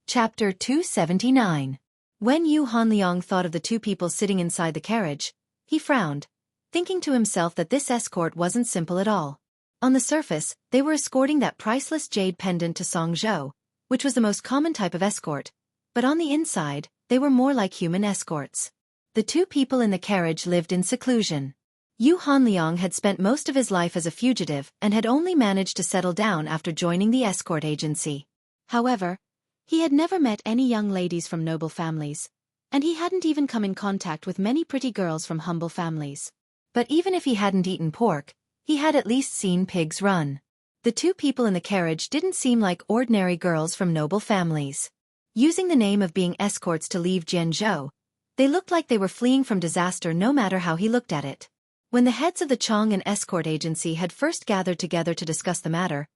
Chapter 279. When Yu Hanliang thought of the two people sitting inside the carriage, he frowned, thinking to himself that this escort wasn't simple at all. On the surface, they were escorting that priceless jade pendant to Song Zhou, which was the most common type of escort, but on the inside, they were more like human escorts. The two people in the carriage lived in seclusion. Yu Hanliang had spent most of his life as a fugitive and had only managed to settle down after joining the escort agency. However, he had never met any young ladies from noble families, and he hadn't even come in contact with many pretty girls from humble families. But even if he hadn't eaten pork, he had at least seen pigs run. The two people in the carriage didn't seem like ordinary girls from noble families. Using the name of being escorts to leave Jianzhou, they looked like they were fleeing from disaster no matter how he looked at it. When the heads of the Chong and escort agency had first gathered together to discuss the matter,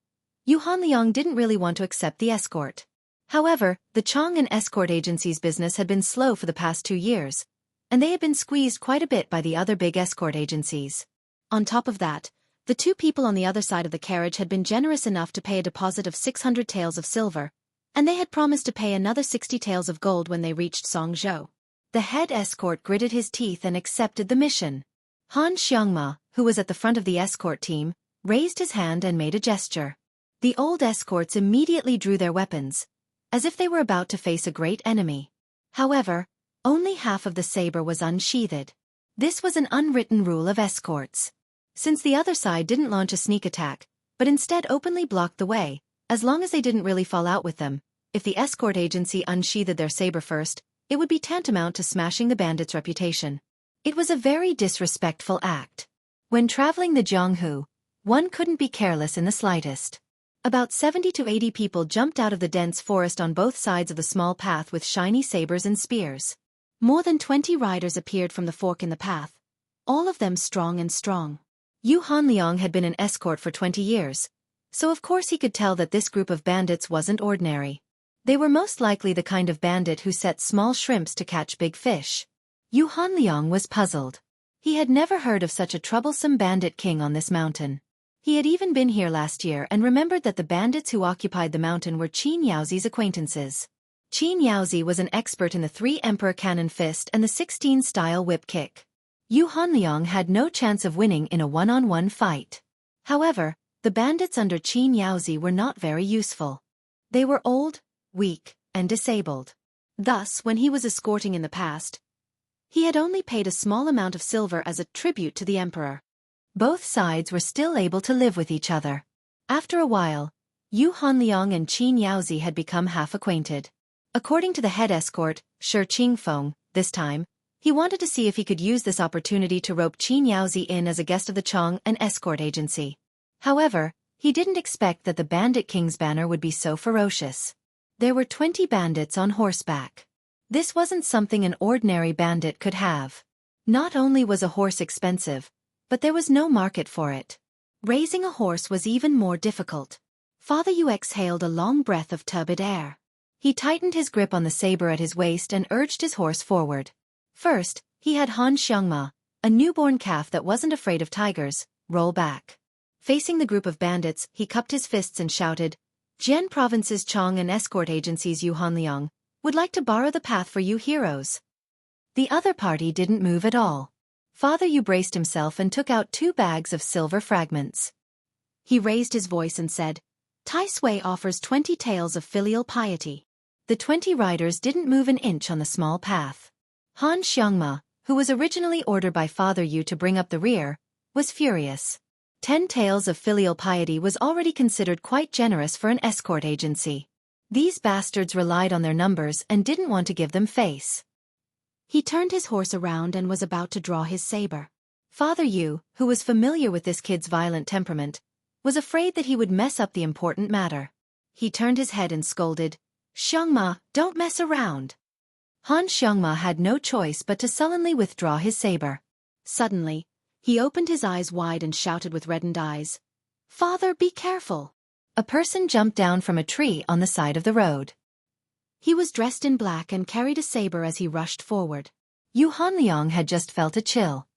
Yu Hanliang didn't really want to accept the escort. However, the Chong and escort agency's business had been slow for the past 2 years, and they had been squeezed quite a bit by the other big escort agencies. On top of that, the two people on the other side of the carriage had been generous enough to pay a deposit of 600 taels of silver, and they had promised to pay another 60 taels of gold when they reached Songzhou. The head escort gritted his teeth and accepted the mission. Han Xiangma, who was at the front of the escort team, raised his hand and made a gesture. The old escorts immediately drew their weapons, as if they were about to face a great enemy. However, only half of the saber was unsheathed. This was an unwritten rule of escorts. Since the other side didn't launch a sneak attack, but instead openly blocked the way, as long as they didn't really fall out with them, if the escort agency unsheathed their saber first, it would be tantamount to smashing the bandits' reputation. It was a very disrespectful act. When traveling the Jianghu, one couldn't be careless in the slightest. About 70 to 80 people jumped out of the dense forest on both sides of the small path with shiny sabers and spears. More than 20 riders appeared from the fork in the path, all of them strong and strong. Yu Hanliang had been an escort for 20 years, so of course he could tell that this group of bandits wasn't ordinary. They were most likely the kind of bandit who set small shrimps to catch big fish. Yu Hanliang was puzzled. He had never heard of such a troublesome bandit king on this mountain. He had even been here last year and remembered that the bandits who occupied the mountain were Qin Yaozi's acquaintances. Qin Yaozi was an expert in the 3-emperor cannon fist and the 16-style whip kick. Yu Hanliang had no chance of winning in a one-on-one fight. However, the bandits under Qin Yaozi were not very useful. They were old, weak, and disabled. Thus, when he was escorting in the past, he had only paid a small amount of silver as a tribute to the emperor. Both sides were still able to live with each other. After a while, Yu Hanliang and Qin Yaozi had become half acquainted. According to the head escort, Shi Qingfeng, this time, he wanted to see if he could use this opportunity to rope Qin Yaozi in as a guest of the Chong and escort agency. However, he didn't expect that the Bandit King's banner would be so ferocious. There were 20 bandits on horseback. This wasn't something an ordinary bandit could have. Not only was a horse expensive, but there was no market for it. Raising a horse was even more difficult. Father Yu exhaled a long breath of turbid air. He tightened his grip on the saber at his waist and urged his horse forward. First, he had Han Xiangma, a newborn calf that wasn't afraid of tigers, roll back. Facing the group of bandits, he cupped his fists and shouted, "Jian Province's Chong and escort agencies Yu Hanliang would like to borrow the path for you heroes." The other party didn't move at all. Father Yu braced himself and took out 2 bags of silver fragments. He raised his voice and said, "Tai Sui offers 20 tales of filial piety." The 20 riders didn't move an inch on the small path. Han Xiangma, who was originally ordered by Father Yu to bring up the rear, was furious. 10 tales of filial piety was already considered quite generous for an escort agency. These bastards relied on their numbers and didn't want to give them face. He turned his horse around and was about to draw his saber. Father Yu, who was familiar with this kid's violent temperament, was afraid that he would mess up the important matter. He turned his head and scolded, "Xiangma, don't mess around." Han Xiangma had no choice but to sullenly withdraw his saber. Suddenly, he opened his eyes wide and shouted with reddened eyes, "Father, be careful!" A person jumped down from a tree on the side of the road. He was dressed in black and carried a saber as he rushed forward. Yu Hanliang had just felt a chill.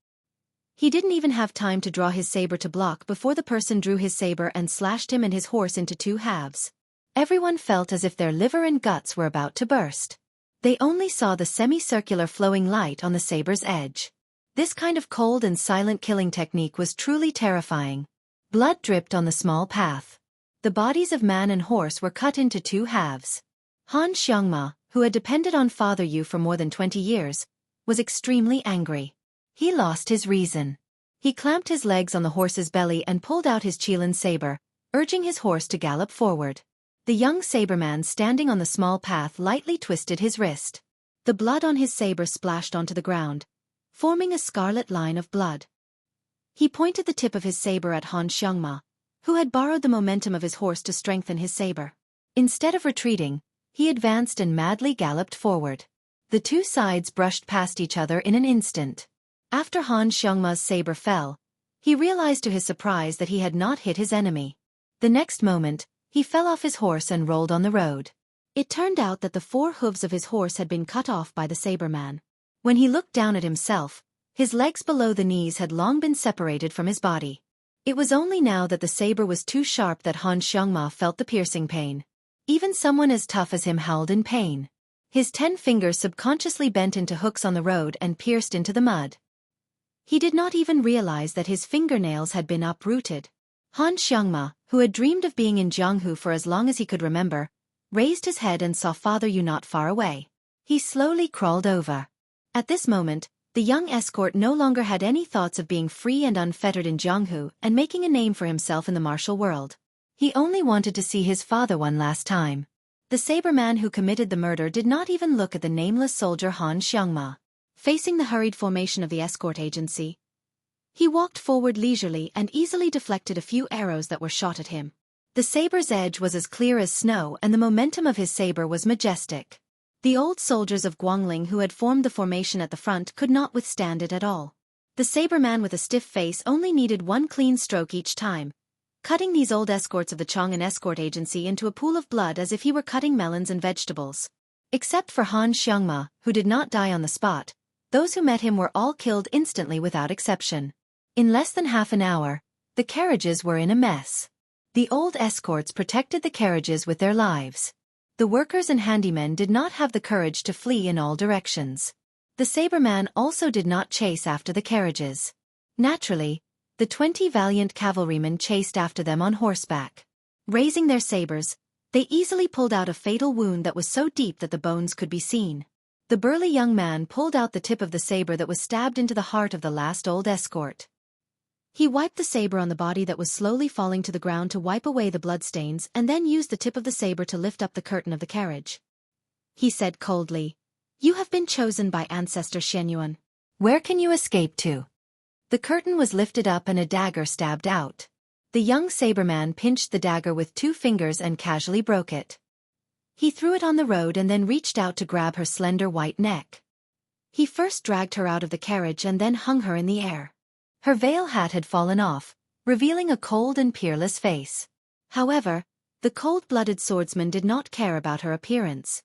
He didn't even have time to draw his saber to block before the person drew his saber and slashed him and his horse into 2 halves. Everyone felt as if their liver and guts were about to burst. They only saw the semicircular flowing light on the saber's edge. This kind of cold and silent killing technique was truly terrifying. Blood dripped on the small path. The bodies of man and horse were cut into two halves. Han Xiangma, who had depended on Father Yu for more than 20 years, was extremely angry. He lost his reason. He clamped his legs on the horse's belly and pulled out his Qilin saber, urging his horse to gallop forward. The young saberman standing on the small path lightly twisted his wrist. The blood on his saber splashed onto the ground, forming a scarlet line of blood. He pointed the tip of his saber at Han Xiangma, who had borrowed the momentum of his horse to strengthen his saber. Instead of retreating, he advanced and madly galloped forward. The two sides brushed past each other in an instant. After Han Xiangma's saber fell, he realized to his surprise that he had not hit his enemy. The next moment, he fell off his horse and rolled on the road. It turned out that the 4 hooves of his horse had been cut off by the saberman. When he looked down at himself, his legs below the knees had long been separated from his body. It was only now that the saber was too sharp that Han Xiangma felt the piercing pain. Even someone as tough as him howled in pain. His 10 fingers subconsciously bent into hooks on the road and pierced into the mud. He did not even realize that his fingernails had been uprooted. Han Xiangma, who had dreamed of being in Jianghu for as long as he could remember, raised his head and saw Father Yu not far away. He slowly crawled over. At this moment, the young escort no longer had any thoughts of being free and unfettered in Jianghu and making a name for himself in the martial world. He only wanted to see his father one last time. The saberman who committed the murder did not even look at the nameless soldier Han Xiangma. Facing the hurried formation of the escort agency, he walked forward leisurely and easily deflected a few arrows that were shot at him. The saber's edge was as clear as snow and the momentum of his saber was majestic. The old soldiers of Guangling who had formed the formation at the front could not withstand it at all. The saberman with a stiff face only needed one clean stroke each time, cutting these old escorts of the Chang'an escort agency into a pool of blood as if he were cutting melons and vegetables. Except for Han Xiangma, who did not die on the spot, those who met him were all killed instantly without exception. In less than half an hour, the carriages were in a mess. The old escorts protected the carriages with their lives. The workers and handymen did not have the courage to flee in all directions. The saberman also did not chase after the carriages. Naturally, the 20 valiant cavalrymen chased after them on horseback. Raising their sabers, they easily pulled out a fatal wound that was so deep that the bones could be seen. The burly young man pulled out the tip of the saber that was stabbed into the heart of the last old escort. He wiped the saber on the body that was slowly falling to the ground to wipe away the bloodstains and then used the tip of the saber to lift up the curtain of the carriage. He said coldly, "You have been chosen by Ancestor Shenyuan. Where can you escape to?" The curtain was lifted up and a dagger stabbed out. The young saberman pinched the dagger with 2 fingers and casually broke it. He threw it on the road and then reached out to grab her slender white neck. He first dragged her out of the carriage and then hung her in the air. Her veil hat had fallen off, revealing a cold and peerless face. However, the cold-blooded swordsman did not care about her appearance.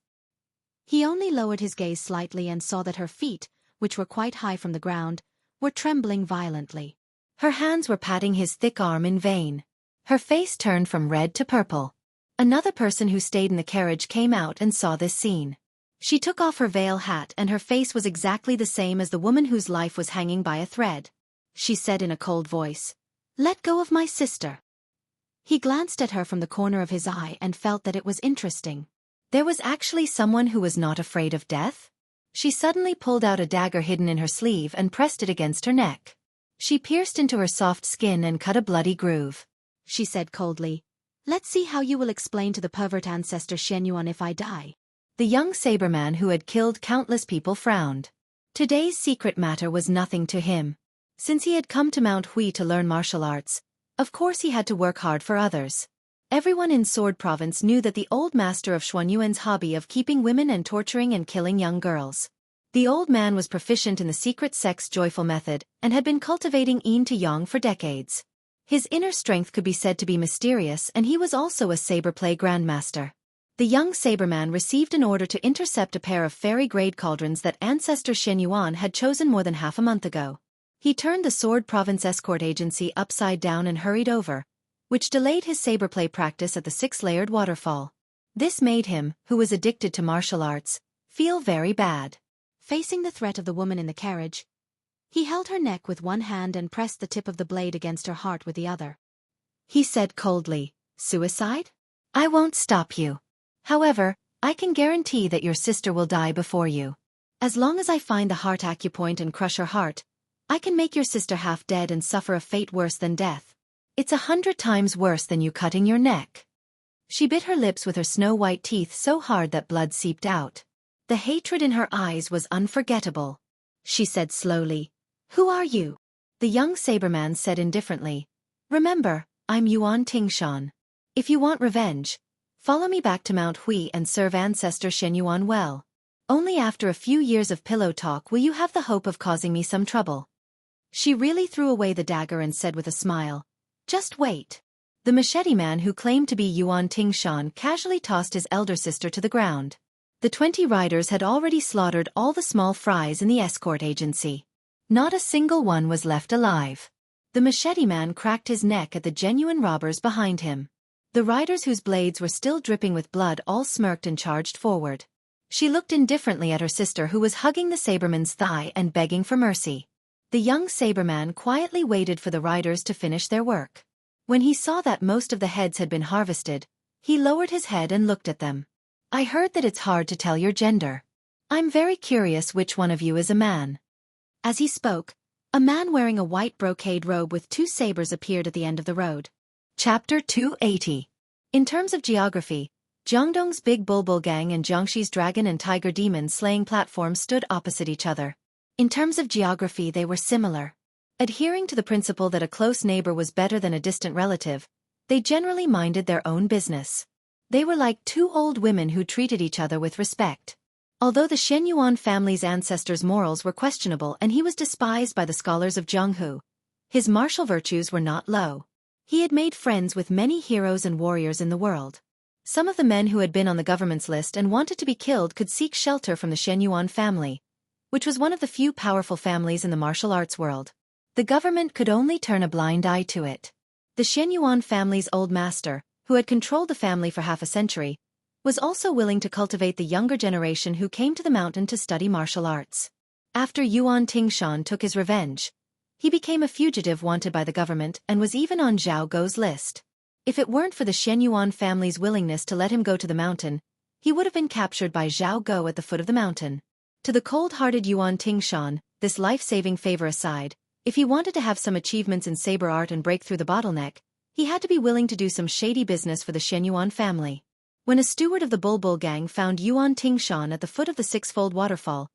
He only lowered his gaze slightly and saw that her feet, which were quite high from the ground, were trembling violently. Her hands were patting his thick arm in vain. Her face turned from red to purple. Another person who stayed in the carriage came out and saw this scene. She took off her veil hat and her face was exactly the same as the woman whose life was hanging by a thread. She said in a cold voice, "Let go of my sister." He glanced at her from the corner of his eye and felt that it was interesting. There was actually someone who was not afraid of death? She suddenly pulled out a dagger hidden in her sleeve and pressed it against her neck. She pierced into her soft skin and cut a bloody groove. She said coldly, "Let's see how you will explain to the pervert Ancestor Shenyuan if I die." The young saberman who had killed countless people frowned. Today's secret matter was nothing to him. Since he had come to Mount Hui to learn martial arts, of course he had to work hard for others. Everyone in Sword Province knew that the old master of Xuanyuan's hobby of keeping women and torturing and killing young girls. The old man was proficient in the secret sex joyful method and had been cultivating yin to yang for decades. His inner strength could be said to be mysterious and he was also a saber play grandmaster. The young saberman received an order to intercept a pair of fairy-grade cauldrons that Ancestor Shenyuan had chosen more than half a month ago. He turned the Sword Province escort agency upside down and hurried over, which delayed his saber play practice at the 6-layered waterfall. This made him, who was addicted to martial arts, feel very bad. Facing the threat of the woman in the carriage, he held her neck with one hand and pressed the tip of the blade against her heart with the other. He said coldly, "Suicide? I won't stop you. However, I can guarantee that your sister will die before you. As long as I find the heart acupoint and crush her heart, I can make your sister half dead and suffer a fate worse than death. It's 100 times worse than you cutting your neck." She bit her lips with her snow-white teeth so hard that blood seeped out. The hatred in her eyes was unforgettable. She said slowly, "Who are you?" The young saberman said indifferently, "Remember, I'm Yuan Tingshan. If you want revenge, follow me back to Mount Hui and serve ancestor Shen Yuan well. Only after a few years of pillow talk will you have the hope of causing me some trouble." She really threw away the dagger and said with a smile, "Just wait." The machete man who claimed to be Yuan Tingshan casually tossed his elder sister to the ground. The 20 riders had already slaughtered all the small fries in the escort agency. Not a single one was left alive. The machete man cracked his neck at the genuine robbers behind him. The riders whose blades were still dripping with blood all smirked and charged forward. She looked indifferently at her sister who was hugging the saberman's thigh and begging for mercy. The young saberman quietly waited for the riders to finish their work. When he saw that most of the heads had been harvested, he lowered his head and looked at them. "I heard that it's hard to tell your gender. I'm very curious which one of you is a man." As he spoke, a man wearing a white brocade robe with 2 sabers appeared at the end of the road. Chapter 280. In terms of geography, Jiangdong's Big Bulbul Gang and Jiangxi's Dragon and Tiger Demon slaying platforms stood opposite each other. In terms of geography they were similar. Adhering to the principle that a close neighbor was better than a distant relative, they generally minded their own business. They were like 2 old women who treated each other with respect. Although the Shen Yuan family's ancestors' morals were questionable and he was despised by the scholars of Zhenghu, his martial virtues were not low. He had made friends with many heroes and warriors in the world. Some of the men who had been on the government's list and wanted to be killed could seek shelter from the Shen Yuan family, which was one of the few powerful families in the martial arts world. The government could only turn a blind eye to it. The Shen Yuan family's old master, who had controlled the family for half a century, was also willing to cultivate the younger generation who came to the mountain to study martial arts. After Yuan Tingshan took his revenge, he became a fugitive wanted by the government and was even on Zhao Gou's list. If it weren't for the Shen Yuan family's willingness to let him go to the mountain, he would have been captured by Zhao Gou at the foot of the mountain. To the cold-hearted Yuan Tingshan, this life-saving favor aside, if he wanted to have some achievements in saber art and break through the bottleneck, he had to be willing to do some shady business for the Shen Yuan family. When a steward of the Bulbul Gang found Yuan Tingshan at the foot of the 6-fold waterfall,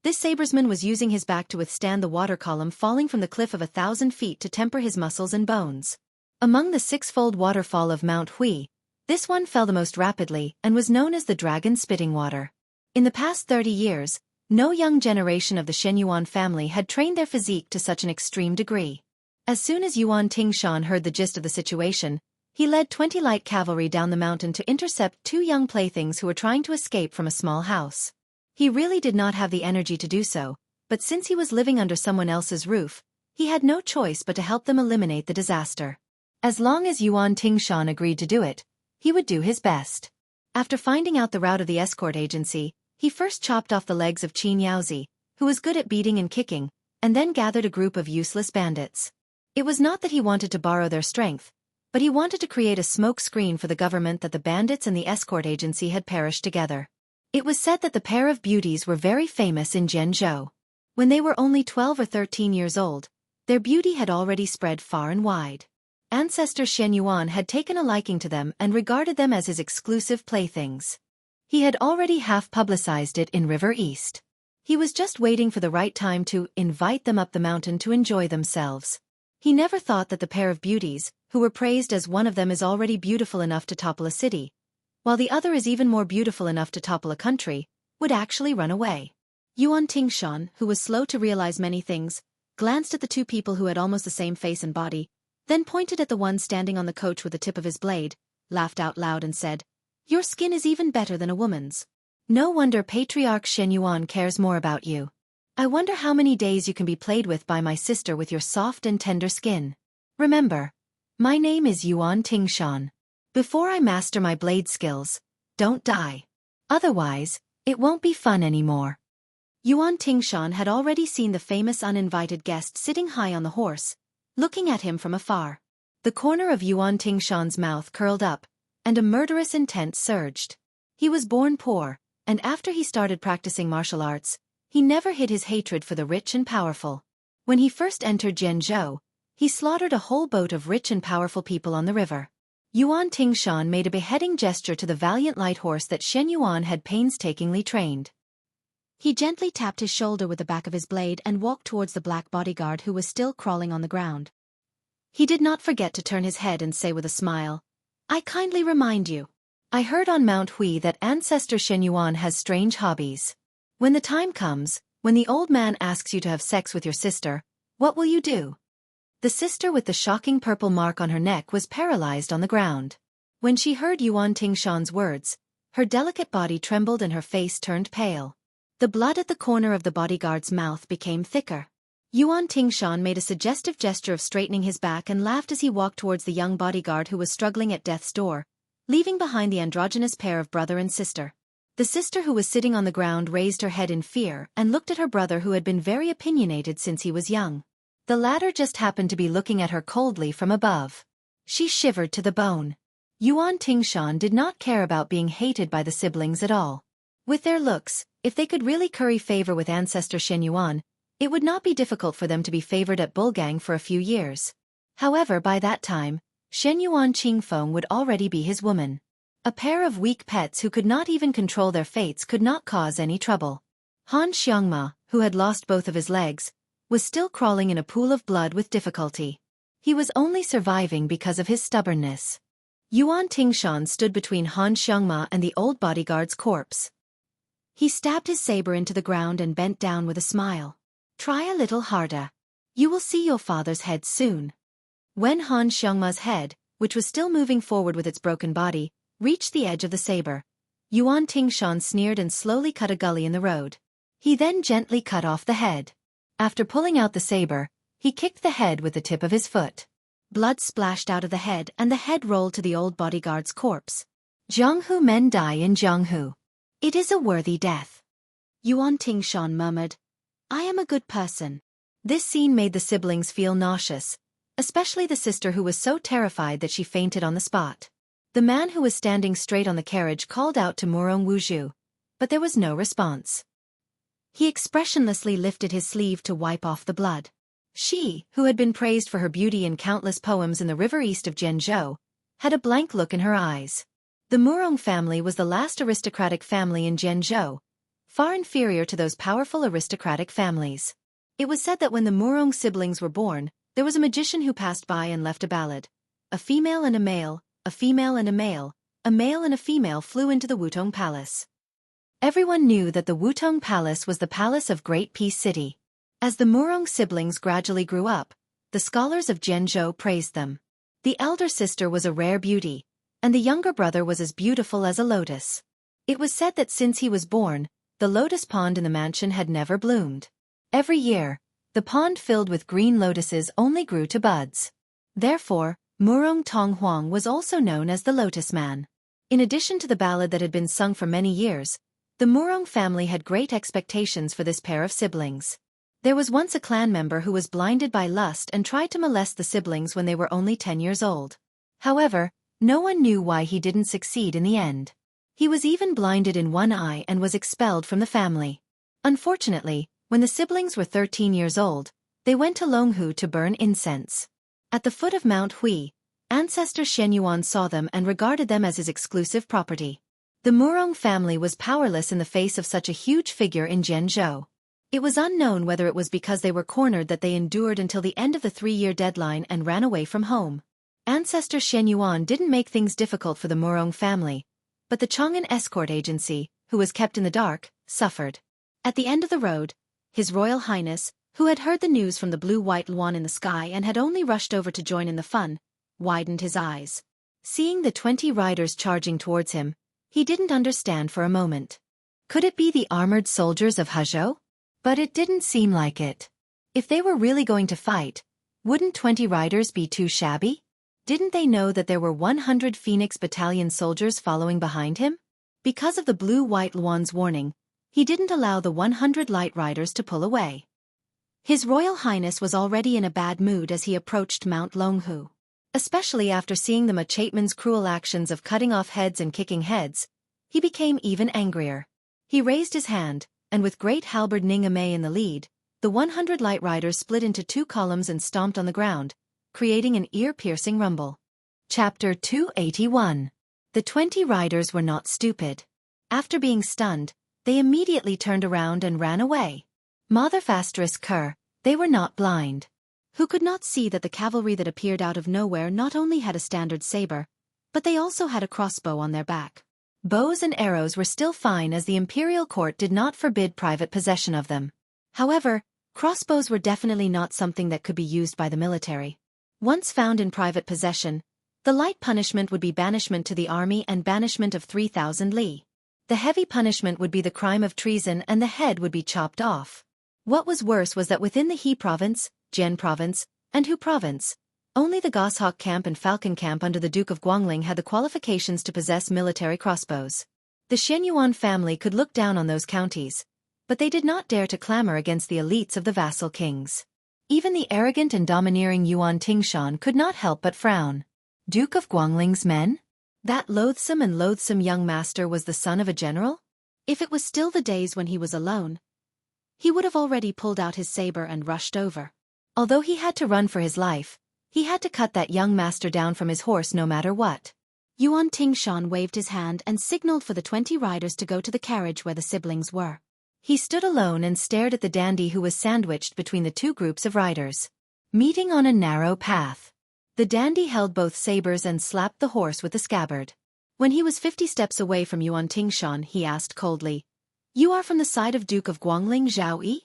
this sabersman was using his back to withstand the water column falling from the cliff of 1,000 feet to temper his muscles and bones. Among the 6-fold waterfall of Mount Hui, this one fell the most rapidly and was known as the Dragon Spitting Water. In the past 30 years, no young generation of the Shen Yuan family had trained their physique to such an extreme degree. As soon as Yuan Tingshan heard the gist of the situation, he led 20 light cavalry down the mountain to intercept 2 young playthings who were trying to escape from a small house. He really did not have the energy to do so, but since he was living under someone else's roof, he had no choice but to help them eliminate the disaster. As long as Yuan Tingshan agreed to do it, he would do his best. After finding out the route of the escort agency, he first chopped off the legs of Qin Yaozi, who was good at beating and kicking, and then gathered a group of useless bandits. It was not that he wanted to borrow their strength, but he wanted to create a smoke screen for the government that the bandits and the escort agency had perished together. It was said that the pair of beauties were very famous in Zhenzhou. When they were only 12 or 13 years old, their beauty had already spread far and wide. Ancestor Shen Yuan had taken a liking to them and regarded them as his exclusive playthings. He had already half-publicized it in River East. He was just waiting for the right time to invite them up the mountain to enjoy themselves. He never thought that the pair of beauties, who were praised as one of them is already beautiful enough to topple a city, while the other is even more beautiful enough to topple a country, would actually run away. Yuan Tingshan, who was slow to realize many things, glanced at the 2 people who had almost the same face and body, then pointed at the one standing on the coach with the tip of his blade, laughed out loud and said, "Your skin is even better than a woman's. No wonder Patriarch Shen Yuan cares more about you. I wonder how many days you can be played with by my sister with your soft and tender skin. Remember, my name is Yuan Tingshan. Before I master my blade skills, don't die. Otherwise, it won't be fun anymore. Yuan Tingshan had already seen the famous uninvited guest sitting high on the horse, looking at him from afar. The corner of Yuan Tingshan's mouth curled up, and a murderous intent surged. He was born poor, and after he started practicing martial arts, he never hid his hatred for the rich and powerful. When he first entered Zhenzhou, he slaughtered a whole boat of rich and powerful people on the river. Yuan Tingshan made a beheading gesture to the valiant light horse that Shen Yuan had painstakingly trained. He gently tapped his shoulder with the back of his blade and walked towards the black bodyguard who was still crawling on the ground. He did not forget to turn his head and say with a smile, "I kindly remind you. I heard on Mount Hui that ancestor Shen Yuan has strange hobbies. When the time comes, when the old man asks you to have sex with your sister, what will you do?" The sister with the shocking purple mark on her neck was paralyzed on the ground. When she heard Yuan Tingshan's words, her delicate body trembled and her face turned pale. The blood at the corner of the bodyguard's mouth became thicker. Yuan Tingshan made a suggestive gesture of straightening his back and laughed as he walked towards the young bodyguard who was struggling at death's door, leaving behind the androgynous pair of brother and sister. The sister who was sitting on the ground raised her head in fear and looked at her brother who had been very opinionated since he was young. The latter just happened to be looking at her coldly from above. She shivered to the bone. Yuan Tingshan did not care about being hated by the siblings at all. With their looks, if they could really curry favor with ancestor Shen Yuan, it would not be difficult for them to be favored at Bulgang for a few years. However, by that time, Shen Yuan Qingfeng would already be his woman. A pair of weak pets who could not even control their fates could not cause any trouble. Han Xiangma, who had lost both of his legs, was still crawling in a pool of blood with difficulty. He was only surviving because of his stubbornness. Yuan Tingshan stood between Han Xiangma and the old bodyguard's corpse. He stabbed his saber into the ground and bent down with a smile. "Try a little harder. You will see your father's head soon." When Han Xiangma's head, which was still moving forward with its broken body, reached the edge of the saber, Yuan Tingshan sneered and slowly cut a gully in the road. He then gently cut off the head. After pulling out the saber, he kicked the head with the tip of his foot. Blood splashed out of the head and the head rolled to the old bodyguard's corpse. "Jianghu men die in Jianghu. It is a worthy death." Yuan Tingshan murmured, "I am a good person." This scene made the siblings feel nauseous, especially the sister who was so terrified that she fainted on the spot. The man who was standing straight on the carriage called out to Murong Wuzhu, but there was no response. He expressionlessly lifted his sleeve to wipe off the blood. She, who had been praised for her beauty in countless poems in the river east of Zhenzhou, had a blank look in her eyes. The Murong family was the last aristocratic family in Zhenzhou, far inferior to those powerful aristocratic families. It was said that when the Murong siblings were born, there was a magician who passed by and left a ballad. A female and a male, a female and a male and a female flew into the Wutong Palace. Everyone knew that the Wutong Palace was the palace of Great Peace City. As the Murong siblings gradually grew up, the scholars of Zhenzhou praised them. The elder sister was a rare beauty, and the younger brother was as beautiful as a lotus. It was said that since he was born, the lotus pond in the mansion had never bloomed. Every year, the pond filled with green lotuses only grew to buds. Therefore, Murong Tonghuang was also known as the Lotus Man. In addition to the ballad that had been sung for many years, the Murong family had great expectations for this pair of siblings. There was once a clan member who was blinded by lust and tried to molest the siblings when they were only 10 years old. However, no one knew why he didn't succeed in the end. He was even blinded in one eye and was expelled from the family. Unfortunately, when the siblings were 13 years old, they went to Longhu to burn incense. At the foot of Mount Hui, ancestor Shen Yuan saw them and regarded them as his exclusive property. The Murong family was powerless in the face of such a huge figure in Zhenzhou. It was unknown whether it was because they were cornered that they endured until the end of the 3-year deadline and ran away from home. Ancestor Shen Yuan didn't make things difficult for the Murong family, but the Chang'an escort agency, who was kept in the dark, suffered. At the end of the road, His Royal Highness, who had heard the news from the blue-white Luan in the sky and had only rushed over to join in the fun, widened his eyes. Seeing the 20 riders charging towards him, he didn't understand for a moment. Could it be the armored soldiers of Hezhou? But it didn't seem like it. If they were really going to fight, wouldn't 20 riders be too shabby? Didn't they know that there were 100 Phoenix Battalion soldiers following behind him? Because of the blue-white Luan's warning, he didn't allow the 100 light riders to pull away. His Royal Highness was already in a bad mood as he approached Mount Longhu. Especially after seeing the Machateman's cruel actions of cutting off heads and kicking heads, he became even angrier. He raised his hand, and with great halberd Ningamay in the lead, the 100 light riders split into 2 columns and stomped on the ground, creating an ear-piercing rumble. Chapter 281. The 20 riders were not stupid. After being stunned, they immediately turned around and ran away. Motherfasterisk they were not blind. Who could not see that the cavalry that appeared out of nowhere not only had a standard saber, but they also had a crossbow on their back. Bows and arrows were still fine as the imperial court did not forbid private possession of them. However, crossbows were definitely not something that could be used by the military. Once found in private possession, the light punishment would be banishment to the army and banishment of 3,000 li. The heavy punishment would be the crime of treason and the head would be chopped off. What was worse was that within the He province, Jian province, and Hu province, only the Goshawk camp and Falcon camp under the Duke of Guangling had the qualifications to possess military crossbows. The Shenyuan family could look down on those counties, but they did not dare to clamor against the elites of the vassal kings. Even the arrogant and domineering Yuan Tingshan could not help but frown. Duke of Guangling's men? That loathsome young master was the son of a general? If it was still the days when he was alone, he would have already pulled out his saber and rushed over. Although he had to run for his life, he had to cut that young master down from his horse no matter what. Yuan Tingshan waved his hand and signaled for the 20 riders to go to the carriage where the siblings were. He stood alone and stared at the dandy who was sandwiched between the 2 groups of riders. Meeting on a narrow path. The dandy held both sabers and slapped the horse with the scabbard. When he was 50 steps away from Yuan Tingshan, he asked coldly, "You are from the side of Duke of Guangling, Zhao Yi?"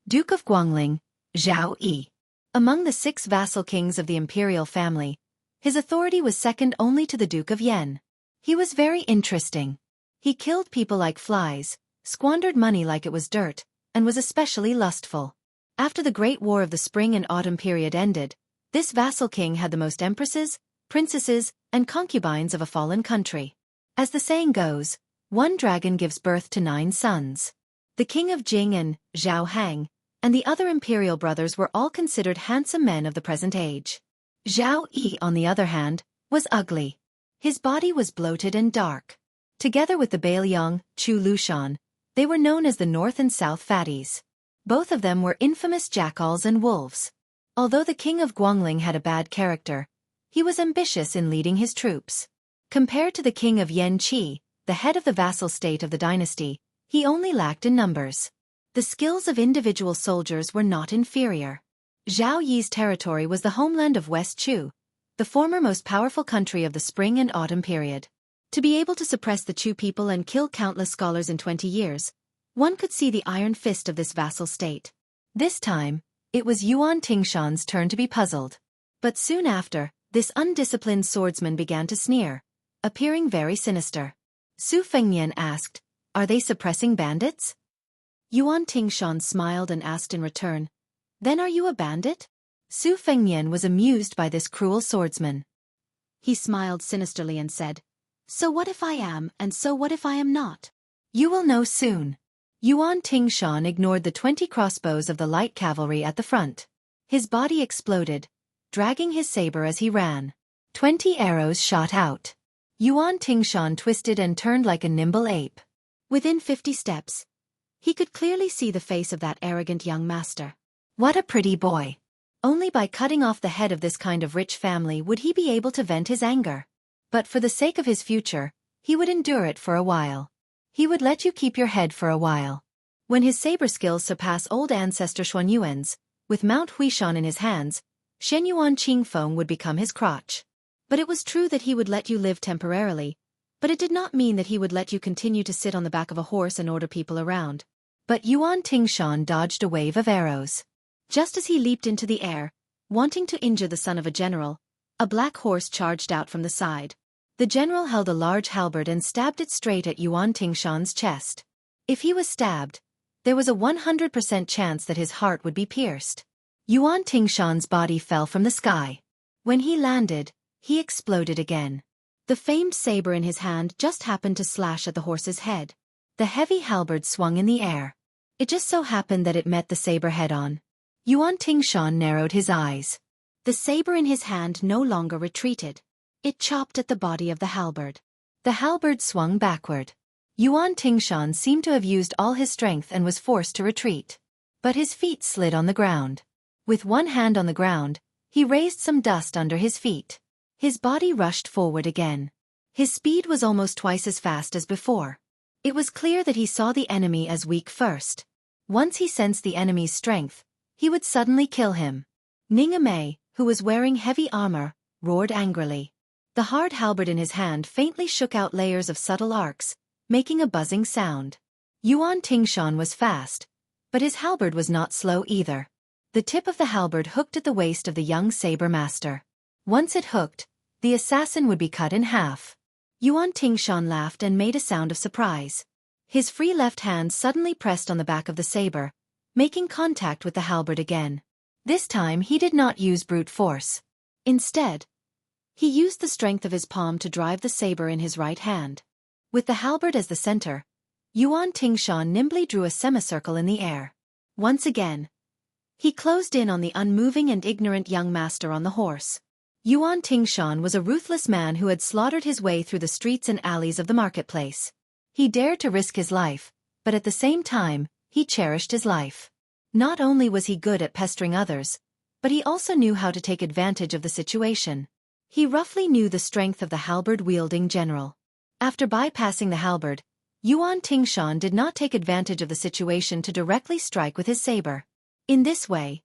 Duke of Guangling, Zhao Yi. Among the 6 vassal kings of the imperial family, his authority was second only to the Duke of Yen. He was very interesting. He killed people like flies, squandered money like it was dirt, and was especially lustful. After the Great War of the Spring and Autumn period ended, this vassal king had the most empresses, princesses, and concubines of a fallen country. As the saying goes, 1 dragon gives birth to 9 sons. The king of Jing and Zhao Hang, and the other imperial brothers were all considered handsome men of the present age. Zhao Yi, on the other hand, was ugly. His body was bloated and dark. Together with the Bailiang, Chu Lushan, they were known as the North and South Fatties. Both of them were infamous jackals and wolves. Although the king of Guangling had a bad character, he was ambitious in leading his troops. Compared to the king of Yen Qi, the head of the vassal state of the dynasty, he only lacked in numbers. The skills of individual soldiers were not inferior. Zhao Yi's territory was the homeland of West Chu, the former most powerful country of the Spring and Autumn period. To be able to suppress the Chu people and kill countless scholars in 20 years, one could see the iron fist of this vassal state. This time, it was Yuan Tingshan's turn to be puzzled. But soon after, this undisciplined swordsman began to sneer, appearing very sinister. Su Fengnian asked, "Are they suppressing bandits?" Yuan Tingshan smiled and asked in return, "Then are you a bandit?" Su Fengnian was amused by this cruel swordsman. He smiled sinisterly and said, "So what if I am, and so what if I am not? You will know soon." Yuan Tingshan ignored the 20 crossbows of the light cavalry at the front. His body exploded, dragging his saber as he ran. 20 arrows shot out. Yuan Tingshan twisted and turned like a nimble ape. Within 50 steps, he could clearly see the face of that arrogant young master. What a pretty boy! Only by cutting off the head of this kind of rich family would he be able to vent his anger. But for the sake of his future, he would endure it for a while. He would let you keep your head for a while. When his saber skills surpass old ancestor Xuanyuan's, with Mount Huishan in his hands, Shenyuan Qingfeng would become his crotch. But it was true that he would let you live temporarily, but it did not mean that he would let you continue to sit on the back of a horse and order people around. But Yuan Tingshan dodged a wave of arrows. Just as he leaped into the air, wanting to injure the son of a general, a black horse charged out from the side. The general held a large halberd and stabbed it straight at Yuan Tingshan's chest. If he was stabbed, there was a 100% chance that his heart would be pierced. Yuan Tingshan's body fell from the sky. When he landed, he exploded again. The famed saber in his hand just happened to slash at the horse's head. The heavy halberd swung in the air. It just so happened that it met the saber head-on. Yuan Tingshan narrowed his eyes. The saber in his hand no longer retreated. It chopped at the body of the halberd. The halberd swung backward. Yuan Tingshan seemed to have used all his strength and was forced to retreat. But his feet slid on the ground. With one hand on the ground, he raised some dust under his feet. His body rushed forward again. His speed was almost twice as fast as before. It was clear that he saw the enemy as weak first. Once he sensed the enemy's strength, he would suddenly kill him. Ning-Amei, who was wearing heavy armor, roared angrily. The hard halberd in his hand faintly shook out layers of subtle arcs, making a buzzing sound. Yuan Tingshan was fast, but his halberd was not slow either. The tip of the halberd hooked at the waist of the young saber master. Once it hooked, the assassin would be cut in half. Yuan Tingshan laughed and made a sound of surprise. His free left hand suddenly pressed on the back of the saber, making contact with the halberd again. This time he did not use brute force. Instead, he used the strength of his palm to drive the saber in his right hand. With the halberd as the center, Yuan Tingshan nimbly drew a semicircle in the air. Once again, he closed in on the unmoving and ignorant young master on the horse. Yuan Tingshan was a ruthless man who had slaughtered his way through the streets and alleys of the marketplace. He dared to risk his life, but at the same time, he cherished his life. Not only was he good at pestering others, but he also knew how to take advantage of the situation. He roughly knew the strength of the halberd-wielding general. After bypassing the halberd, Yuan Tingshan did not take advantage of the situation to directly strike with his saber. In this way,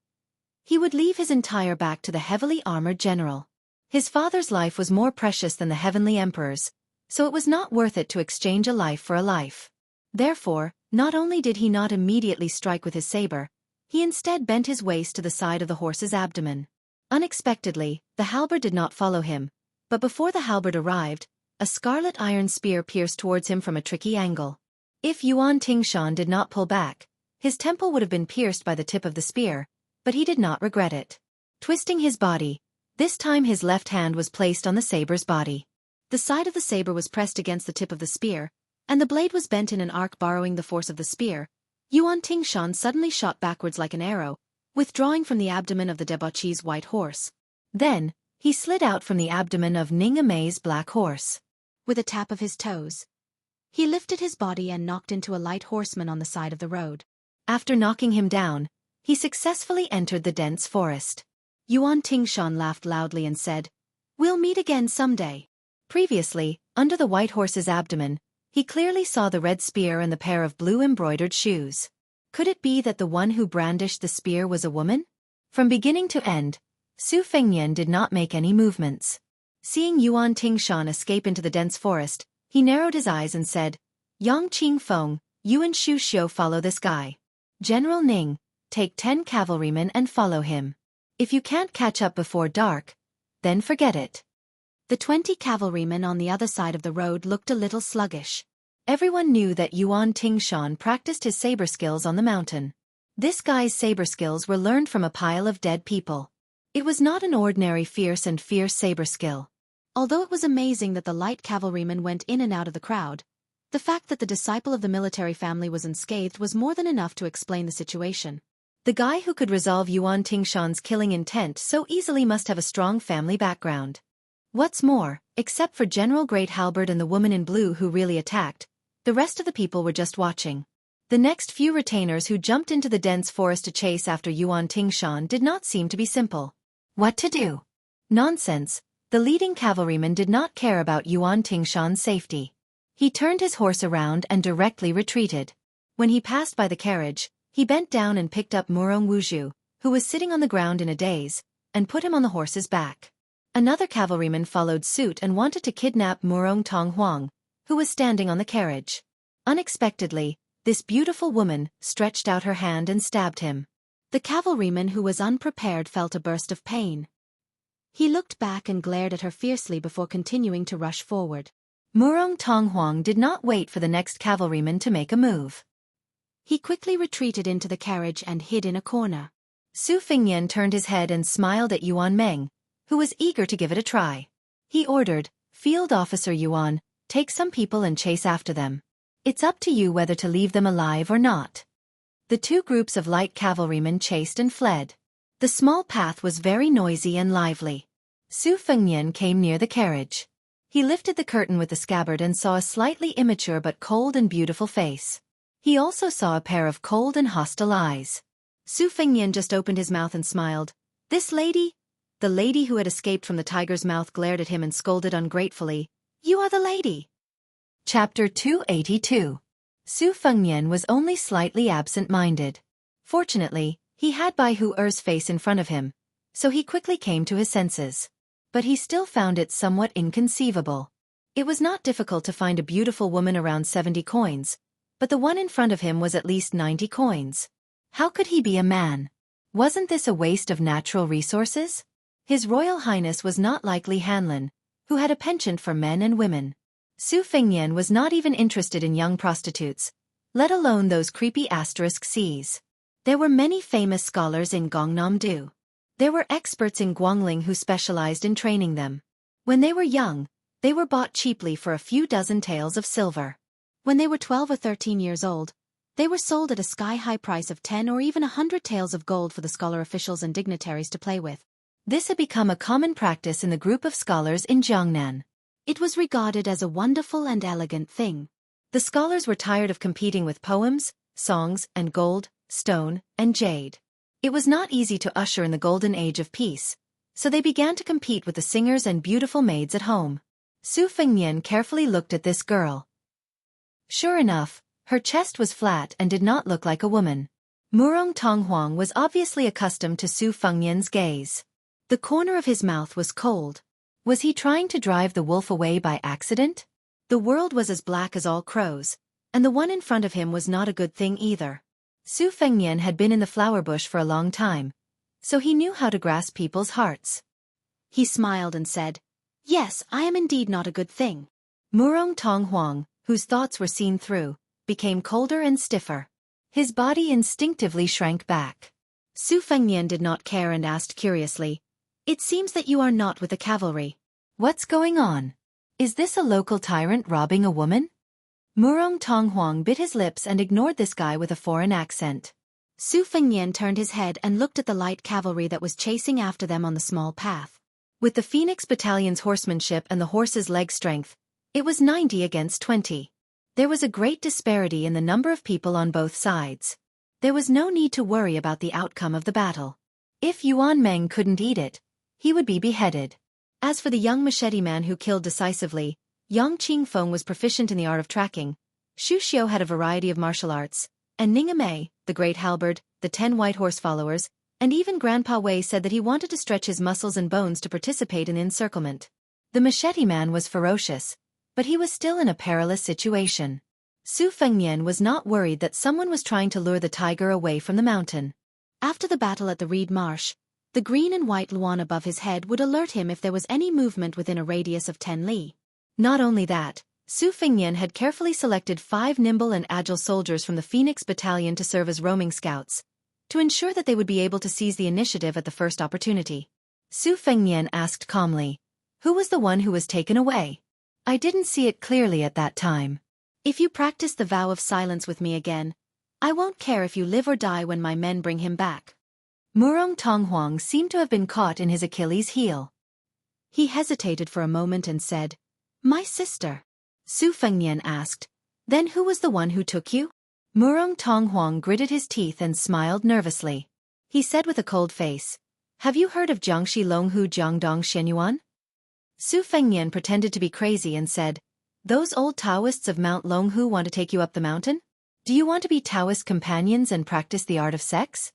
he would leave his entire back to the heavily armored general. His father's life was more precious than the heavenly emperor's, so it was not worth it to exchange a life for a life. Therefore, not only did he not immediately strike with his saber, he instead bent his waist to the side of the horse's abdomen. Unexpectedly, the halberd did not follow him, but before the halberd arrived, a scarlet iron spear pierced towards him from a tricky angle. If Yuan Tingshan did not pull back, his temple would have been pierced by the tip of the spear, but he did not regret it. Twisting his body, this time his left hand was placed on the saber's body. The side of the saber was pressed against the tip of the spear, and the blade was bent in an arc borrowing the force of the spear. Yuan Tingshan suddenly shot backwards like an arrow, withdrawing from the abdomen of the debauchee's white horse. Then, he slid out from the abdomen of Ning-Amei's black horse. With a tap of his toes, he lifted his body and knocked into a light horseman on the side of the road. After knocking him down, he successfully entered the dense forest. Yuan Tingshan laughed loudly and said, "We'll meet again someday." Previously, under the white horse's abdomen, he clearly saw the red spear and the pair of blue embroidered shoes. Could it be that the one who brandished the spear was a woman? From beginning to end, Su Fengnian did not make any movements. Seeing Yuan Tingshan escape into the dense forest, he narrowed his eyes and said, "Yang Qingfeng, you and Xu Xiu follow this guy. General Ning, take 10 cavalrymen and follow him. If you can't catch up before dark, then forget it." The 20 cavalrymen on the other side of the road looked a little sluggish. Everyone knew that Yuan Tingshan practiced his saber skills on the mountain. This guy's saber skills were learned from a pile of dead people. It was not an ordinary fierce saber skill. Although it was amazing that the light cavalrymen went in and out of the crowd, the fact that the disciple of the military family was unscathed was more than enough to explain the situation. The guy who could resolve Yuan Tingshan's killing intent so easily must have a strong family background. What's more, except for General Great Halberd and the woman in blue who really attacked, the rest of the people were just watching. The next few retainers who jumped into the dense forest to chase after Yuan Tingshan did not seem to be simple. What to do? Nonsense, the leading cavalryman did not care about Yuan Tingshan's safety. He turned his horse around and directly retreated. When he passed by the carriage, he bent down and picked up Murong Wuzhu, who was sitting on the ground in a daze, and put him on the horse's back. Another cavalryman followed suit and wanted to kidnap Murong Tonghuang, who was standing on the carriage. Unexpectedly, this beautiful woman stretched out her hand and stabbed him. The cavalryman who was unprepared felt a burst of pain. He looked back and glared at her fiercely before continuing to rush forward. Murong Tonghuang did not wait for the next cavalryman to make a move. He quickly retreated into the carriage and hid in a corner. Su Fengnian turned his head and smiled at Yuan Meng, who was eager to give it a try. He ordered, Field Officer Yuan, take some people and chase after them. It's up to you whether to leave them alive or not. The two groups of light cavalrymen chased and fled. The small path was very noisy and lively. Su Fengnian came near the carriage. He lifted the curtain with the scabbard and saw a slightly immature but cold and beautiful face. He also saw a pair of cold and hostile eyes. Su Fengnian just opened his mouth and smiled. This lady? The lady who had escaped from the tiger's mouth glared at him and scolded ungratefully. You are the lady. Chapter 282. Su Fengnian was only slightly absent-minded. Fortunately, he had Bai Hu-er's face in front of him, so he quickly came to his senses. But he still found it somewhat inconceivable. It was not difficult to find a beautiful woman around 70 coins, but the one in front of him was at least 90 coins. How could he be a man? Wasn't this a waste of natural resources? His Royal Highness was not like Li Hanlin, who had a penchant for men and women. Su Fengnian was not even interested in young prostitutes, let alone those creepy Cs. There were many famous scholars in Gangnam-do. There were experts in Guangling who specialized in training them. When they were young, they were bought cheaply for a few dozen taels of silver. When they were 12 or 13 years old, they were sold at a sky-high price of 10 or even 100 taels of gold for the scholar officials and dignitaries to play with. This had become a common practice in the group of scholars in Jiangnan. It was regarded as a wonderful and elegant thing. The scholars were tired of competing with poems, songs, and gold, stone, and jade. It was not easy to usher in the golden age of peace, so they began to compete with the singers and beautiful maids at home. Su Fengnian carefully looked at this girl. Sure enough, her chest was flat and did not look like a woman. Murong Tonghuang was obviously accustomed to Su Fengnian's gaze. The corner of his mouth was cold. Was he trying to drive the wolf away by accident? The world was as black as all crows, and the one in front of him was not a good thing either. Su Fengnian had been in the flower bush for a long time, so he knew how to grasp people's hearts. He smiled and said, Yes, I am indeed not a good thing. Murong Tonghuang, whose thoughts were seen through, became colder and stiffer. His body instinctively shrank back. Su Fengnian did not care and asked curiously, It seems that you are not with the cavalry. What's going on? Is this a local tyrant robbing a woman? Murong Tonghuang bit his lips and ignored this guy with a foreign accent. Su Fengnian turned his head and looked at the light cavalry that was chasing after them on the small path. With the Phoenix Battalion's horsemanship and the horse's leg strength, it was 90 against 20. There was a great disparity in the number of people on both sides. There was no need to worry about the outcome of the battle. If Yuan Meng couldn't eat it, he would be beheaded. As for the young machete man who killed decisively, Yang Qingfeng was proficient in the art of tracking, Xu Xiu had a variety of martial arts, and Ning Amei, the great halberd, the 10 white horse followers, and even Grandpa Wei said that he wanted to stretch his muscles and bones to participate in the encirclement. The machete man was ferocious, but he was still in a perilous situation. Su Fengnian was not worried that someone was trying to lure the tiger away from the mountain. After the battle at the Reed Marsh, the green and white luan above his head would alert him if there was any movement within a radius of 10 li. Not only that, Su Fengnian had carefully selected 5 nimble and agile soldiers from the Phoenix Battalion to serve as roaming scouts, to ensure that they would be able to seize the initiative at the first opportunity. Su Fengnian asked calmly, Who was the one who was taken away? I didn't see it clearly at that time. If you practice the vow of silence with me again, I won't care if you live or die when my men bring him back. Murong Tonghuang seemed to have been caught in his Achilles' heel. He hesitated for a moment and said, My sister. Su Fengnian asked, Then who was the one who took you? Murong Tonghuang gritted his teeth and smiled nervously. He said with a cold face, Have you heard of Jiangxi Longhu Jiangdong Shenyuan? Su Fengnian pretended to be crazy and said, Those old Taoists of Mount Longhu want to take you up the mountain? Do you want to be Taoist companions and practice the art of sex?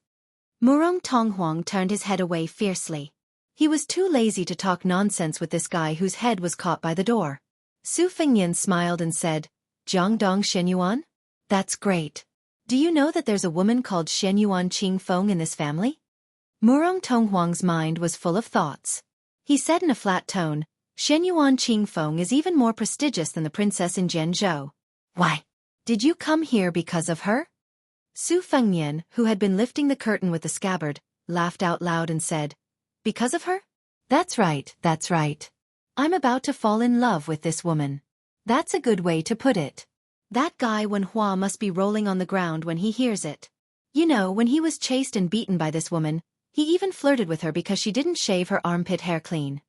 Murong Tonghuang turned his head away fiercely. He was too lazy to talk nonsense with this guy whose head was caught by the door. Su Fengnian smiled and said, Jiangdong Shenyuan? That's great. Do you know that there's a woman called Shenyuan Qingfeng in this family? Murong Tonghuang's mind was full of thoughts. He said in a flat tone, Shenyuan Qingfeng is even more prestigious than the princess in Zhenzhou. Why? Did you come here because of her? Su Fengnian, who had been lifting the curtain with the scabbard, laughed out loud and said, Because of her? That's right, that's right. I'm about to fall in love with this woman. That's a good way to put it. That guy Wenhua must be rolling on the ground when he hears it. You know, when he was chased and beaten by this woman, he even flirted with her because she didn't shave her armpit hair clean.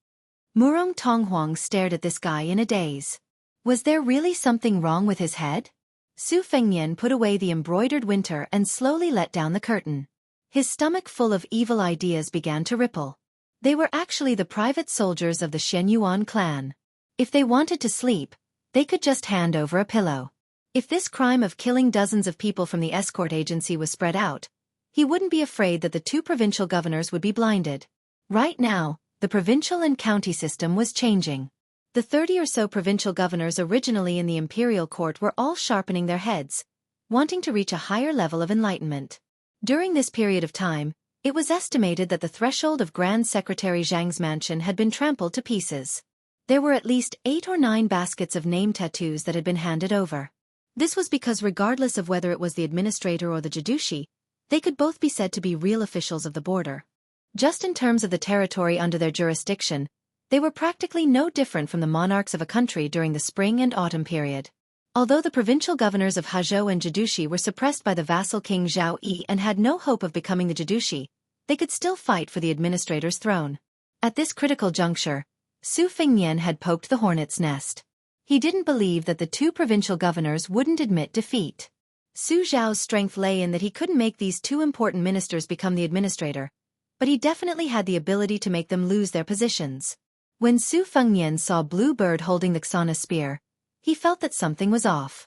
Murong Tonghuang stared at this guy in a daze. Was there really something wrong with his head? Su Fengnian put away the embroidered winter and slowly let down the curtain. His stomach full of evil ideas began to ripple. They were actually the private soldiers of the Shenyuan clan. If they wanted to sleep, they could just hand over a pillow. If this crime of killing dozens of people from the escort agency was spread out, he wouldn't be afraid that the two provincial governors would be blinded. Right now, the provincial and county system was changing. The 30 or so provincial governors originally in the imperial court were all sharpening their heads, wanting to reach a higher level of enlightenment. During this period of time, it was estimated that the threshold of Grand Secretary Zhang's mansion had been trampled to pieces. There were at least 8 or 9 baskets of name tattoos that had been handed over. This was because regardless of whether it was the administrator or the Jidushi, they could both be said to be real officials of the border. Just in terms of the territory under their jurisdiction, they were practically no different from the monarchs of a country during the spring and autumn period. Although the provincial governors of Huzhou and Jidushi were suppressed by the vassal king Zhao Yi and had no hope of becoming the Jidushi, they could still fight for the administrator's throne. At this critical juncture, Su Fengnian had poked the hornet's nest. He didn't believe that the two provincial governors wouldn't admit defeat. Su Zhao's strength lay in that he couldn't make these two important ministers become the administrator, but he definitely had the ability to make them lose their positions. When Su Fengnian saw Blue Bird holding the Xana spear, he felt that something was off.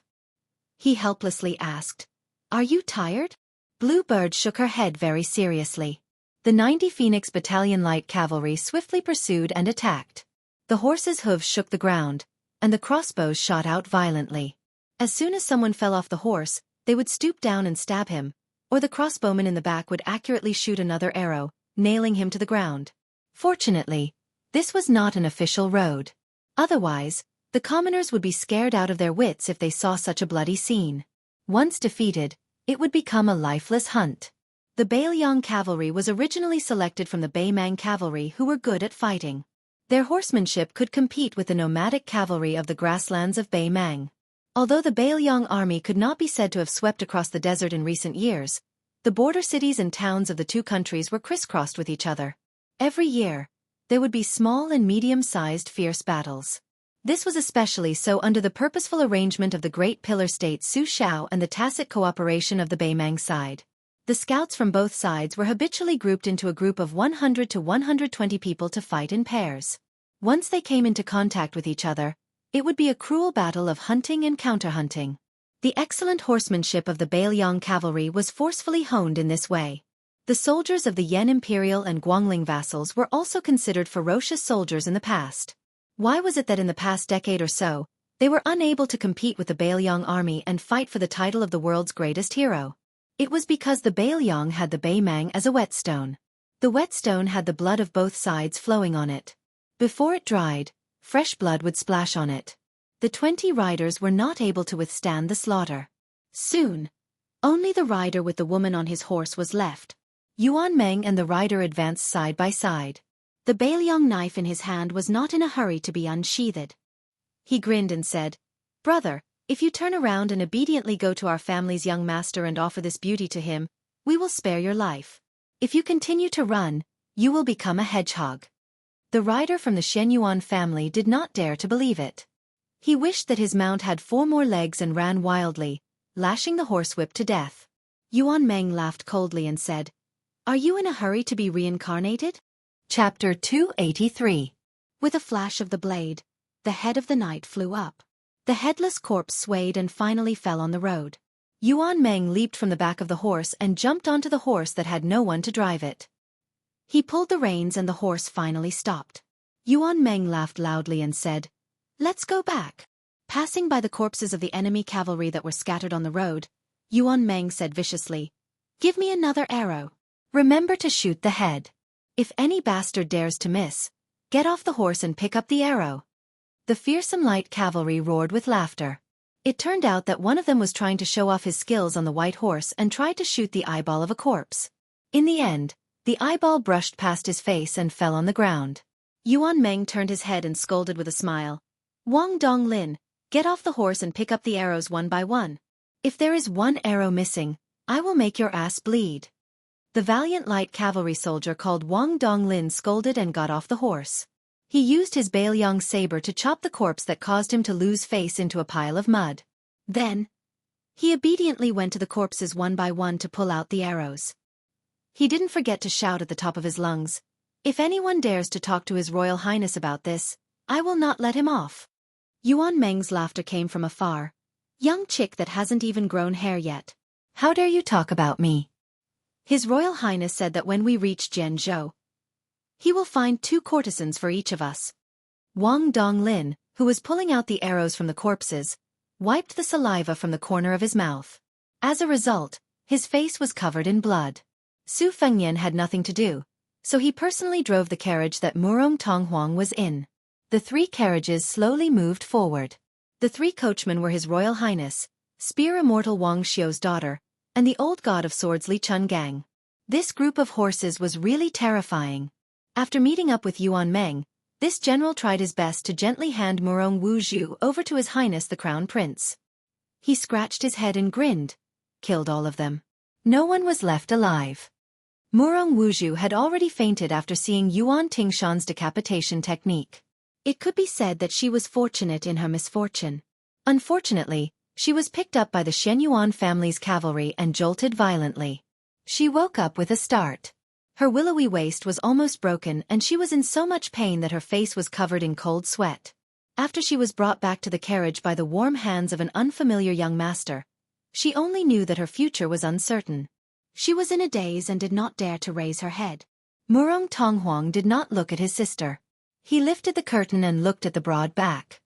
He helplessly asked, "Are you tired?" Blue Bird shook her head very seriously. The 90 Phoenix Battalion Light Cavalry swiftly pursued and attacked. The horses' hooves shook the ground, and the crossbows shot out violently. As soon as someone fell off the horse, they would stoop down and stab him, or the crossbowman in the back would accurately shoot another arrow, nailing him to the ground. Fortunately, this was not an official road. Otherwise, the commoners would be scared out of their wits if they saw such a bloody scene. Once defeated, it would become a lifeless hunt. The Bailiang cavalry was originally selected from the Baimang cavalry who were good at fighting. Their horsemanship could compete with the nomadic cavalry of the grasslands of Baimang. Although the Bailiang army could not be said to have swept across the desert in recent years, the border cities and towns of the two countries were crisscrossed with each other. Every year, there would be small and medium-sized fierce battles. This was especially so under the purposeful arrangement of the Great Pillar State Su Shao and the tacit cooperation of the Baimang side. The scouts from both sides were habitually grouped into a group of 100 to 120 people to fight in pairs. Once they came into contact with each other, it would be a cruel battle of hunting and counter-hunting. The excellent horsemanship of the Bailiang cavalry was forcefully honed in this way. The soldiers of the Yan Imperial and Guangling vassals were also considered ferocious soldiers in the past. Why was it that in the past decade or so, they were unable to compete with the Bailiang army and fight for the title of the world's greatest hero? It was because the Bailiang had the Baimang as a whetstone. The whetstone had the blood of both sides flowing on it. Before it dried, fresh blood would splash on it. The 20 riders were not able to withstand the slaughter. Soon, only the rider with the woman on his horse was left. Yuan Meng and the rider advanced side by side. The Bailiang knife in his hand was not in a hurry to be unsheathed. He grinned and said, "Brother, if you turn around and obediently go to our family's young master and offer this beauty to him, we will spare your life. If you continue to run, you will become a hedgehog." The rider from the Shenyuan family did not dare to believe it. He wished that his mount had 4 more legs and ran wildly, lashing the horsewhip to death. Yuan Meng laughed coldly and said, "Are you in a hurry to be reincarnated?" Chapter 283. With a flash of the blade, the head of the knight flew up. The headless corpse swayed and finally fell on the road. Yuan Meng leaped from the back of the horse and jumped onto the horse that had no one to drive it. He pulled the reins and the horse finally stopped. Yuan Meng laughed loudly and said, "Let's go back." Passing by the corpses of the enemy cavalry that were scattered on the road, Yuan Meng said viciously, "Give me another arrow. Remember to shoot the head. If any bastard dares to miss, get off the horse and pick up the arrow." The fearsome light cavalry roared with laughter. It turned out that one of them was trying to show off his skills on the white horse and tried to shoot the eyeball of a corpse. In the end, the eyeball brushed past his face and fell on the ground. Yuan Meng turned his head and scolded with a smile. Wang Donglin, get off the horse and pick up the arrows one by one. If there is one arrow missing, I will make your ass bleed. The valiant light cavalry soldier called Wang Donglin scolded and got off the horse. He used his Bailiang saber to chop the corpse that caused him to lose face into a pile of mud. Then, he obediently went to the corpses one by one to pull out the arrows. He didn't forget to shout at the top of his lungs, "If anyone dares to talk to His Royal Highness about this, I will not let him off." Yuan Meng's laughter came from afar. Young chick that hasn't even grown hair yet. How dare you talk about me? His Royal Highness said that when we reach Zhenzhou, he will find 2 courtesans for each of us. Wang Donglin, who was pulling out the arrows from the corpses, wiped the saliva from the corner of his mouth. As a result, his face was covered in blood. Su Fengnian had nothing to do, so he personally drove the carriage that Murong Tonghuang was in. The 3 carriages slowly moved forward. The 3 coachmen were His Royal Highness, Spear Immortal Wang Xiu's daughter, and the old god of swords Li Chungang. This group of horses was really terrifying. After meeting up with Yuan Meng, this general tried his best to gently hand Murong Wuzhu over to His Highness the Crown Prince. He scratched his head and grinned. Killed all of them. No one was left alive. Murong Wuzhu had already fainted after seeing Yuan Tingshan's decapitation technique. It could be said that she was fortunate in her misfortune. Unfortunately, she was picked up by the Shenyuan family's cavalry and jolted violently. She woke up with a start. Her willowy waist was almost broken and she was in so much pain that her face was covered in cold sweat. After she was brought back to the carriage by the warm hands of an unfamiliar young master, she only knew that her future was uncertain. She was in a daze and did not dare to raise her head. Murong Tonghuang did not look at his sister. He lifted the curtain and looked at the broad back.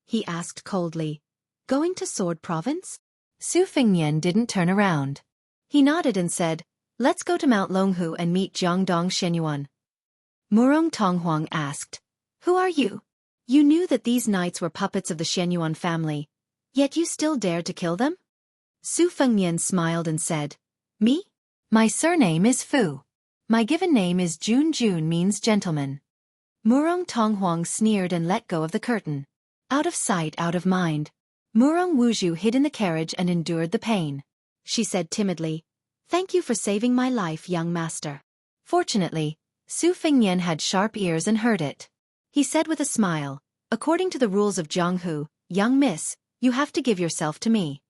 He asked coldly, "Going to Sword Province?" Su Fengnian didn't turn around. He nodded and said, "Let's go to Mount Longhu and meet Jiangdong Shenyuan." Murong Tonghuang asked, "Who are you? You knew that these knights were puppets of the Shenyuan family, yet you still dared to kill them?" Su Fengnian smiled and said, "Me? My surname is Fu. My given name is Jun. Jun means gentleman." Murong Tonghuang sneered and let go of the curtain. Out of sight, out of mind. Murong Wuzhu hid in the carriage and endured the pain. She said timidly, "Thank you for saving my life, young master." Fortunately, Su Fengnian had sharp ears and heard it. He said with a smile, "According to the rules of Jianghu, young miss, you have to give yourself to me."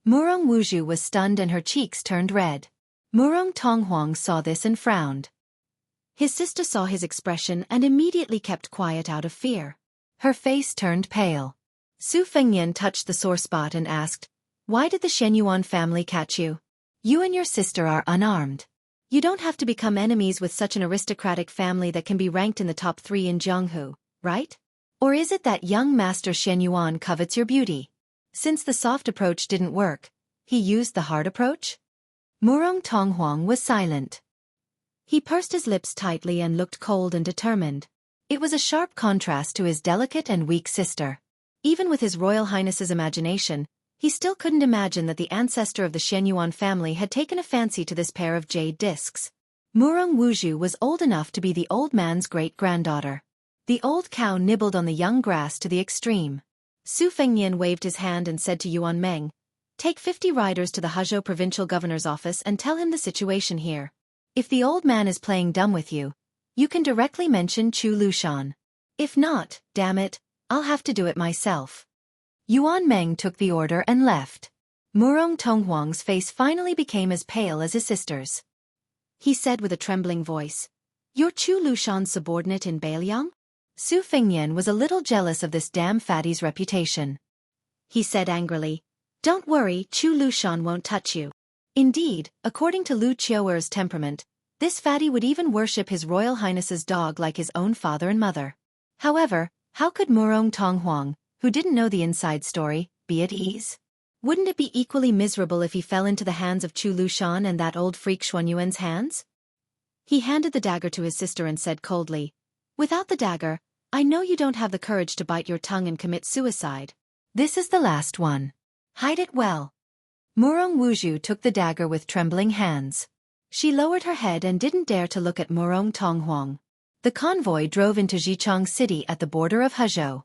Murong Wuzhu was stunned and her cheeks turned red. Murong Tonghuang saw this and frowned. His sister saw his expression and immediately kept quiet out of fear. Her face turned pale. Su Fengnian touched the sore spot and asked, "Why did the Shenyuan family catch you? You and your sister are unarmed. You don't have to become enemies with such an aristocratic family that can be ranked in the top 3 in Jianghu, right? Or is it that young master Shenyuan covets your beauty?" Since the soft approach didn't work, he used the hard approach? Murong Tonghuang was silent. He pursed his lips tightly and looked cold and determined. It was a sharp contrast to his delicate and weak sister. Even with His Royal Highness's imagination, he still couldn't imagine that the ancestor of the Shenyuan family had taken a fancy to this pair of jade discs. Murong Wuzhu was old enough to be the old man's great-granddaughter. The old cow nibbled on the young grass to the extreme. Su Fengnian waved his hand and said to Yuan Meng, "Take 50 riders to the Hezhou provincial governor's office and tell him the situation here. If the old man is playing dumb with you, you can directly mention Chu Lushan. If not, damn it, I'll have to do it myself." Yuan Meng took the order and left. Murong Tonghuang's face finally became as pale as his sister's. He said with a trembling voice, "You're Chu Lushan's subordinate in Bailiang?" Su Fengnian was a little jealous of this damn fatty's reputation. He said angrily, "Don't worry, Chu Lushan won't touch you." Indeed, according to Lu Qiuer's temperament, this fatty would even worship His Royal Highness's dog like his own father and mother. However, how could Murong Tonghuang, who didn't know the inside story, be at ease? Wouldn't it be equally miserable if he fell into the hands of Chu Lushan and that old freak Xuanyuan's hands? He handed the dagger to his sister and said coldly, "Without the dagger, I know you don't have the courage to bite your tongue and commit suicide. This is the last one. Hide it well." Murong Wuzhu took the dagger with trembling hands. She lowered her head and didn't dare to look at Murong Tonghuang. The convoy drove into Jichang City at the border of Hezhou.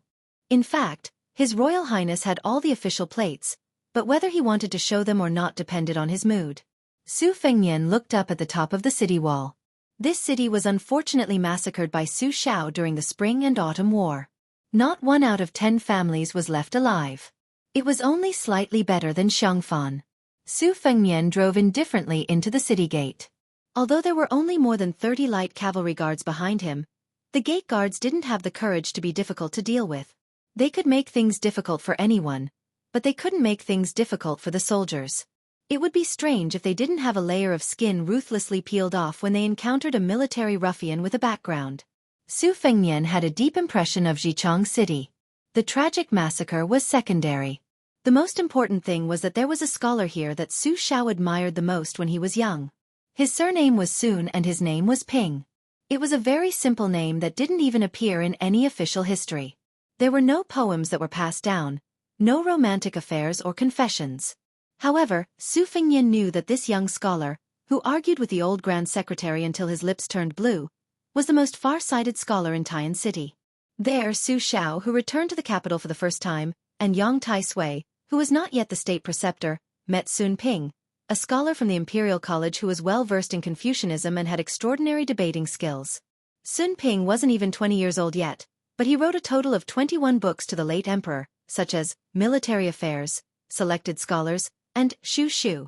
In fact, His Royal Highness had all the official plates, but whether he wanted to show them or not depended on his mood. Su Fengnian looked up at the top of the city wall. This city was unfortunately massacred by Su Xiao during the Spring and Autumn War. Not 1 out of 10 families was left alive. It was only slightly better than Xiangfan. Su Fengnian drove indifferently into the city gate. Although there were only more than 30 light cavalry guards behind him, the gate guards didn't have the courage to be difficult to deal with. They could make things difficult for anyone, but they couldn't make things difficult for the soldiers. It would be strange if they didn't have a layer of skin ruthlessly peeled off when they encountered a military ruffian with a background. Su Fengnian had a deep impression of Jichang City. The tragic massacre was secondary. The most important thing was that there was a scholar here that Su Xiao admired the most when he was young. His surname was Sun and his name was Ping. It was a very simple name that didn't even appear in any official history. There were no poems that were passed down, no romantic affairs or confessions. However, Su Fengnian knew that this young scholar, who argued with the old Grand Secretary until his lips turned blue, was the most far-sighted scholar in Taiyan City. There Su Xiao, who returned to the capital for the first time, and Yang Tai Sui, who was not yet the state preceptor, met Sun Ping, a scholar from the Imperial College who was well-versed in Confucianism and had extraordinary debating skills. Sun Ping wasn't even 20 years old yet, but he wrote a total of 21 books to the late emperor, such as Military Affairs, Selected Scholars, and Shu Shu.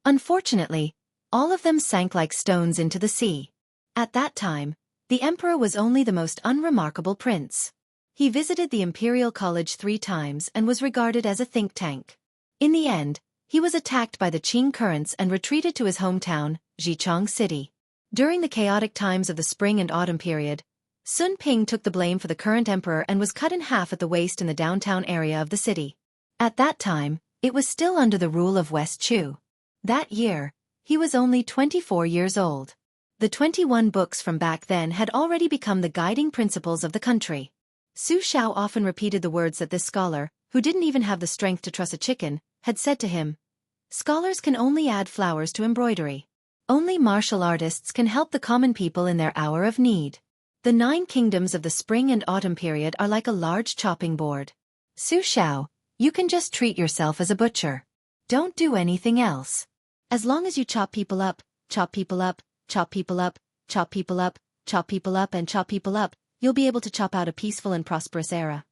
Unfortunately, all of them sank like stones into the sea. At that time, the emperor was only the most unremarkable prince. He visited the Imperial College 3 times and was regarded as a think tank. In the end, he was attacked by the Qing currents and retreated to his hometown, Jichang City. During the chaotic times of the spring and autumn period, Sun Ping took the blame for the current emperor and was cut in half at the waist in the downtown area of the city. At that time, it was still under the rule of West Chu. That year, he was only 24 years old. The 21 books from back then had already become the guiding principles of the country. Su Xiao often repeated the words that this scholar, who didn't even have the strength to truss a chicken, had said to him. Scholars can only add flowers to embroidery. Only martial artists can help the common people in their hour of need. The 9 kingdoms of the spring and autumn period are like a large chopping board. Su Xiao, you can just treat yourself as a butcher. Don't do anything else. As long as you chop people up, chop people up, chop people up, chop people up, chop people up and chop people up, you'll be able to chop out a peaceful and prosperous era.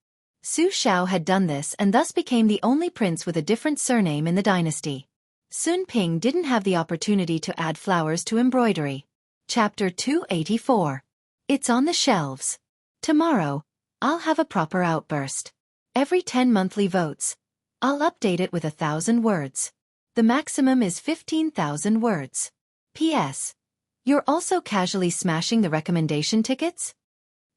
Su Xiao had done this and thus became the only prince with a different surname in the dynasty. Sun Ping didn't have the opportunity to add flowers to embroidery. Chapter 284. It's on the shelves. Tomorrow, I'll have a proper outburst. Every 10 monthly votes. I'll update it with 1,000 words. The maximum is 15,000 words. P.S. You're also casually smashing the recommendation tickets?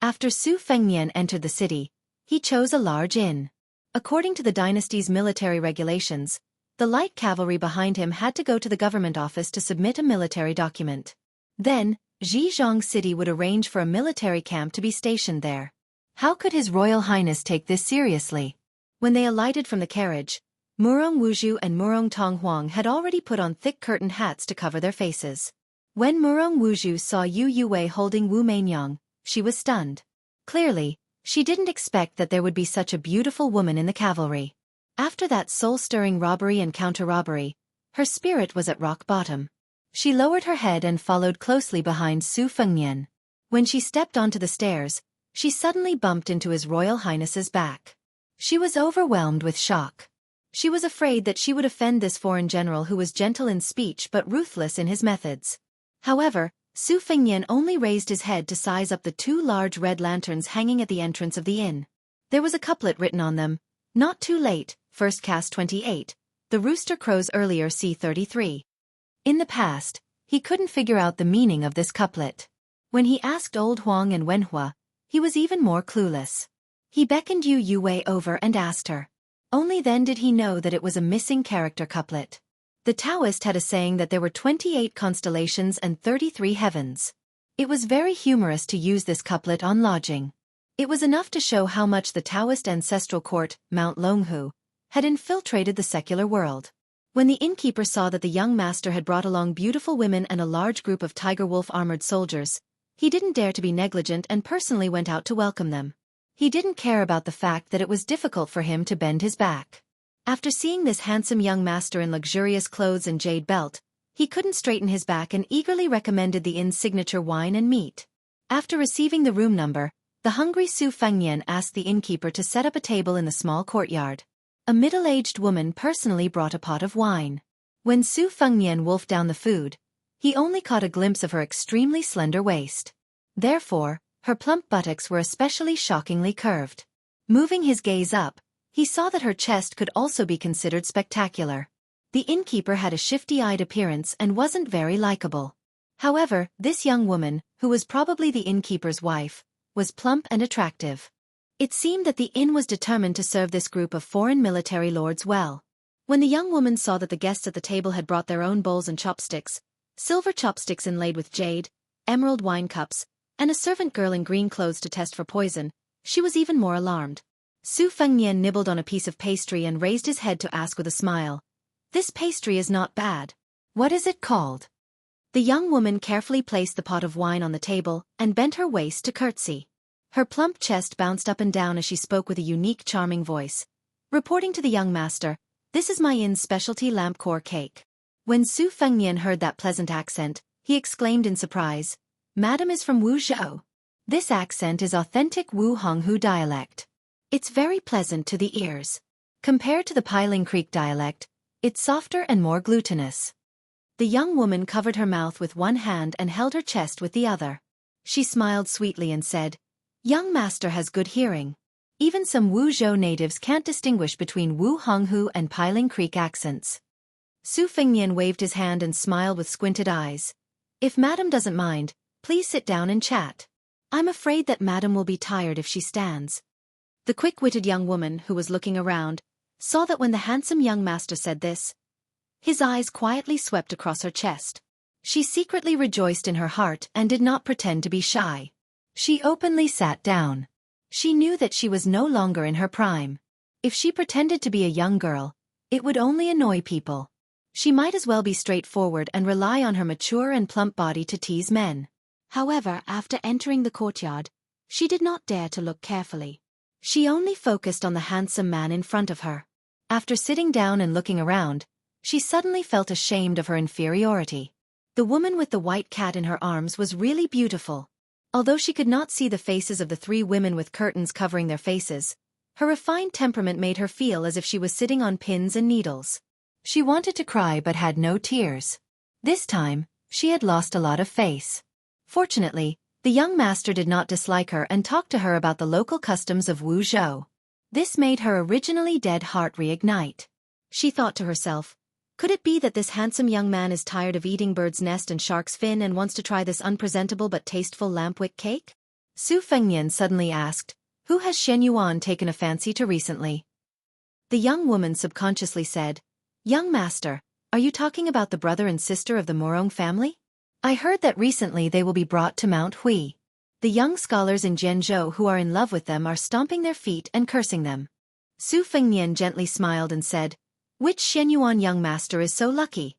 After Su Fengnian entered the city, he chose a large inn. According to the dynasty's military regulations, the light cavalry behind him had to go to the government office to submit a military document. Then, Jichang City would arrange for a military camp to be stationed there. How could His Royal Highness take this seriously? When they alighted from the carriage, Murong Wuzhu and Murong Tonghuang had already put on thick curtained hats to cover their faces. When Murong Wuzhu saw Yu Yuwei holding Wu Mainyang, she was stunned. Clearly, she didn't expect that there would be such a beautiful woman in the cavalry. After that soul-stirring robbery and counter-robbery, her spirit was at rock bottom. She lowered her head and followed closely behind Su Fengnian. When she stepped onto the stairs, she suddenly bumped into His Royal Highness's back. She was overwhelmed with shock. She was afraid that she would offend this foreign general who was gentle in speech but ruthless in his methods. However, Su Fengnian only raised his head to size up the 2 large red lanterns hanging at the entrance of the inn. There was a couplet written on them. Not too late, first cast 28, the rooster crows earlier C33. In the past, he couldn't figure out the meaning of this couplet. When he asked old Huang and Wenhua, he was even more clueless. He beckoned Yu Yuwei over and asked her. Only then did he know that it was a missing character couplet. The Taoist had a saying that there were 28 constellations and 33 heavens. It was very humorous to use this couplet on lodging. It was enough to show how much the Taoist ancestral court, Mount Longhu, had infiltrated the secular world. When the innkeeper saw that the young master had brought along beautiful women and a large group of tiger-wolf armored soldiers, He didn't dare to be negligent and personally went out to welcome them. He didn't care about the fact that it was difficult for him to bend his back. After seeing this handsome young master in luxurious clothes and jade belt, he couldn't straighten his back and eagerly recommended the inn's signature wine and meat. After receiving the room number, the hungry Su Fengnian asked the innkeeper to set up a table in the small courtyard. A middle-aged woman personally brought a pot of wine. When Su Fengnian wolfed down the food, he only caught a glimpse of her extremely slender waist. Therefore, her plump buttocks were especially shockingly curved. Moving his gaze up, he saw that her chest could also be considered spectacular. The innkeeper had a shifty-eyed appearance and wasn't very likable. However, this young woman, who was probably the innkeeper's wife, was plump and attractive. It seemed that the inn was determined to serve this group of foreign military lords well. When the young woman saw that the guests at the table had brought their own bowls and chopsticks, silver chopsticks inlaid with jade, emerald wine cups, and a servant girl in green clothes to test for poison, she was even more alarmed. Su Fengnian nibbled on a piece of pastry and raised his head to ask with a smile, "This pastry is not bad. What is it called?" The young woman carefully placed the pot of wine on the table and bent her waist to curtsy. Her plump chest bounced up and down as she spoke with a unique charming voice. Reporting to the young master, "This is my inn's specialty lamp core cake." When Su Fengnian heard that pleasant accent, he exclaimed in surprise, "Madam is from Wuzhou. This accent is authentic Wu Honghu dialect. It's very pleasant to the ears. Compared to the Piling Creek dialect, it's softer and more glutinous." The young woman covered her mouth with one hand and held her chest with the other. She smiled sweetly and said, "Young master has good hearing. Even some Wuzhou natives can't distinguish between Wu Honghu and Piling Creek accents." Su Fengnian waved his hand and smiled with squinted eyes. "If madam doesn't mind, please sit down and chat. I'm afraid that madam will be tired if she stands." The quick-witted young woman, who was looking around, saw that when the handsome young master said this, his eyes quietly swept across her chest. She secretly rejoiced in her heart and did not pretend to be shy. She openly sat down. She knew that she was no longer in her prime. If she pretended to be a young girl, it would only annoy people. She might as well be straightforward and rely on her mature and plump body to tease men. However, after entering the courtyard, she did not dare to look carefully. She only focused on the handsome man in front of her. After sitting down and looking around, she suddenly felt ashamed of her inferiority. The woman with the white cat in her arms was really beautiful. Although she could not see the faces of the three women with curtains covering their faces, her refined temperament made her feel as if she was sitting on pins and needles. She wanted to cry but had no tears. This time, she had lost a lot of face. Fortunately, the young master did not dislike her and talked to her about the local customs of Wuzhou. This made her originally dead heart reignite. She thought to herself, could it be that this handsome young man is tired of eating bird's nest and shark's fin and wants to try this unpresentable but tasteful lampwick cake? Su Fengnian suddenly asked, "Who has Shen Yuan taken a fancy to recently?" The young woman subconsciously said, "Young master, are you talking about the brother and sister of the Morong family? I heard that recently they will be brought to Mount Hui. The young scholars in Zhenzhou who are in love with them are stomping their feet and cursing them." Su Fengnian gently smiled and said, "Which Shenyuan young master is so lucky?"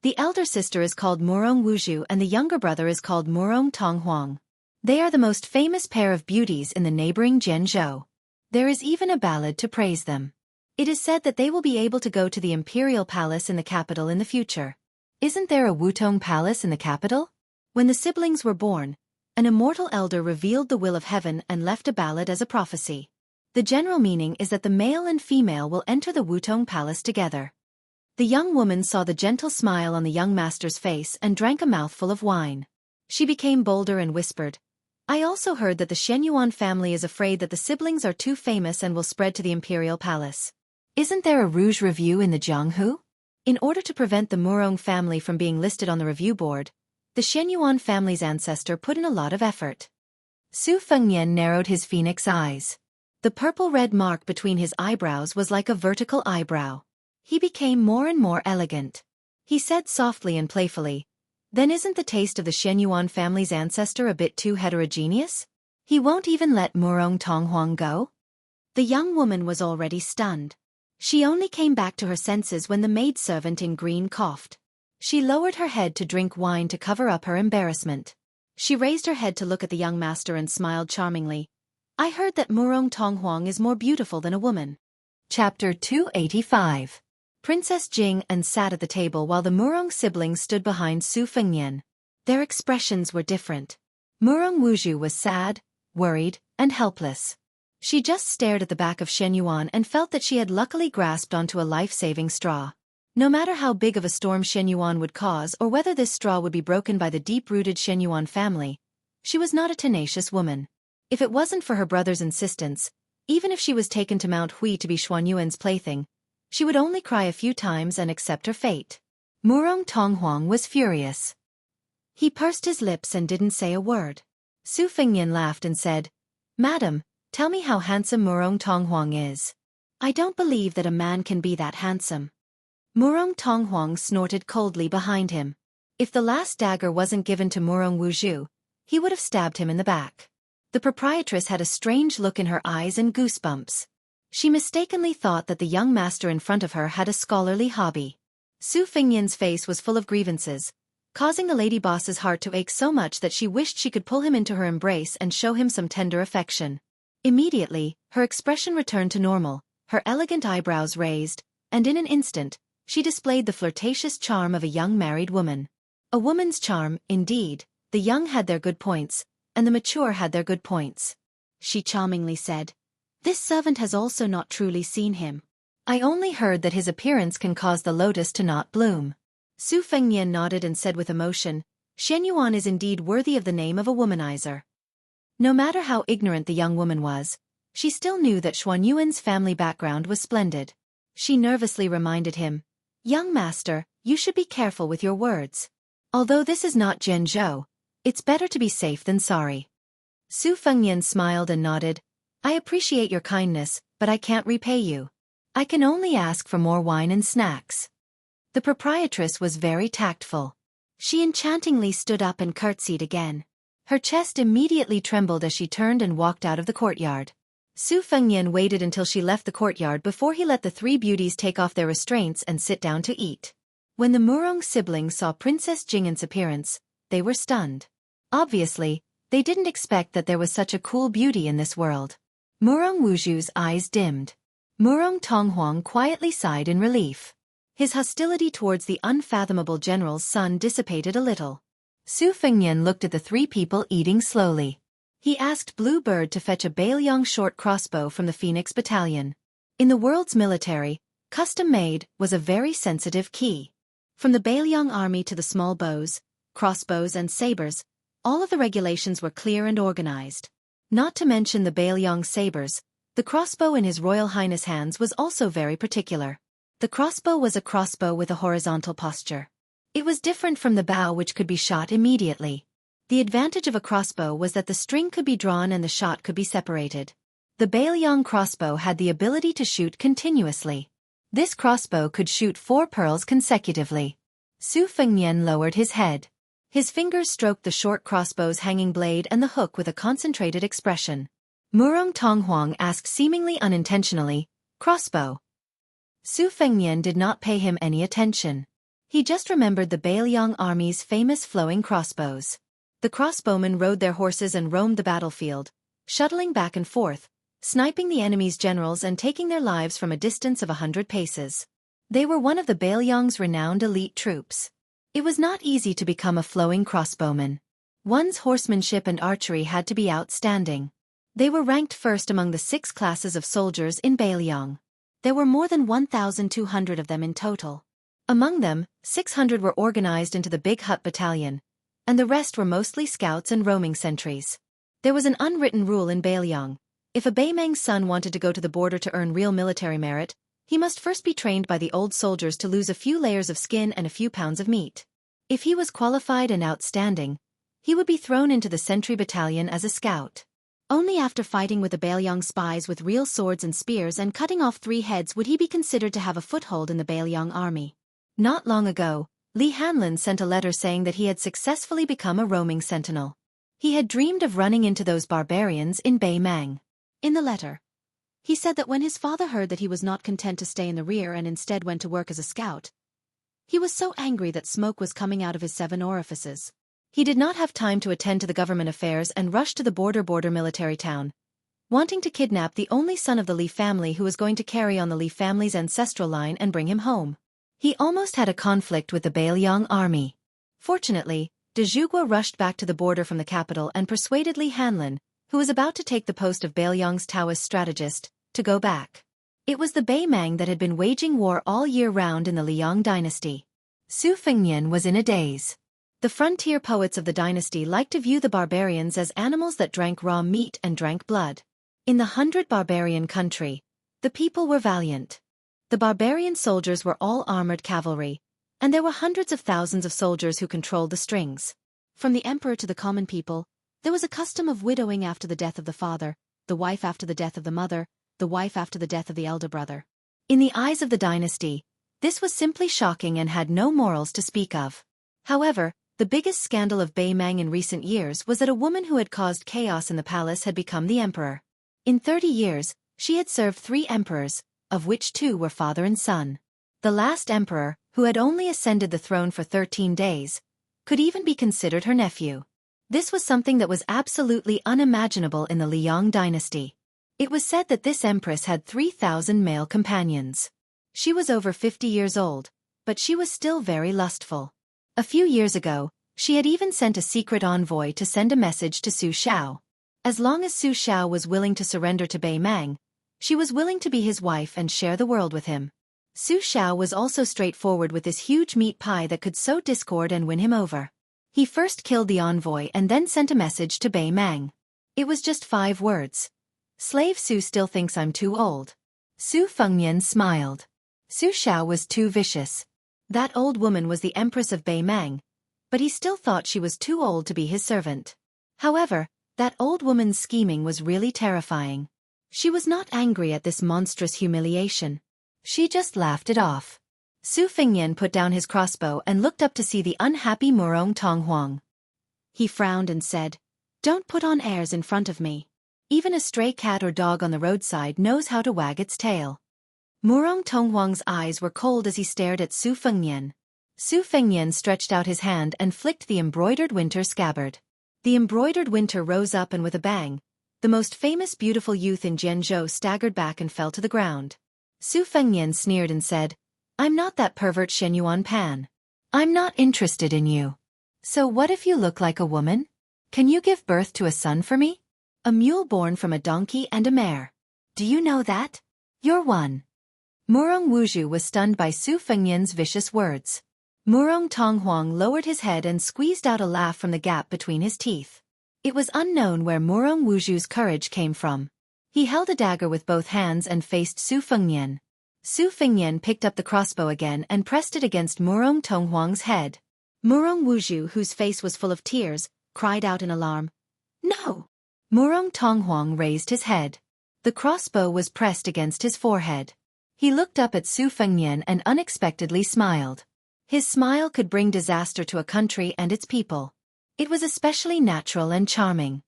"The elder sister is called Morong Wuzhu and the younger brother is called Morong Tonghuang. They are the most famous pair of beauties in the neighboring Zhenzhou. There is even a ballad to praise them. It is said that they will be able to go to the imperial palace in the capital in the future. Isn't there a Wutong palace in the capital?" When the siblings were born, an immortal elder revealed the will of heaven and left a ballad as a prophecy. The general meaning is that the male and female will enter the Wutong palace together. The young woman saw the gentle smile on the young master's face and drank a mouthful of wine. She became bolder and whispered, "I also heard that the Shenyuan family is afraid that the siblings are too famous and will spread to the imperial palace. Isn't there a Rouge review in the Jianghu? In order to prevent the Morong family from being listed on the review board, the Shenyuan family's ancestor put in a lot of effort." Su Fengnian narrowed his phoenix eyes. The purple-red mark between his eyebrows was like a vertical eyebrow. He became more and more elegant. He said softly and playfully, "Then isn't the taste of the Shenyuan family's ancestor a bit too heterogeneous? He won't even let Morong Tonghuang go?" The young woman was already stunned. She only came back to her senses when the maidservant in green coughed. She lowered her head to drink wine to cover up her embarrassment. She raised her head to look at the young master and smiled charmingly. I heard that Murong Tonghuang is more beautiful than a woman. Chapter 285. Princess Jing and sat at the table while the Murong siblings stood behind Su Fengnian. Their expressions were different. Murong Wuzhu was sad, worried, and helpless. She just stared at the back of Shen Yuan and felt that she had luckily grasped onto a life-saving straw. No matter how big of a storm Shen Yuan would cause or whether this straw would be broken by the deep-rooted Shen Yuan family, she was not a tenacious woman. If it wasn't for her brother's insistence, even if she was taken to Mount Hui to be Xuan Yuan's plaything, she would only cry a few times and accept her fate. Murong Tonghuang was furious. He pursed his lips and didn't say a word. Su Fengnian laughed and said, Madam, tell me how handsome Murong Tonghuang is. I don't believe that a man can be that handsome. Murong Tonghuang snorted coldly behind him. If the last dagger wasn't given to Murong Wuzhu, he would have stabbed him in the back. The proprietress had a strange look in her eyes and goosebumps. She mistakenly thought that the young master in front of her had a scholarly hobby. Su Fengnian's face was full of grievances, causing the lady boss's heart to ache so much that she wished she could pull him into her embrace and show him some tender affection. Immediately, her expression returned to normal, her elegant eyebrows raised, and in an instant, she displayed the flirtatious charm of a young married woman. A woman's charm, indeed. The young had their good points, and the mature had their good points. She charmingly said, This servant has also not truly seen him. I only heard that his appearance can cause the lotus to not bloom. Su Fengnian nodded and said with emotion, Shen Yuan is indeed worthy of the name of a womanizer. No matter how ignorant the young woman was, she still knew that Xuan Yuan's family background was splendid. She nervously reminded him, Young master, you should be careful with your words. Although this is not Zhenzhou, it's better to be safe than sorry. Su Fengnian smiled and nodded, I appreciate your kindness, but I can't repay you. I can only ask for more wine and snacks. The proprietress was very tactful. She enchantingly stood up and curtsied again. Her chest immediately trembled as she turned and walked out of the courtyard. Su Fengnian waited until she left the courtyard before he let the three beauties take off their restraints and sit down to eat. When the Murong siblings saw Princess Jing'an's appearance, they were stunned. Obviously, they didn't expect that there was such a cool beauty in this world. Murong Wuzhu's eyes dimmed. Murong Tonghuang quietly sighed in relief. His hostility towards the unfathomable general's son dissipated a little. Su Fengnian looked at the three people eating slowly. He asked Blue Bird to fetch a Bailiang short crossbow from the Phoenix Battalion. In the world's military, custom-made was a very sensitive key. From the Bailiang army to the small bows, crossbows and sabers, all of the regulations were clear and organized. Not to mention the Bailiang sabers, the crossbow in His Royal Highness' hands was also very particular. The crossbow was a crossbow with a horizontal posture. It was different from the bow, which could be shot immediately. The advantage of a crossbow was that the string could be drawn and the shot could be separated. The Bailiang crossbow had the ability to shoot continuously. This crossbow could shoot 4 pearls consecutively. Su Fengnian lowered his head. His fingers stroked the short crossbow's hanging blade and the hook with a concentrated expression. Murong Tonghuang asked seemingly unintentionally, Crossbow. Su Fengnian did not pay him any attention. He just remembered the Bailiang army's famous flowing crossbows. The crossbowmen rode their horses and roamed the battlefield, shuttling back and forth, sniping the enemy's generals and taking their lives from a distance of 100 paces. They were one of the Bailiang's renowned elite troops. It was not easy to become a flowing crossbowman. One's horsemanship and archery had to be outstanding. They were ranked first among the 6 classes of soldiers in Bailiang. There were more than 1,200 of them in total. Among them, 600 were organized into the Big Hut Battalion, and the rest were mostly scouts and roaming sentries. There was an unwritten rule in Bailiang. If a Baimang's son wanted to go to the border to earn real military merit, he must first be trained by the old soldiers to lose a few layers of skin and a few pounds of meat. If he was qualified and outstanding, he would be thrown into the sentry battalion as a scout. Only after fighting with the Bailiang spies with real swords and spears and cutting off 3 heads would he be considered to have a foothold in the Bailiang army. Not long ago, Li Hanlin sent a letter saying that he had successfully become a roaming sentinel. He had dreamed of running into those barbarians in Baimang. In the letter, he said that when his father heard that he was not content to stay in the rear and instead went to work as a scout, he was so angry that smoke was coming out of his 7 orifices. He did not have time to attend to the government affairs and rushed to the border military town, wanting to kidnap the only son of the Li family who was going to carry on the Li family's ancestral line and bring him home. He almost had a conflict with the Bailiang army. Fortunately, De Zhugua rushed back to the border from the capital and persuaded Li Hanlin, who was about to take the post of Bailiang's Taoist strategist, to go back. It was the Bei Mang that had been waging war all year round in the Liang dynasty. Su Fengnian was in a daze. The frontier poets of the dynasty liked to view the barbarians as animals that drank raw meat and drank blood. In the 100 barbarian country, the people were valiant. The barbarian soldiers were all armored cavalry, and there were hundreds of thousands of soldiers who controlled the strings. From the emperor to the common people, there was a custom of widowing after the death of the father, the wife after the death of the mother, the wife after the death of the elder brother. In the eyes of the dynasty, this was simply shocking and had no morals to speak of. However, the biggest scandal of Bei Mang in recent years was that a woman who had caused chaos in the palace had become the emperor. In 30 years, she had served 3 emperors, of which 2 were father and son. The last emperor, who had only ascended the throne for 13 days, could even be considered her nephew. This was something that was absolutely unimaginable in the Liang dynasty. It was said that this empress had 3,000 male companions. She was over 50 years old, but she was still very lustful. A few years ago, she had even sent a secret envoy to send a message to Su Xiao. As long as Su Xiao was willing to surrender to Bei Mang, she was willing to be his wife and share the world with him. Su Xiao was also straightforward with this huge meat pie that could sow discord and win him over. He first killed the envoy and then sent a message to Bei Mang. It was just 5 words. Slave Su still thinks I'm too old. Su Fengnian smiled. Su Xiao was too vicious. That old woman was the empress of Bei Mang, but he still thought she was too old to be his servant. However, that old woman's scheming was really terrifying. She was not angry at this monstrous humiliation. She just laughed it off. Su Fengnian put down his crossbow and looked up to see the unhappy Murong Tonghuang. He frowned and said, "Don't put on airs in front of me. Even a stray cat or dog on the roadside knows how to wag its tail." Murong Tonghuang's eyes were cold as he stared at Su Fengnian. Su Fengnian stretched out his hand and flicked the embroidered winter scabbard. The embroidered winter rose up and with a bang, the most famous beautiful youth in Jianzhou staggered back and fell to the ground. Su Fengnian sneered and said, "I'm not that pervert Shen Yuan Pan. I'm not interested in you. So what if you look like a woman? Can you give birth to a son for me? A mule born from a donkey and a mare. Do you know that? You're one." Murong Wuzhu was stunned by Su Fengnian's vicious words. Murong Tonghuang lowered his head and squeezed out a laugh from the gap between his teeth. It was unknown where Murong Wuzhu's courage came from. He held a dagger with both hands and faced Su Fengnian. Su Fengnian picked up the crossbow again and pressed it against Murong Tonghuang's head. Murong Wuzhu, whose face was full of tears, cried out in alarm, "No!" Murong Tonghuang raised his head. The crossbow was pressed against his forehead. He looked up at Su Fengnian and unexpectedly smiled. His smile could bring disaster to a country and its people. It was especially natural and charming.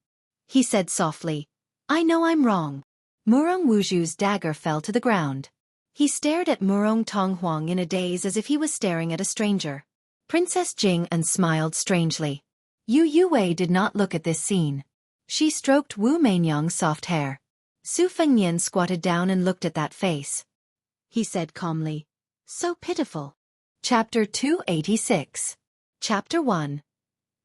He said softly, "I know I'm wrong." Murong Wuzhu's dagger fell to the ground. He stared at Murong Tonghuang in a daze as if he was staring at a stranger. Princess Jing and smiled strangely. Yu Yue did not look at this scene. She stroked Wu Mainyang's soft hair. Su Fengnian squatted down and looked at that face. He said calmly, "So pitiful." Chapter 286. Chapter 1.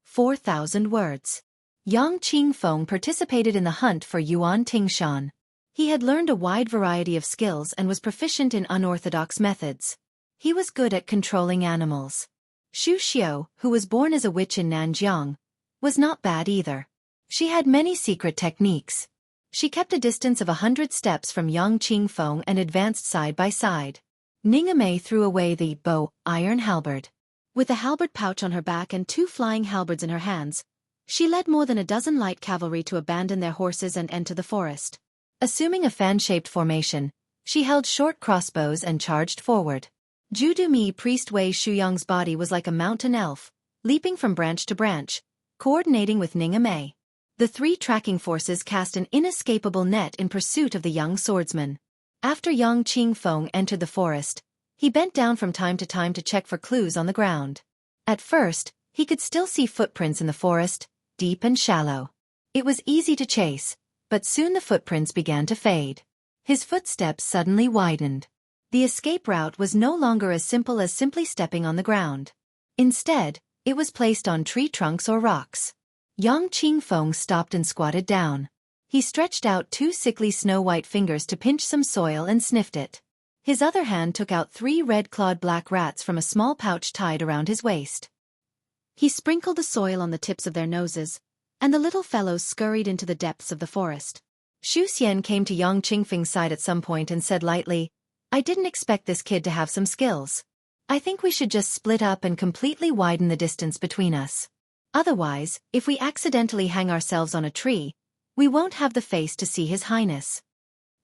4,000 Words. Yang Qingfeng participated in the hunt for Yuan Tingshan. He had learned a wide variety of skills and was proficient in unorthodox methods. He was good at controlling animals. Xu Xiu, who was born as a witch in Nanjiang, was not bad either. She had many secret techniques. She kept a distance of 100 steps from Yang Qingfeng and advanced side by side. Ningame threw away the bow, iron halberd. With a halberd pouch on her back and 2 flying halberds in her hands, she led more than a dozen light cavalry to abandon their horses and enter the forest. Assuming a fan-shaped formation, she held short crossbows and charged forward. Zhu Dumi priest Wei Shuyang's body was like a mountain elf, leaping from branch to branch, coordinating with Ningame. The 3 tracking forces cast an inescapable net in pursuit of the young swordsman. After Yang Qingfeng entered the forest, he bent down from time to time to check for clues on the ground. At first, He could still see footprints in the forest, deep and shallow. It was easy to chase, but soon the footprints began to fade. His footsteps suddenly widened. The escape route was no longer as simple as simply stepping on the ground. Instead, it was placed on tree trunks or rocks. Yang Qingfeng stopped and squatted down. He stretched out two sickly snow-white fingers to pinch some soil and sniffed it. His other hand took out 3 red-clawed black rats from a small pouch tied around his waist. He sprinkled the soil on the tips of their noses, and the little fellows scurried into the depths of the forest. Xu Xian came to Yang Qingfeng's side at some point and said lightly, "I didn't expect this kid to have some skills. I think we should just split up and completely widen the distance between us. Otherwise, if we accidentally hang ourselves on a tree, we won't have the face to see His Highness."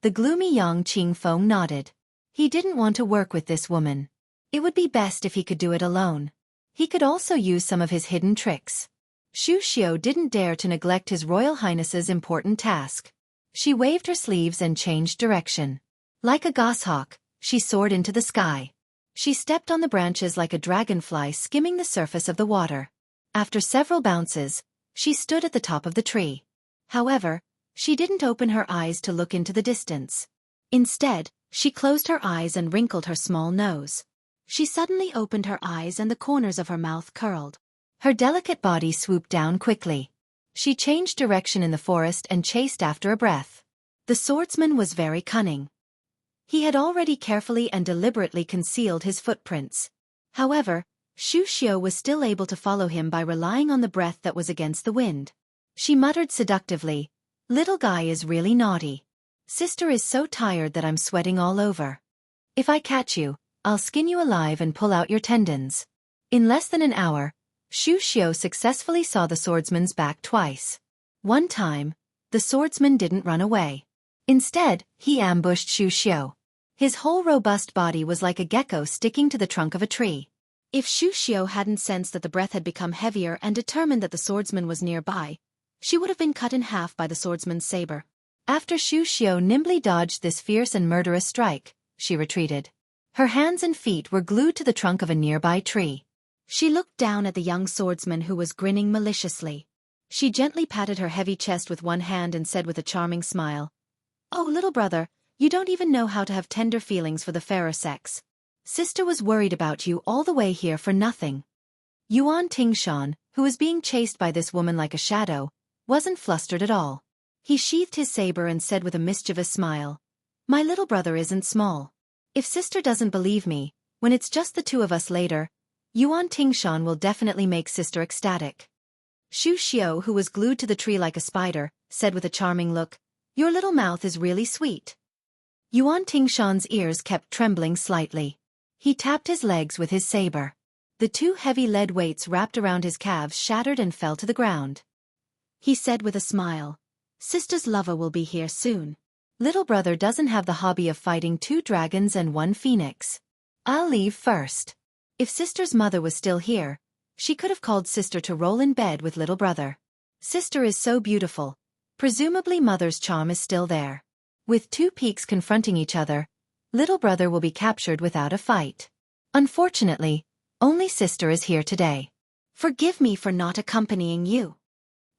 The gloomy Yang Qingfeng nodded. He didn't want to work with this woman. It would be best if he could do it alone. He could also use some of his hidden tricks. Xu Xiao didn't dare to neglect His Royal Highness's important task. She waved her sleeves and changed direction. Like a goshawk, she soared into the sky. She stepped on the branches like a dragonfly skimming the surface of the water. After several bounces, she stood at the top of the tree. However, she didn't open her eyes to look into the distance. Instead, she closed her eyes and wrinkled her small nose. She suddenly opened her eyes and the corners of her mouth curled. Her delicate body swooped down quickly. She changed direction in the forest and chased after a breath. The swordsman was very cunning. He had already carefully and deliberately concealed his footprints. However, Xu Xiao was still able to follow him by relying on the breath that was against the wind. She muttered seductively, "Little guy is really naughty. Sister is so tired that I'm sweating all over. If I catch you, I'll skin you alive and pull out your tendons." In less than an hour, Xu Xiao successfully saw the swordsman's back twice. One time, the swordsman didn't run away. Instead, he ambushed Xu Xiao. His whole robust body was like a gecko sticking to the trunk of a tree. If Xu Xiao hadn't sensed that the breath had become heavier and determined that the swordsman was nearby, she would have been cut in half by the swordsman's saber. After Xu Xiao nimbly dodged this fierce and murderous strike, she retreated. Her hands and feet were glued to the trunk of a nearby tree. She looked down at the young swordsman who was grinning maliciously. She gently patted her heavy chest with one hand and said with a charming smile, "Oh, little brother, you don't even know how to have tender feelings for the fairer sex. Sister was worried about you all the way here for nothing." Yuan Tingshan, who was being chased by this woman like a shadow, wasn't flustered at all. He sheathed his saber and said with a mischievous smile, "My little brother isn't small. If sister doesn't believe me, when it's just the two of us later, Yuan Tingshan will definitely make sister ecstatic." Xu Xiao, who was glued to the tree like a spider, said with a charming look, "Your little mouth is really sweet." Yuan Tingshan's ears kept trembling slightly. He tapped his legs with his saber. The 2 heavy lead weights wrapped around his calves shattered and fell to the ground. He said with a smile, "Sister's lover will be here soon. Little brother doesn't have the hobby of fighting 2 dragons and 1 phoenix. I'll leave first." If sister's mother was still here, she could have called sister to roll in bed with little brother. Sister is so beautiful. Presumably mother's charm is still there. With 2 peaks confronting each other, little brother will be captured without a fight. Unfortunately, only sister is here today. Forgive me for not accompanying you."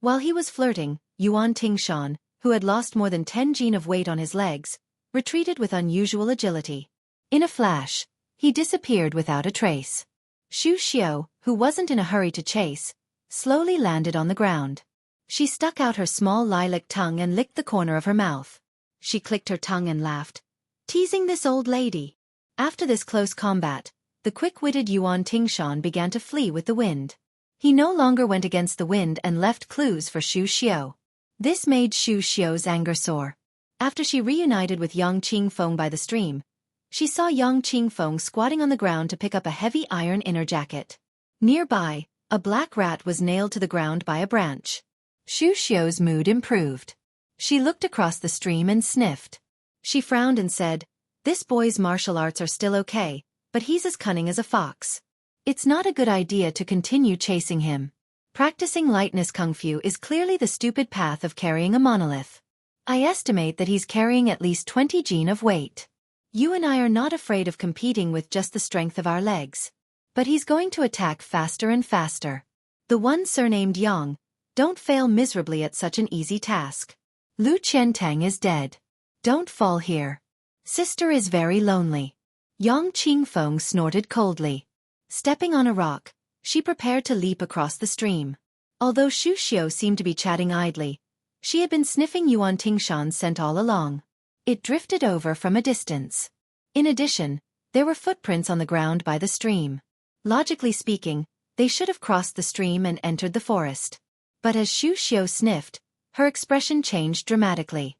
While he was flirting, Yuan Tingshan, who had lost more than 10 jin of weight on his legs, retreated with unusual agility. In a flash, he disappeared without a trace. Xu Xiao, who wasn't in a hurry to chase, slowly landed on the ground. She stuck out her small lilac tongue and licked the corner of her mouth. She clicked her tongue and laughed, teasing this old lady. After this close combat, the quick-witted Yuan Tingshan began to flee with the wind. He no longer went against the wind and left clues for Xu Xiao. This made Xu Xiao's anger soar. After she reunited with Yang Qingfeng by the stream, she saw Yang Qingfeng squatting on the ground to pick up a heavy iron inner jacket. Nearby, a black rat was nailed to the ground by a branch. Xu Xiao's mood improved. She looked across the stream and sniffed. She frowned and said, "This boy's martial arts are still okay, but he's as cunning as a fox. It's not a good idea to continue chasing him. Practicing lightness kung fu is clearly the stupid path of carrying a monolith. I estimate that he's carrying at least 20 jin of weight. You and I are not afraid of competing with just the strength of our legs. But he's going to attack faster and faster. The one surnamed Yang. Don't fail miserably at such an easy task. Lu Qiantang is dead. Don't fall here. Sister is very lonely. Yang Qingfeng snorted coldly. Stepping on a rock, she prepared to leap across the stream. Although Xu Xiu seemed to be chatting idly, she had been sniffing Yuan Tingshan's scent all along. It drifted over from a distance. In addition, there were footprints on the ground by the stream. Logically speaking, they should have crossed the stream and entered the forest. But as Xu Xiu sniffed, her expression changed dramatically.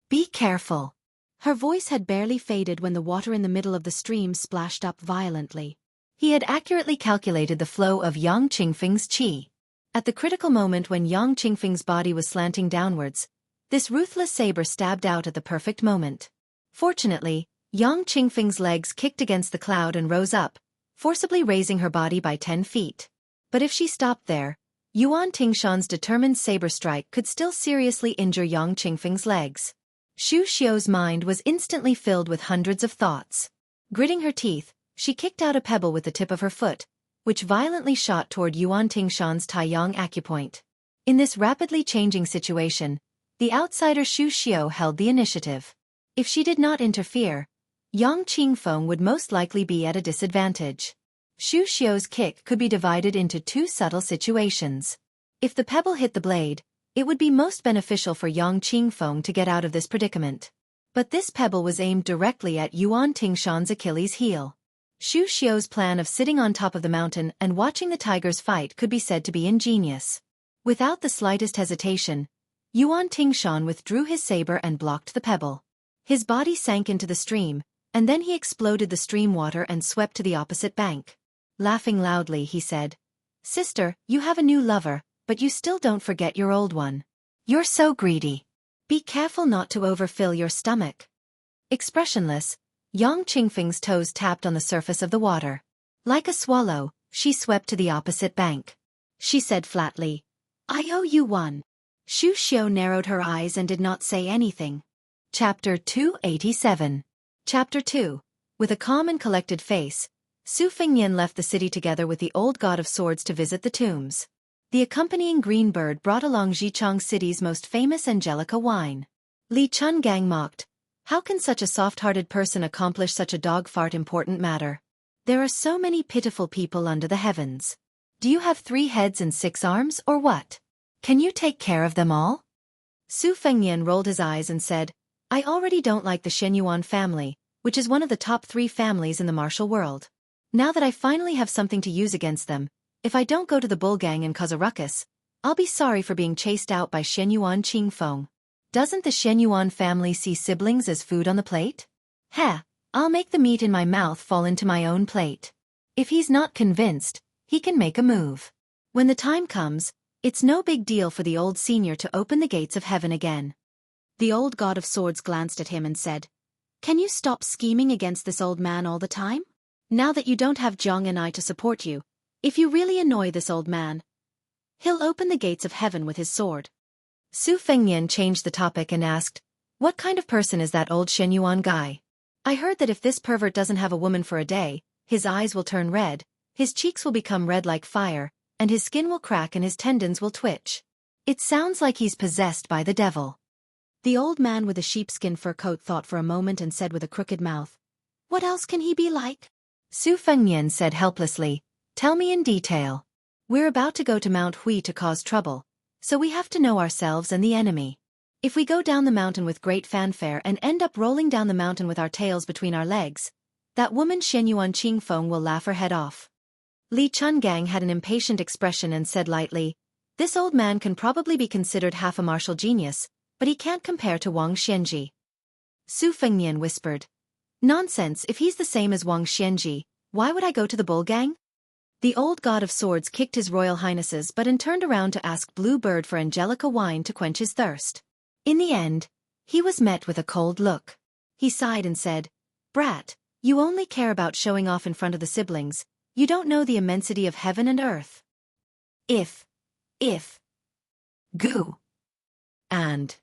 Be careful. Her voice had barely faded when the water in the middle of the stream splashed up violently. He had accurately calculated the flow of Yang Qingfeng's qi. At the critical moment when Yang Qingfeng's body was slanting downwards, this ruthless saber stabbed out at the perfect moment. Fortunately, Yang Qingfeng's legs kicked against the cloud and rose up, forcibly raising her body by 10 feet. But if she stopped there, Yuan Tingshan's determined saber strike could still seriously injure Yang Qingfeng's legs. Xu Xiu's mind was instantly filled with hundreds of thoughts. Gritting her teeth, she kicked out a pebble with the tip of her foot, which violently shot toward Yuan Tingshan's Taiyang acupoint. In this rapidly changing situation, the outsider Xu Xiu held the initiative. If she did not interfere, Yang Qingfeng would most likely be at a disadvantage. Xu Xiu's kick could be divided into two subtle situations. If the pebble hit the blade, it would be most beneficial for Yang Qingfeng to get out of this predicament. But this pebble was aimed directly at Yuan Tingshan's Achilles heel. Xu Xiu's plan of sitting on top of the mountain and watching the tigers fight could be said to be ingenious. Without the slightest hesitation, Yuan Tingshan withdrew his saber and blocked the pebble. His body sank into the stream, and then he exploded the stream water and swept to the opposite bank. Laughing loudly, he said, "Sister, you have a new lover, but you still don't forget your old one. You're so greedy. Be careful not to overfill your stomach." Expressionless, Yang Qingfeng's toes tapped on the surface of the water. Like a swallow, she swept to the opposite bank. She said flatly, "I owe you one." Xu Xiu narrowed her eyes and did not say anything. Chapter 287. Chapter 2. With a calm and collected face, Su Fengnian left the city together with the old god of swords to visit the tombs. The accompanying green bird brought along Xichang City's most famous Angelica wine. Li Chungang mocked, "How can such a soft-hearted person accomplish such a dog-fart important matter? There are so many pitiful people under the heavens. Do you have 3 heads and 6 arms, or what? Can you take care of them all?" Su Fengnian rolled his eyes and said, "I already don't like the Shenyuan family, which is one of the top 3 families in the martial world. Now that I finally have something to use against them, if I don't go to the bull gang and cause a ruckus, I'll be sorry for being chased out by Shenyuan Qingfeng. Doesn't the Shenyuan family see siblings as food on the plate? Heh, I'll make the meat in my mouth fall into my own plate. If he's not convinced, he can make a move. When the time comes, it's no big deal for the old senior to open the gates of heaven again." The old god of swords glanced at him and said, "Can you stop scheming against this old man all the time? Now that you don't have Zhang and I to support you, if you really annoy this old man, he'll open the gates of heaven with his sword." Su Fengnian changed the topic and asked, "What kind of person is that old Shenyuan guy? I heard that if this pervert doesn't have a woman for a day, his eyes will turn red, his cheeks will become red like fire, and his skin will crack and his tendons will twitch. It sounds like he's possessed by the devil." The old man with the sheepskin fur coat thought for a moment and said with a crooked mouth, "What else can he be like?" Su Fengnian said helplessly, "Tell me in detail. We're about to go to Mount Hui to cause trouble, so we have to know ourselves and the enemy. If we go down the mountain with great fanfare and end up rolling down the mountain with our tails between our legs, that woman Shenyuan Qingfeng will laugh her head off." Li Chungang had an impatient expression and said lightly, "This old man can probably be considered half a martial genius, but he can't compare to Wang Xianji." Su Fengnian whispered, "Nonsense, if he's the same as Wang Xianji, why would I go to the bull gang?" The old god of swords kicked his royal highnesses but turned around to ask Blue Bird for Angelica wine to quench his thirst. In the end, he was met with a cold look. He sighed and said, "Brat, you only care about showing off in front of the siblings, you don't know the immensity of heaven and earth. If, goo, and."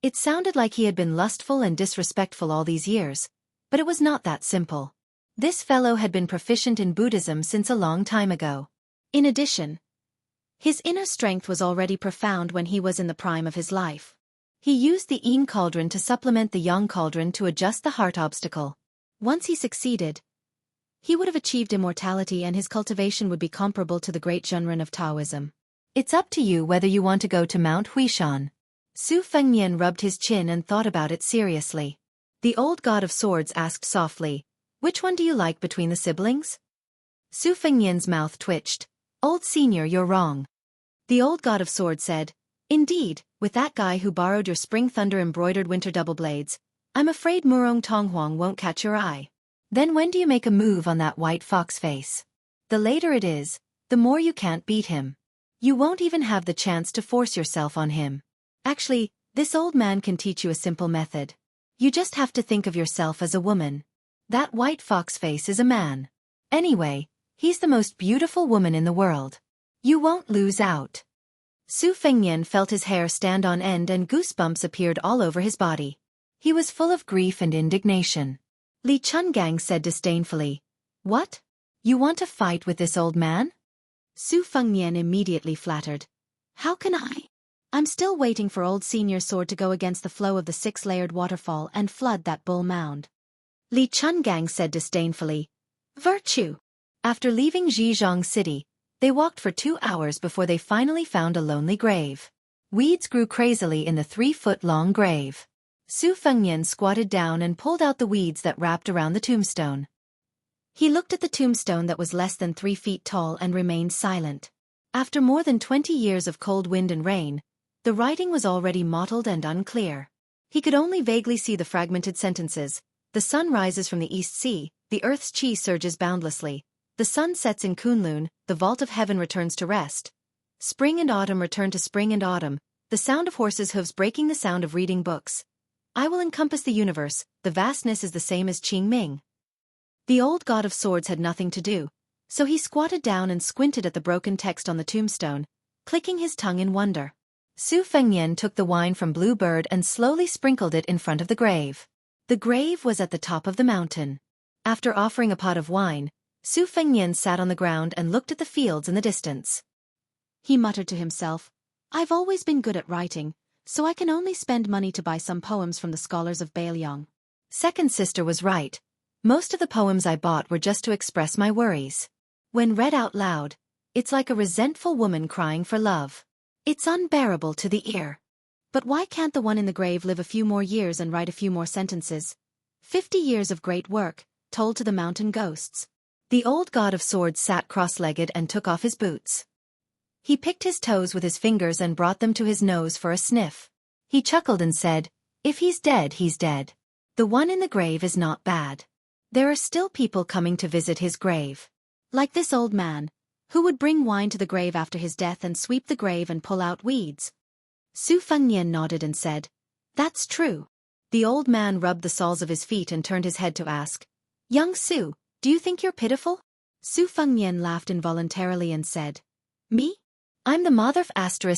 It sounded like he had been lustful and disrespectful all these years, but it was not that simple. This fellow had been proficient in Buddhism since a long time ago. In addition, His inner strength was already profound when he was in the prime of his life. He used the Yin cauldron to supplement the Yang cauldron to adjust the heart obstacle. Once he succeeded, he would have achieved immortality and his cultivation would be comparable to the great Zhenren of Taoism. It's up to you whether you want to go to Mount Huishan. Su Fengnian rubbed his chin and thought about it seriously. The old god of swords asked softly, "Which one do you like between the siblings?" Su Fengnian's mouth twitched. "Old senior, you're wrong." The old god of swords said, "Indeed, with that guy who borrowed your spring thunder embroidered winter double blades, I'm afraid Murong Tonghuang won't catch your eye. Then when do you make a move on that white fox face? The later it is, the more you can't beat him. You won't even have the chance to force yourself on him. Actually, this old man can teach you a simple method. You just have to think of yourself as a woman. That white fox face is a man. Anyway, he's the most beautiful woman in the world. You won't lose out." Su Fengnian felt his hair stand on end and goosebumps appeared all over his body. He was full of grief and indignation. Li Chungang said disdainfully, "What? You want to fight with this old man?" Su Fengnian immediately flattered. "How can I? I'm still waiting for old senior's sword to go against the flow of the six-layered waterfall and flood that bull mound." Li Chungang said disdainfully, "Virtue." After leaving Zhejiang City, they walked for 2 hours before they finally found a lonely grave. Weeds grew crazily in the 3-foot-long grave. Su Fengnian squatted down and pulled out the weeds that wrapped around the tombstone. He looked at the tombstone that was less than 3 feet tall and remained silent. After more than 20 years of cold wind and rain, the writing was already mottled and unclear. He could only vaguely see the fragmented sentences. The sun rises from the East Sea, the earth's chi surges boundlessly. The sun sets in Kunlun, the vault of heaven returns to rest. Spring and autumn return to spring and autumn, the sound of horses' hooves breaking the sound of reading books. I will encompass the universe, the vastness is the same as Qing Ming. The old god of swords had nothing to do, so he squatted down and squinted at the broken text on the tombstone, clicking his tongue in wonder. Su Fengnian took the wine from Blue Bird and slowly sprinkled it in front of the grave. The grave was at the top of the mountain. After offering a pot of wine, Su Fengnian sat on the ground and looked at the fields in the distance. He muttered to himself, "I've always been good at writing, so I can only spend money to buy some poems from the scholars of Bailiang. Second sister was right. Most of the poems I bought were just to express my worries. When read out loud, it's like a resentful woman crying for love. It's unbearable to the ear. But why can't the one in the grave live a few more years and write a few more sentences? 50 years of great work, told to the mountain ghosts." The old god of swords sat cross-legged and took off his boots. He picked his toes with his fingers and brought them to his nose for a sniff. He chuckled and said, "If he's dead, he's dead. The one in the grave is not bad. There are still people coming to visit his grave. Like this old man, who would bring wine to the grave after his death and sweep the grave and pull out weeds." Su Fengnian nodded and said, "That's true." The old man rubbed the soles of his feet and turned his head to ask, "Young Su, do you think you're pitiful?" Su Fengnian laughed involuntarily and said, "Me? I'm the Motherf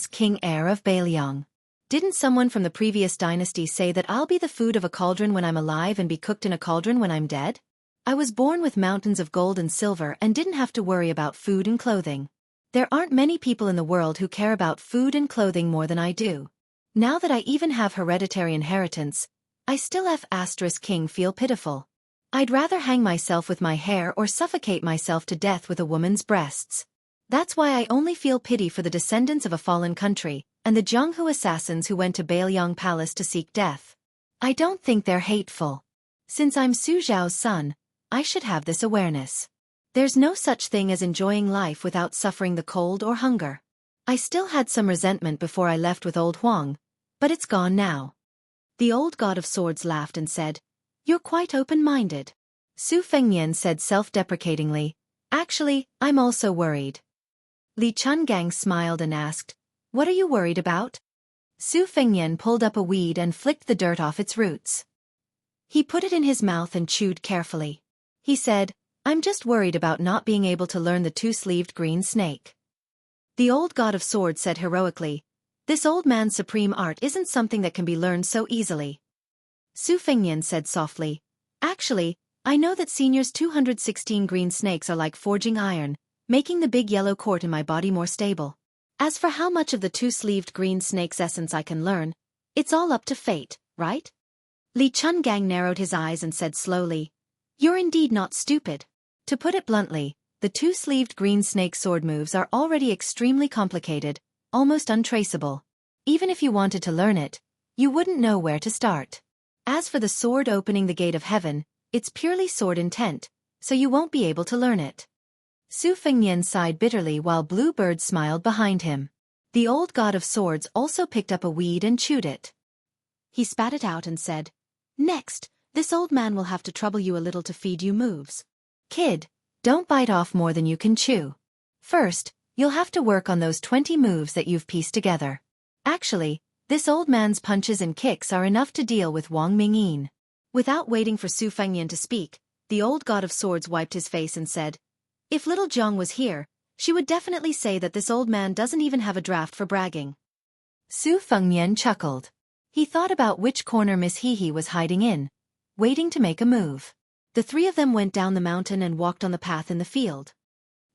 * king heir of Bailiang. Didn't someone from the previous dynasty say that I'll be the food of a cauldron when I'm alive and be cooked in a cauldron when I'm dead? I was born with mountains of gold and silver and didn't have to worry about food and clothing. There aren't many people in the world who care about food and clothing more than I do. Now that I even have hereditary inheritance, I still * king feel pitiful. I'd rather hang myself with my hair or suffocate myself to death with a woman's breasts. That's why I only feel pity for the descendants of a fallen country, and the Jianghu assassins who went to Bailiang Palace to seek death. I don't think they're hateful. Since I'm Su Zhao's son, I should have this awareness. There's no such thing as enjoying life without suffering the cold or hunger. I still had some resentment before I left with old Huang, but it's gone now." The old god of swords laughed and said, "You're quite open-minded." Su Fengnian said self-deprecatingly, "Actually, I'm also worried." Li Chungang smiled and asked, "What are you worried about?" Su Fengnian pulled up a weed and flicked the dirt off its roots. He put it in his mouth and chewed carefully. He said, "I'm just worried about not being able to learn the two-sleeved green snake." The old god of swords said heroically, "This old man's supreme art isn't something that can be learned so easily." Su Fengnian said softly, "Actually, I know that Senior's 216 green snakes are like forging iron, making the big yellow court in my body more stable. As for how much of the two-sleeved green snake's essence I can learn, it's all up to fate, right? Li Chungang narrowed his eyes and said slowly, "You're indeed not stupid." To put it bluntly, the two-sleeved green snake sword moves are already extremely complicated, almost untraceable. Even if you wanted to learn it, you wouldn't know where to start. As for the sword opening the gate of heaven, it's purely sword intent, so you won't be able to learn it. Su Fengnian sighed bitterly while Bluebird smiled behind him. The old god of swords also picked up a weed and chewed it. He spat it out and said, "Next, this old man will have to trouble you a little to feed you moves. Kid, don't bite off more than you can chew. First, you'll have to work on those 20 moves that you've pieced together. Actually, this old man's punches and kicks are enough to deal with Wang Mingyin." Without waiting for Su Fengnian to speak, the old god of swords wiped his face and said, "If little Jiang was here, she would definitely say that this old man doesn't even have a draft for bragging." Su Fengnian chuckled. He thought about which corner Miss Hehe was hiding in, waiting to make a move. The three of them went down the mountain and walked on the path in the field.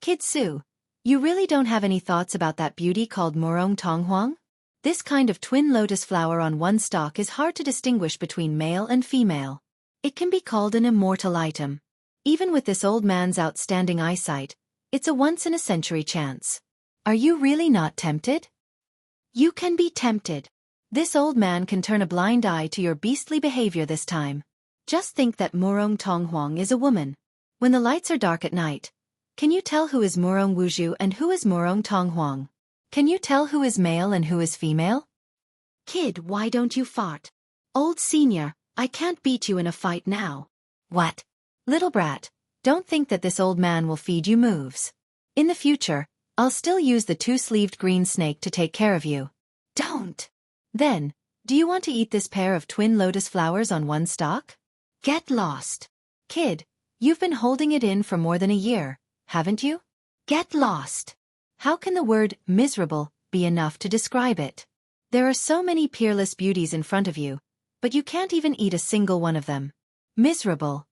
"Kid Su, you really don't have any thoughts about that beauty called Murong Tonghuang? This kind of twin lotus flower on one stalk is hard to distinguish between male and female. It can be called an immortal item. Even with this old man's outstanding eyesight, it's a once-in-a-century chance. Are you really not tempted?" "You can be tempted. This old man can turn a blind eye to your beastly behavior this time. Just think that Murong Tonghuang is a woman. When the lights are dark at night, can you tell who is Murong Wuzhu and who is Murong Tonghuang? Can you tell who is male and who is female?" "Kid, why don't you fart? Old senior, I can't beat you in a fight now." "What? Little brat, don't think that this old man will feed you moves. In the future, I'll still use the two-sleeved green snake to take care of you." "Don't." "Then, do you want to eat this pair of twin lotus flowers on one stalk?" "Get lost." "Kid, you've been holding it in for more than a year, haven't you?" "Get lost." How can the word miserable be enough to describe it? There are so many peerless beauties in front of you, but you can't even eat a single one of them. Miserable.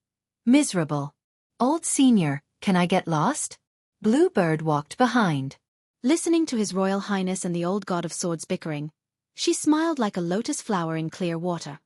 Miserable. Old senior, can I get lost? Bluebird walked behind. Listening to His Royal Highness and the old god of swords bickering, she smiled like a lotus flower in clear water.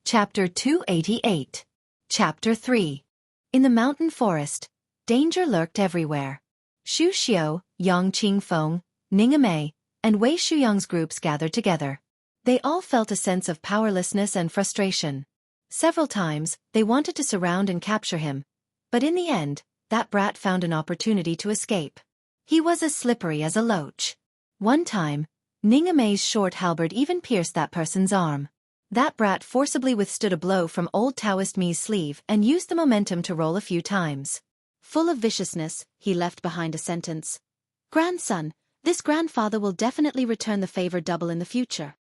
Chapter 288. Chapter 3. In the mountain forest, danger lurked everywhere. Xu Xiu, Yang Qingfeng, Ning Mei, and Wei Shuyang's groups gathered together. They all felt a sense of powerlessness and frustration. Several times, they wanted to surround and capture him, but in the end, that brat found an opportunity to escape. He was as slippery as a loach. One time, Ning Mei's short halberd even pierced that person's arm. That brat forcibly withstood a blow from old Taoist Mi's sleeve and used the momentum to roll a few times. Full of viciousness, he left behind a sentence. "Grandson, this grandfather will definitely return the favor double in the future."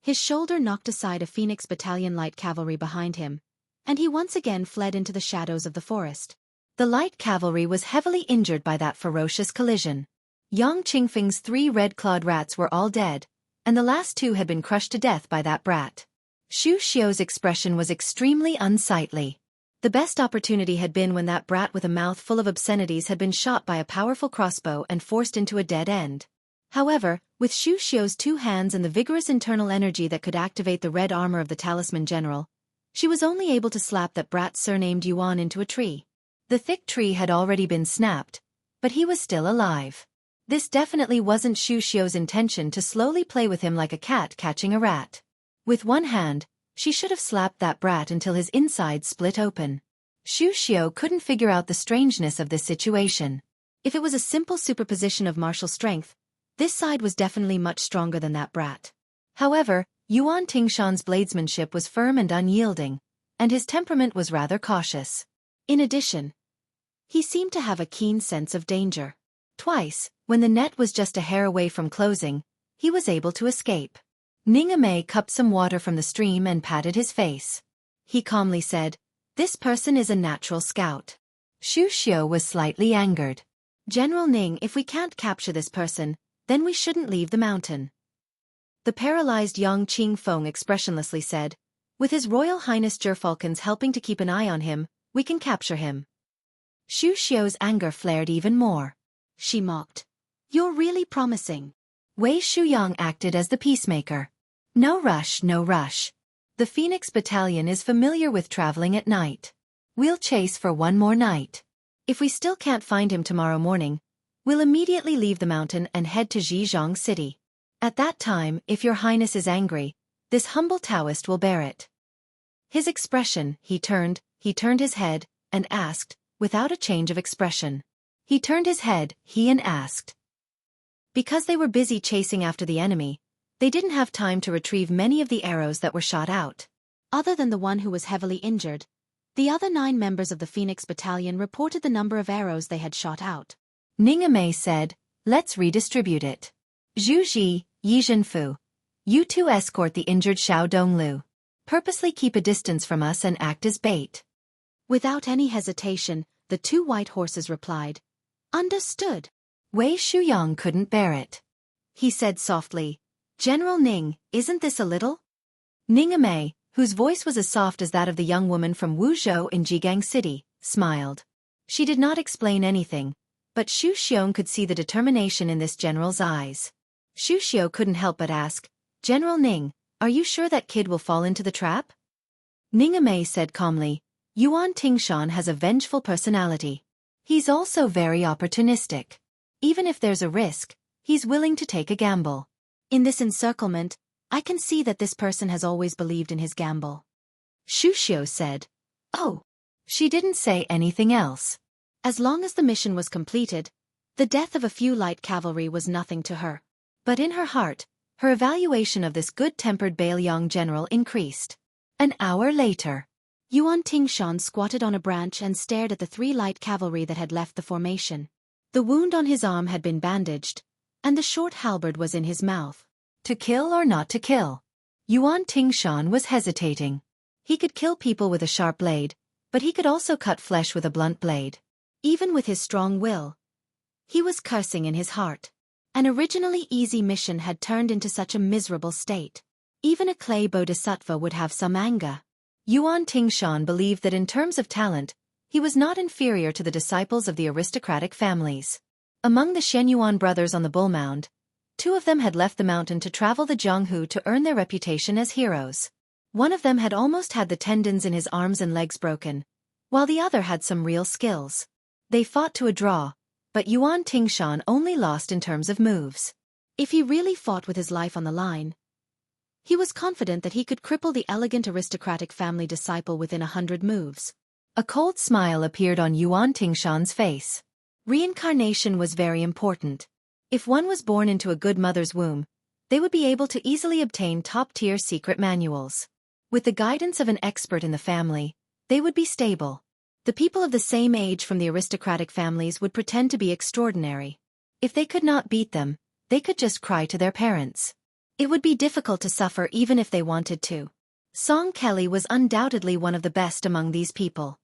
His shoulder knocked aside a Phoenix Battalion light cavalry behind him, and he once again fled into the shadows of the forest. The light cavalry was heavily injured by that ferocious collision. Yang Qingfeng's 3 red-clawed rats were all dead, and the last 2 had been crushed to death by that brat. Xu Xiu's expression was extremely unsightly. The best opportunity had been when that brat with a mouth full of obscenities had been shot by a powerful crossbow and forced into a dead end. However, with Xu Xiu's 2 hands and the vigorous internal energy that could activate the red armor of the Talisman General, she was only able to slap that brat surnamed Yuan into a tree. The thick tree had already been snapped, but he was still alive. This definitely wasn't Xu Xiu's intention to slowly play with him like a cat catching a rat. With one hand, she should have slapped that brat until his insides split open. Xu Xiu couldn't figure out the strangeness of this situation. If it was a simple superposition of martial strength, this side was definitely much stronger than that brat. However, Yuan Tingshan's bladesmanship was firm and unyielding, and his temperament was rather cautious. In addition, he seemed to have a keen sense of danger. Twice, when the net was just a hair away from closing, he was able to escape. Ning Mei cupped some water from the stream and patted his face. He calmly said, "This person is a natural scout." Xu Xiu was slightly angered. "General Ning, if we can't capture this person, then we shouldn't leave the mountain." The paralyzed Yang Qingfeng expressionlessly said, "With His Royal Highness Gerfalcon's helping to keep an eye on him, we can capture him." Xu Xiu's anger flared even more. She mocked, "You're really promising. Wei Shuyang acted as the peacemaker. No rush, no rush. The Phoenix Battalion is familiar with traveling at night. We'll chase for one more night. If we still can't find him tomorrow morning, we'll immediately leave the mountain and head to Zhejiang City. At that time, if your highness is angry, this humble Taoist will bear it. His expression, he turned his head, and asked, without a change of expression. He turned his head, and asked. Because they were busy chasing after the enemy, they didn't have time to retrieve many of the arrows that were shot out. Other than the one who was heavily injured, the other 9 members of the Phoenix Battalion reported the number of arrows they had shot out. Ning Mei said, let's redistribute it. Zhu Ji, Yi Zhenfu, you two escort the injured Xiao Donglu. Purposely keep a distance from us and act as bait. Without any hesitation, the 2 white horses replied, understood. Wei Shuyang couldn't bear it. He said softly, General Ning, isn't this a little? Ning Mei, whose voice was as soft as that of the young woman from Wuzhou in Zhejiang City, smiled. She did not explain anything, but Xu Xiong could see the determination in this general's eyes. Xu Xiu couldn't help but ask, General Ning, are you sure that kid will fall into the trap? Ning Mei said calmly, Yuan Tingshan has a vengeful personality. He's also very opportunistic. Even if there's a risk, he's willing to take a gamble. In this encirclement, I can see that this person has always believed in his gamble. Xu Xiu said. Oh. She didn't say anything else. As long as the mission was completed, the death of a few light cavalry was nothing to her. But in her heart, her evaluation of this good-tempered Bailiang general increased. An hour later, Yuan Tingshan squatted on a branch and stared at the 3 light cavalry that had left the formation. The wound on his arm had been bandaged, and the short halberd was in his mouth. To kill or not to kill? Yuan Tingshan was hesitating. He could kill people with a sharp blade, but he could also cut flesh with a blunt blade. Even with his strong will, he was cursing in his heart. An originally easy mission had turned into such a miserable state. Even a clay bodhisattva would have some anger. Yuan Tingshan believed that in terms of talent, he was not inferior to the disciples of the aristocratic families. Among the Shenyuan brothers on the Bull Mound, 2 of them had left the mountain to travel the Jianghu to earn their reputation as heroes. One of them had almost had the tendons in his arms and legs broken, while the other had some real skills. They fought to a draw, but Yuan Tingshan only lost in terms of moves. If he really fought with his life on the line, he was confident that he could cripple the elegant aristocratic family disciple within 100 moves. A cold smile appeared on Yuan Tingshan's face. Reincarnation was very important. If one was born into a good mother's womb, they would be able to easily obtain top-tier secret manuals. With the guidance of an expert in the family, they would be stable. The people of the same age from the aristocratic families would pretend to be extraordinary. If they could not beat them, they could just cry to their parents. It would be difficult to suffer even if they wanted to. Song Kelly was undoubtedly one of the best among these people.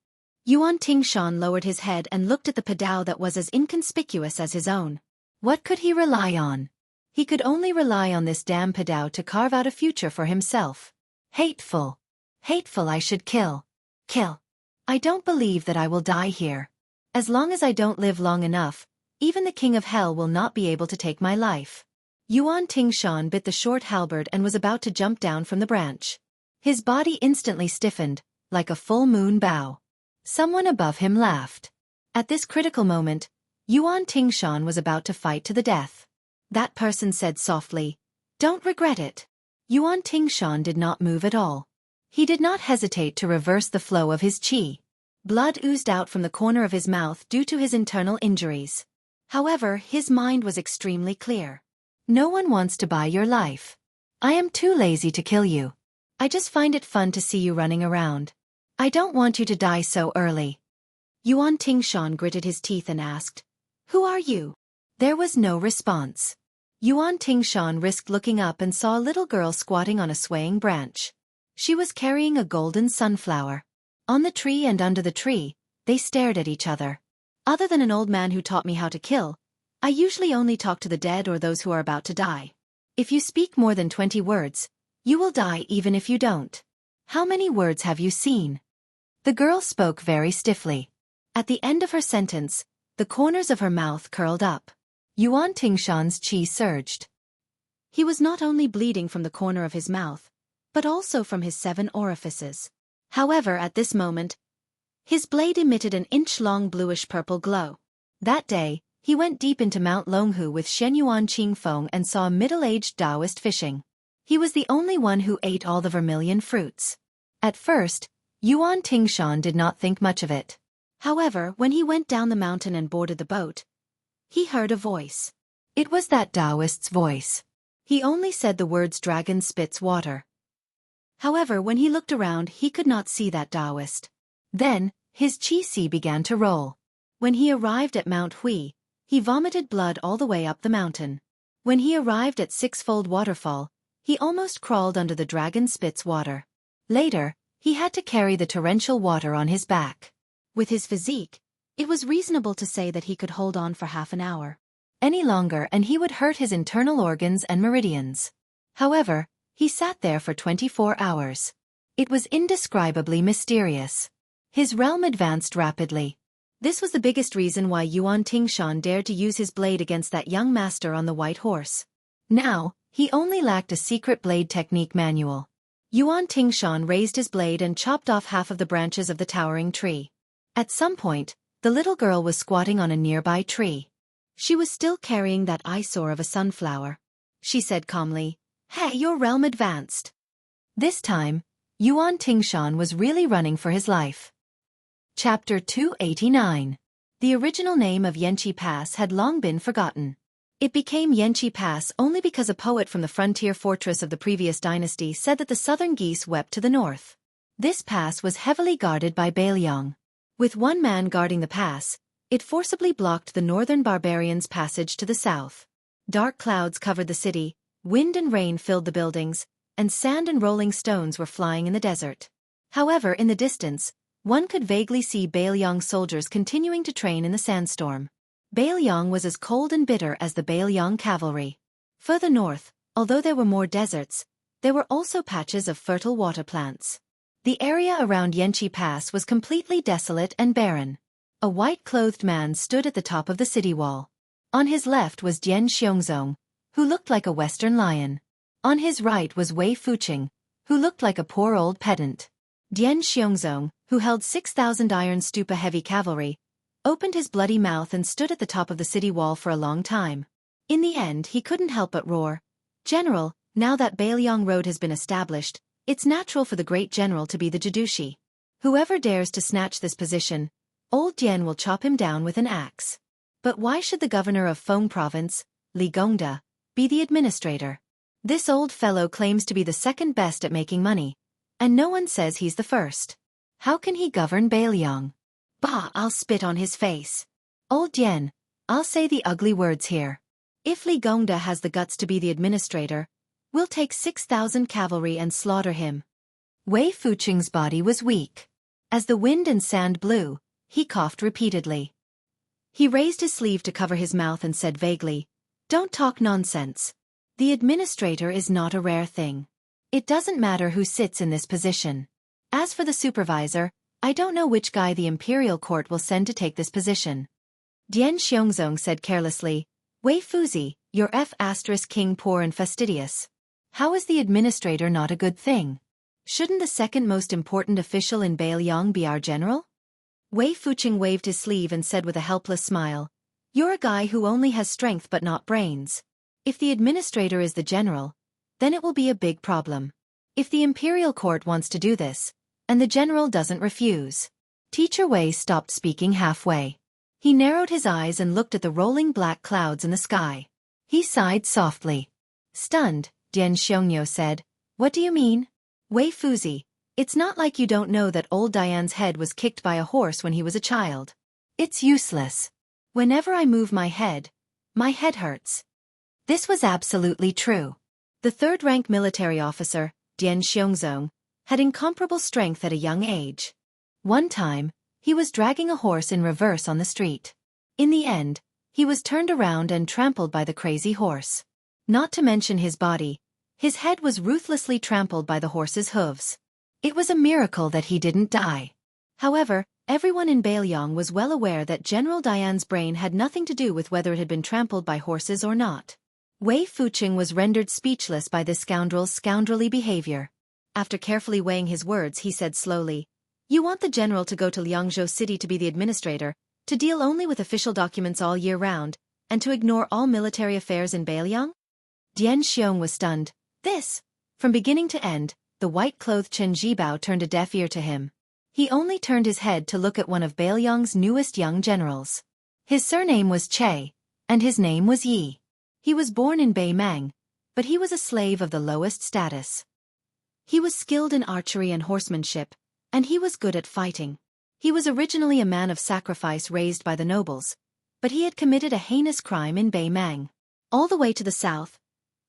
Yuan Tingshan lowered his head and looked at the padao that was as inconspicuous as his own. What could he rely on? He could only rely on this damn padao to carve out a future for himself. Hateful. Hateful I should kill. Kill. I don't believe that I will die here. As long as I don't live long enough, even the king of hell will not be able to take my life. Yuan Tingshan bit the short halberd and was about to jump down from the branch. His body instantly stiffened, like a full moon bow. Someone above him laughed. At this critical moment, Yuan Tingshan was about to fight to the death. That person said softly, "Don't regret it." Yuan Tingshan did not move at all. He did not hesitate to reverse the flow of his qi. Blood oozed out from the corner of his mouth due to his internal injuries. However, his mind was extremely clear. No one wants to buy your life. I am too lazy to kill you. I just find it fun to see you running around. I don't want you to die so early. Yuan Tingshan gritted his teeth and asked, "Who are you?" There was no response. Yuan Tingshan risked looking up and saw a little girl squatting on a swaying branch. She was carrying a golden sunflower. On the tree and under the tree, they stared at each other. Other than an old man who taught me how to kill, I usually only talk to the dead or those who are about to die. If you speak more than 20 words, you will die even if you don't. How many words have you seen? The girl spoke very stiffly. At the end of her sentence, the corners of her mouth curled up. Yuan Tingshan's qi surged. He was not only bleeding from the corner of his mouth, but also from his 7 orifices. However, at this moment, his blade emitted an inch-long bluish-purple glow. That day, he went deep into Mount Longhu with Shen Yuan Qingfeng and saw a middle-aged Taoist fishing. He was the only one who ate all the vermilion fruits. At first, Yuan Tingshan did not think much of it. However, when he went down the mountain and boarded the boat, he heard a voice. It was that Taoist's voice. He only said the words "dragon spits water." However, when he looked around, he could not see that Taoist. Then, his qi began to roll. When he arrived at Mount Hui, he vomited blood all the way up the mountain. When he arrived at Sixfold Waterfall, he almost crawled under the dragon spits water. Later, he had to carry the torrential water on his back. With his physique, it was reasonable to say that he could hold on for half an hour. Any longer and he would hurt his internal organs and meridians. However, he sat there for 24 hours. It was indescribably mysterious. His realm advanced rapidly. This was the biggest reason why Yuan Tingshan dared to use his blade against that young master on the white horse. Now, he only lacked a secret blade technique manual. Yuan Tingshan raised his blade and chopped off half of the branches of the towering tree. At some point, the little girl was squatting on a nearby tree. She was still carrying that eyesore of a sunflower. She said calmly, "Hey, your realm advanced." This time, Yuan Tingshan was really running for his life. Chapter 289. The original name of Yanqi Pass had long been forgotten. It became Yanqi Pass only because a poet from the frontier fortress of the previous dynasty said that the southern geese wept to the north. This pass was heavily guarded by Bailiang. With one man guarding the pass, it forcibly blocked the northern barbarians' passage to the south. Dark clouds covered the city, wind and rain filled the buildings, and sand and rolling stones were flying in the desert. However, in the distance, one could vaguely see Bailiang's soldiers continuing to train in the sandstorm. Bailiang was as cold and bitter as the Bailiang cavalry. Further north, although there were more deserts, there were also patches of fertile water plants. The area around Yanqi Pass was completely desolate and barren. A white-clothed man stood at the top of the city wall. On his left was Dian Xiongzong, who looked like a western lion. On his right was Wei Fuqing, who looked like a poor old pedant. Dian Xiongzong, who held 6,000 iron stupa heavy cavalry, opened his bloody mouth and stood at the top of the city wall for a long time. In the end, he couldn't help but roar, "General, now that Bailiang Road has been established, it's natural for the great general to be the Jadushi. Whoever dares to snatch this position, old Dian will chop him down with an axe." But why should the governor of Feng Province, Li Gongda, be the administrator? This old fellow claims to be the second best at making money, and no one says he's the first. How can he govern Bailiang? Bah, I'll spit on his face. Old Dian, I'll say the ugly words here. If Li Gongda has the guts to be the administrator, we'll take 6,000 cavalry and slaughter him. Wei Fuqing's body was weak. As the wind and sand blew, he coughed repeatedly. He raised his sleeve to cover his mouth and said vaguely, "Don't talk nonsense. The administrator is not a rare thing. It doesn't matter who sits in this position. As for the supervisor, I don't know which guy the imperial court will send to take this position." Dian Xiongzong said carelessly, "Wei Fuzi, you're King poor and fastidious. How is the administrator not a good thing? Shouldn't the second most important official in Bailiang be our general?" Wei Fuqing waved his sleeve and said with a helpless smile, "You're a guy who only has strength but not brains. If the administrator is the general, then it will be a big problem. If the imperial court wants to do this, and the general doesn't refuse." Teacher Wei stopped speaking halfway. He narrowed his eyes and looked at the rolling black clouds in the sky. He sighed softly. Stunned, Dian Xiongyo said, "What do you mean?" "Wei Fuzi, it's not like you don't know that old Dian's head was kicked by a horse when he was a child. It's useless. Whenever I move my head hurts." This was absolutely true. The third-rank military officer, Dian Xiongzong, had incomparable strength at a young age. One time, he was dragging a horse in reverse on the street. In the end, he was turned around and trampled by the crazy horse. Not to mention his body, his head was ruthlessly trampled by the horse's hooves. It was a miracle that he didn't die. However, everyone in Bailiang was well aware that General Dian's brain had nothing to do with whether it had been trampled by horses or not. Wei Fuqing was rendered speechless by this scoundrel's scoundrelly behavior. After carefully weighing his words, he said slowly, "You want the general to go to Liangzhou City to be the administrator, to deal only with official documents all year round, and to ignore all military affairs in Beiliang?" Dian Xiong was stunned. This, from beginning to end, the white-clothed Chen Jibao turned a deaf ear to him. He only turned his head to look at one of Beiliang's newest young generals. His surname was Che, and his name was Yi. He was born in Beimang, but he was a slave of the lowest status. He was skilled in archery and horsemanship, and he was good at fighting. He was originally a man of sacrifice raised by the nobles, but he had committed a heinous crime in Beimang. All the way to the south,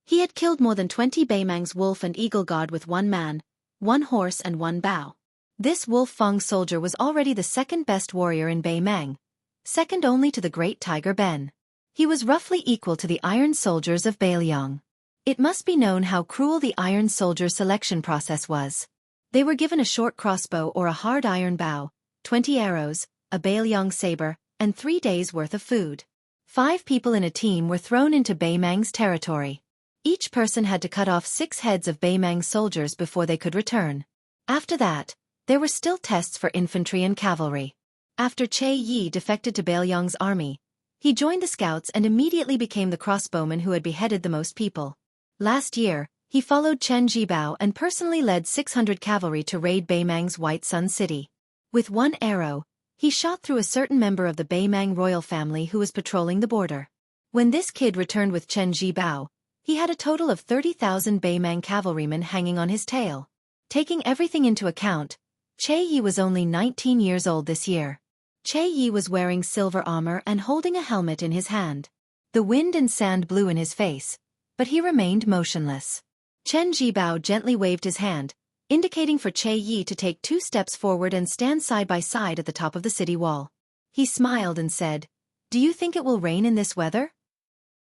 he had killed more than 20 Beimang's wolf and eagle god with one man, one horse and one bow. This Wolf Fang soldier was already the second-best warrior in Beimang, second only to the great Tiger Ben. He was roughly equal to the Iron Soldiers of Beiliang. It must be known how cruel the Iron Soldier selection process was. They were given a short crossbow or a hard iron bow, 20 arrows, a Beiliang saber, and 3 days' worth of food. 5 people in a team were thrown into Beimang's territory. Each person had to cut off 6 heads of Beimang soldiers before they could return. After that, there were still tests for infantry and cavalry. After Che Yi defected to Beiliang's army, he joined the scouts and immediately became the crossbowman who had beheaded the most people. Last year, he followed Chen Jibao and personally led 600 cavalry to raid Beimang's White Sun City. With one arrow, he shot through a certain member of the Beimang royal family who was patrolling the border. When this kid returned with Chen Jibao, he had a total of 30,000 Beimang cavalrymen hanging on his tail. Taking everything into account, Che Yi was only 19 years old this year. Che Yi was wearing silver armor and holding a helmet in his hand. The wind and sand blew in his face, but he remained motionless. Chen Jibao gently waved his hand, indicating for Che Yi to take 2 steps forward and stand side by side at the top of the city wall. He smiled and said, "Do you think it will rain in this weather?"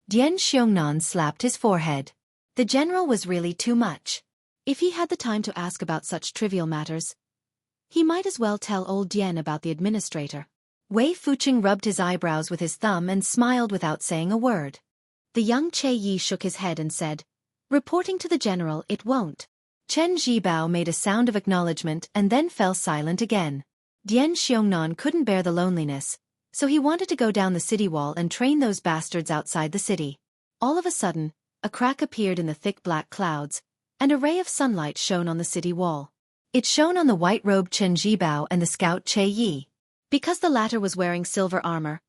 Dian Xiongnan slapped his forehead. The general was really too much. If he had the time to ask about such trivial matters, he might as well tell old Dian about the administrator. Wei Fuqing rubbed his eyebrows with his thumb and smiled without saying a word. The young Che Yi shook his head and said, "Reporting to the general, it won't." Chen Jibao made a sound of acknowledgement and then fell silent again. Dian Xiongnan couldn't bear the loneliness, so he wanted to go down the city wall and train those bastards outside the city. All of a sudden, a crack appeared in the thick black clouds, and a ray of sunlight shone on the city wall. It shone on the white-robed Chen Jibao and the scout Che Yi. Because the latter was wearing silver armor,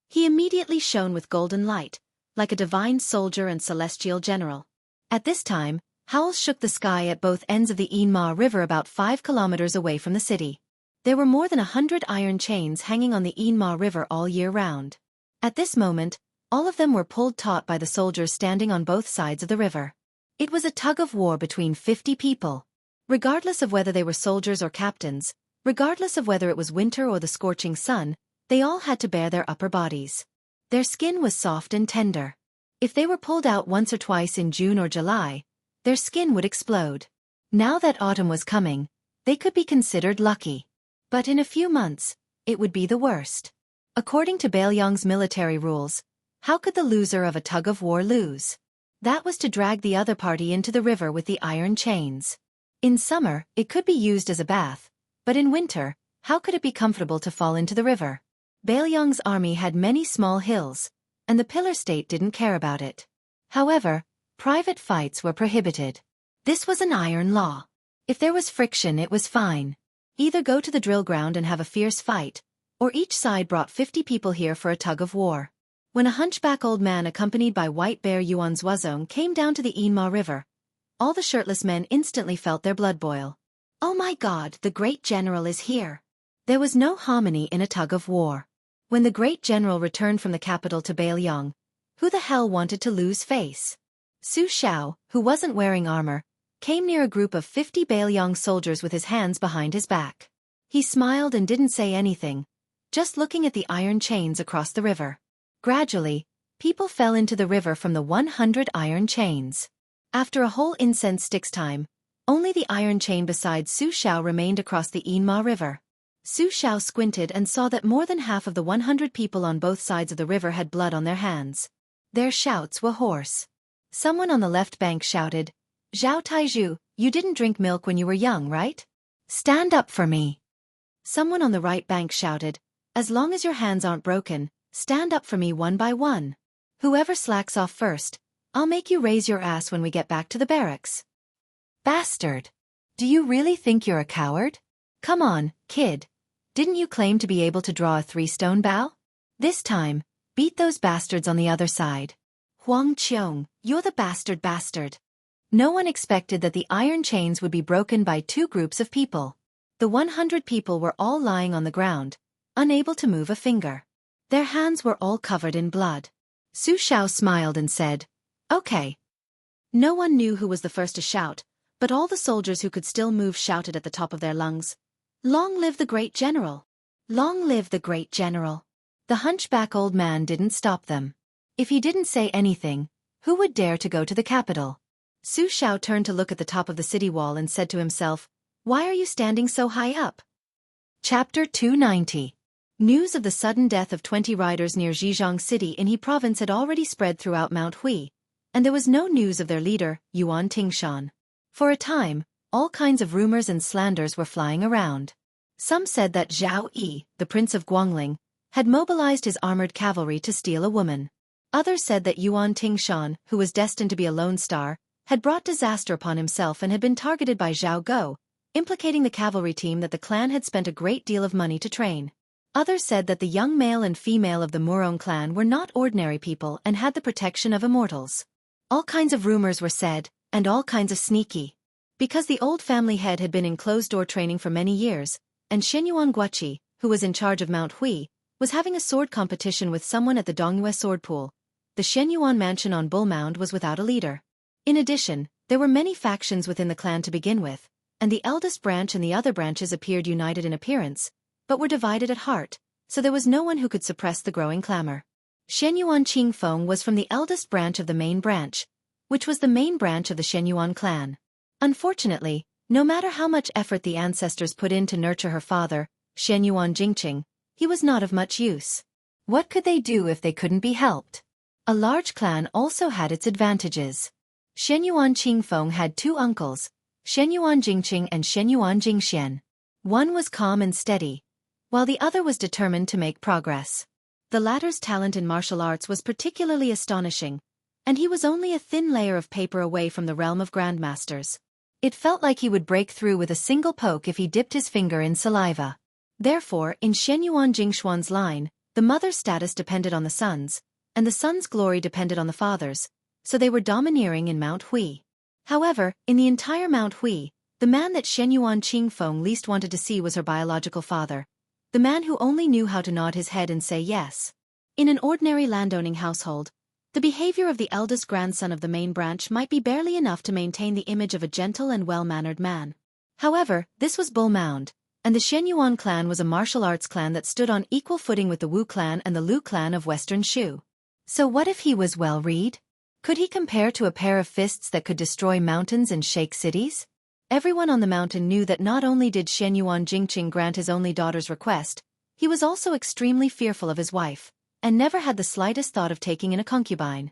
he immediately shone with golden light, like a divine soldier and celestial general. At this time, howls shook the sky at both ends of the Enma River about 5 kilometers away from the city. There were more than 100 iron chains hanging on the Enma River all year round. At this moment, all of them were pulled taut by the soldiers standing on both sides of the river. It was a tug-of-war between 50 people. Regardless of whether they were soldiers or captains, regardless of whether it was winter or the scorching sun, they all had to bare their upper bodies. Their skin was soft and tender. If they were pulled out once or twice in June or July, their skin would explode. Now that autumn was coming, they could be considered lucky. But in a few months, it would be the worst. According to Beiliang's military rules, how could the loser of a tug-of-war lose? That was to drag the other party into the river with the iron chains. In summer, it could be used as a bath, but in winter, how could it be comfortable to fall into the river? Beiliang's army had many small hills, and the pillar state didn't care about it. However, private fights were prohibited. This was an iron law. If there was friction, it was fine. Either go to the drill ground and have a fierce fight, or each side brought 50 people here for a tug-of-war. When a hunchback old man accompanied by White Bear Yuan Zuozong came down to the Enma River, all the shirtless men instantly felt their blood boil. "Oh my God, the great general is here." There was no harmony in a tug-of-war. When the great general returned from the capital to Beiliang, who the hell wanted to lose face? Su Xiao, who wasn't wearing armor, came near a group of 50 Beiliang soldiers with his hands behind his back. He smiled and didn't say anything, just looking at the iron chains across the river. Gradually, people fell into the river from the 100 iron chains. After a whole incense stick's time, only the iron chain beside Su Xiao remained across the Enma River. Su Xiao squinted and saw that more than half of the 100 people on both sides of the river had blood on their hands. Their shouts were hoarse. Someone on the left bank shouted, Zhao Taizhu, you didn't drink milk when you were young, right? Stand up for me. Someone on the right bank shouted, as long as your hands aren't broken, stand up for me one by one. Whoever slacks off first, I'll make you raise your ass when we get back to the barracks. Bastard. Do you really think you're a coward? Come on, kid. Didn't you claim to be able to draw a 3-stone bow? This time, beat those bastards on the other side. Huang Qiong, you're the bastard. No one expected that the iron chains would be broken by 2 groups of people. The 100 people were all lying on the ground, unable to move a finger. Their hands were all covered in blood. Su Shao smiled and said, Okay. No one knew who was the first to shout, but all the soldiers who could still move shouted at the top of their lungs, Long live the great general! Long live the great general! The hunchback old man didn't stop them. If he didn't say anything, who would dare to go to the capital? Su Shao turned to look at the top of the city wall and said to himself, Why are you standing so high up? Chapter 290. News of the sudden death of 20 riders near Zhejiang City in He Province had already spread throughout Mount Hui, and there was no news of their leader, Yuan Tingshan. For a time, all kinds of rumors and slanders were flying around. Some said that Zhao Yi, the prince of Guangling, had mobilized his armored cavalry to steal a woman. Others said that Yuan Tingshan, who was destined to be a lone star, had brought disaster upon himself and had been targeted by Zhao Go, implicating the cavalry team that the clan had spent a great deal of money to train. Others said that the young male and female of the Murong clan were not ordinary people and had the protection of immortals. All kinds of rumors were said, and all kinds of sneaky. Because the old family head had been in closed-door training for many years, and Shenyuan Guoqi, who was in charge of Mount Hui, was having a sword competition with someone at the Dongyue sword pool, the Shenyuan mansion on Bull Mound was without a leader. In addition, there were many factions within the clan to begin with, and the eldest branch and the other branches appeared united in appearance, but were divided at heart, so there was no one who could suppress the growing clamor. Shenyuan Qingfeng was from the eldest branch of the main branch, which was the main branch of the Shenyuan clan. Unfortunately, no matter how much effort the ancestors put in to nurture her father, Shenyuan Jingqing, he was not of much use. What could they do if they couldn't be helped? A large clan also had its advantages. Shenyuan Qingfeng had 2 uncles, Shenyuan Jingqing and Shenyuan Jingxian. One was calm and steady, while the other was determined to make progress. The latter's talent in martial arts was particularly astonishing, and he was only a thin layer of paper away from the realm of grandmasters. It felt like he would break through with a single poke if he dipped his finger in saliva. Therefore, in Shenyuan Jingshuan's line, the mother's status depended on the sons, and the sons' glory depended on the father's, so they were domineering in Mount Hui. However, in the entire Mount Hui, the man that Shenyuan Qingfeng least wanted to see was her biological father, the man who only knew how to nod his head and say yes. In an ordinary landowning household, the behavior of the eldest grandson of the main branch might be barely enough to maintain the image of a gentle and well-mannered man. However, this was Bull Mound, and the Shenyuan clan was a martial arts clan that stood on equal footing with the Wu clan and the Lu clan of Western Shu. So what if he was well-read? Could he compare to a pair of fists that could destroy mountains and shake cities? Everyone on the mountain knew that not only did Shenyuan Jingqing grant his only daughter's request, he was also extremely fearful of his wife, and never had the slightest thought of taking in a concubine.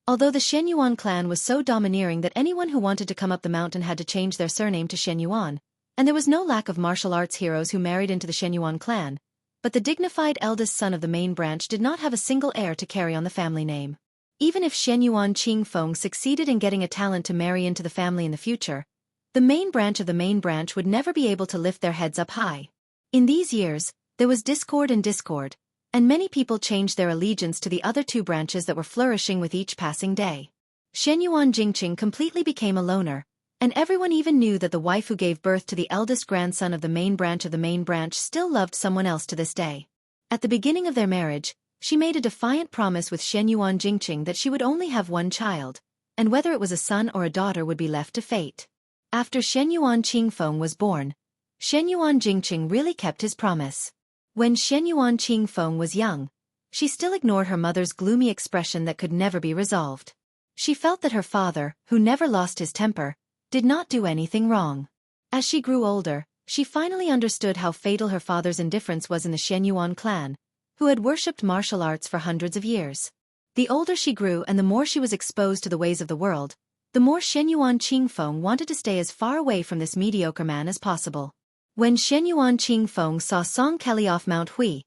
Although the Shenyuan clan was so domineering that anyone who wanted to come up the mountain had to change their surname to Shenyuan, and there was no lack of martial arts heroes who married into the Shenyuan clan, but the dignified eldest son of the main branch did not have a single heir to carry on the family name. Even if Shenyuan Qingfeng succeeded in getting a talent to marry into the family in the future, the main branch of the main branch would never be able to lift their heads up high. In these years, there was discord, and many people changed their allegiance to the other 2 branches that were flourishing with each passing day. Shenyuan Jingqing completely became a loner, and everyone even knew that the wife who gave birth to the eldest grandson of the main branch still loved someone else to this day. At the beginning of their marriage, she made a defiant promise with Shenyuan Jingqing that she would only have one child, and whether it was a son or a daughter would be left to fate. After Shenyuan Qingfeng was born, Shenyuan Jingqing really kept his promise. When Shenyuan Qingfeng was young, she still ignored her mother's gloomy expression that could never be resolved. She felt that her father, who never lost his temper, did not do anything wrong. As she grew older, she finally understood how fatal her father's indifference was in the Shenyuan clan, who had worshipped martial arts for hundreds of years. The older she grew and the more she was exposed to the ways of the world, the more Shenyuan Qingfeng wanted to stay as far away from this mediocre man as possible. When Shenyuan Qingfeng saw Song Kelly off Mount Hui,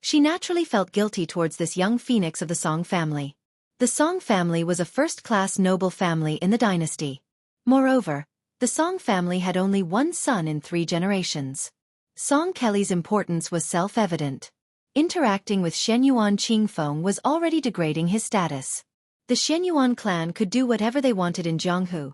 she naturally felt guilty towards this young phoenix of the Song family. The Song family was a first-class noble family in the dynasty. Moreover, the Song family had only one son in 3 generations. Song Kelly's importance was self-evident. Interacting with Shenyuan Qingfeng was already degrading his status. The Shenyuan clan could do whatever they wanted in Jianghu,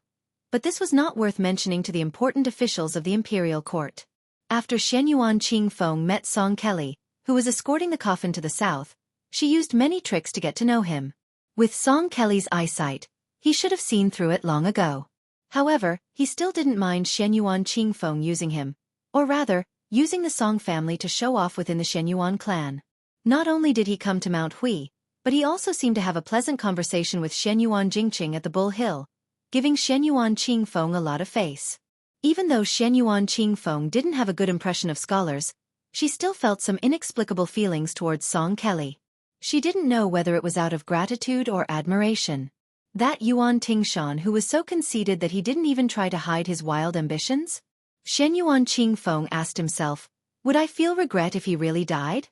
but this was not worth mentioning to the important officials of the imperial court. After Shenyuan Qingfeng met Song Kelly, who was escorting the coffin to the south, she used many tricks to get to know him. With Song Kelly's eyesight, he should have seen through it long ago. However, he still didn't mind Shenyuan Qingfeng using him, or rather, using the Song family to show off within the Shenyuan clan. Not only did he come to Mount Hui, but he also seemed to have a pleasant conversation with Shenyuan Jingqing at the Bull Hill, giving Shenyuan Qingfeng a lot of face. Even though Shenyuan Qingfeng didn't have a good impression of scholars, she still felt some inexplicable feelings towards Song Kelly. She didn't know whether it was out of gratitude or admiration. That Yuan Tingshan who was so conceited that he didn't even try to hide his wild ambitions? Shenyuan Qingfeng asked himself, would I feel regret if he really died?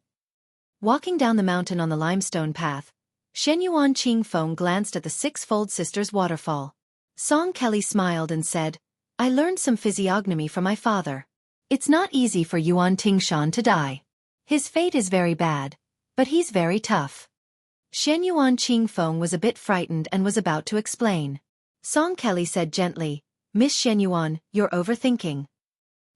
Walking down the mountain on the limestone path, Shenyuan Qingfeng glanced at the 6-fold sisters' waterfall. Song Kelly smiled and said, I learned some physiognomy from my father. It's not easy for Yuan Tingshan to die. His fate is very bad, but he's very tough. Shenyuan Qingfeng was a bit frightened and was about to explain. Song Kelly said gently, Miss Shenyuan, you're overthinking.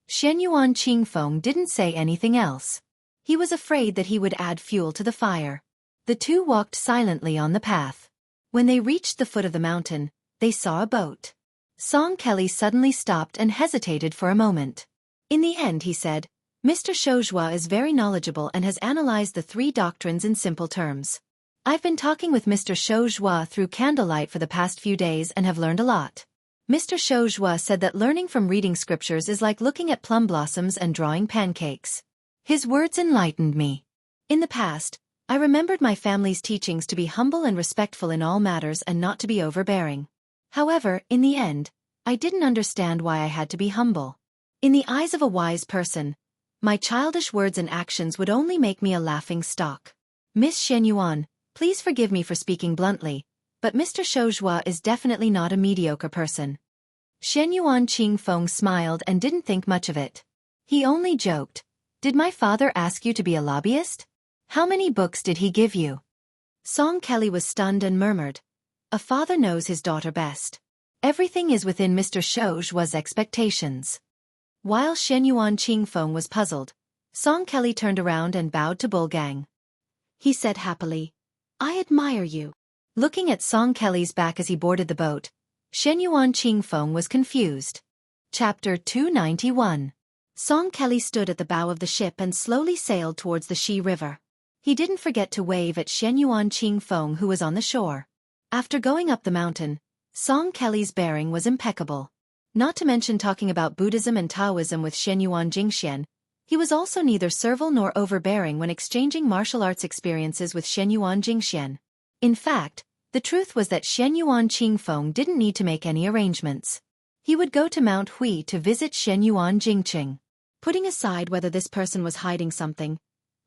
Shenyuan Qingfeng didn't say anything else. He was afraid that he would add fuel to the fire. The two walked silently on the path. When they reached the foot of the mountain, they saw a boat. Song Kelly suddenly stopped and hesitated for a moment. In the end he said, Mr. Shoujua is very knowledgeable and has analyzed the 3 doctrines in simple terms. I've been talking with Mr. Shoujua through candlelight for the past few days and have learned a lot. Mr. Shoujua said that learning from reading scriptures is like looking at plum blossoms and drawing pancakes. His words enlightened me. In the past, I remembered my family's teachings to be humble and respectful in all matters and not to be overbearing. However, in the end, I didn't understand why I had to be humble. In the eyes of a wise person, my childish words and actions would only make me a laughing stock. Miss Shenyuan, please forgive me for speaking bluntly, but Mr. Shoujua is definitely not a mediocre person. Shenyuan Qingfeng smiled and didn't think much of it. He only joked, Did my father ask you to be a lobbyist? How many books did he give you? Song Kelly was stunned and murmured, A father knows his daughter best. Everything is within Mr. Shoujua's expectations. While Shenyuan Qingfeng was puzzled, Song Kelly turned around and bowed to Bulgang. He said happily, I admire you. Looking at Song Kelly's back as he boarded the boat, Shenyuan Qingfeng was confused. Chapter 291. Song Kelly stood at the bow of the ship and slowly sailed towards the Shi River. He didn't forget to wave at Shenyuan Qingfeng who was on the shore. After going up the mountain, Song Kelly's bearing was impeccable. Not to mention talking about Buddhism and Taoism with Shenyuan Jingxian, he was also neither servile nor overbearing when exchanging martial arts experiences with Shenyuan Jingxian. In fact, the truth was that Shenyuan Qingfeng didn't need to make any arrangements. He would go to Mount Hui to visit Shenyuan Jingqing. Putting aside whether this person was hiding something,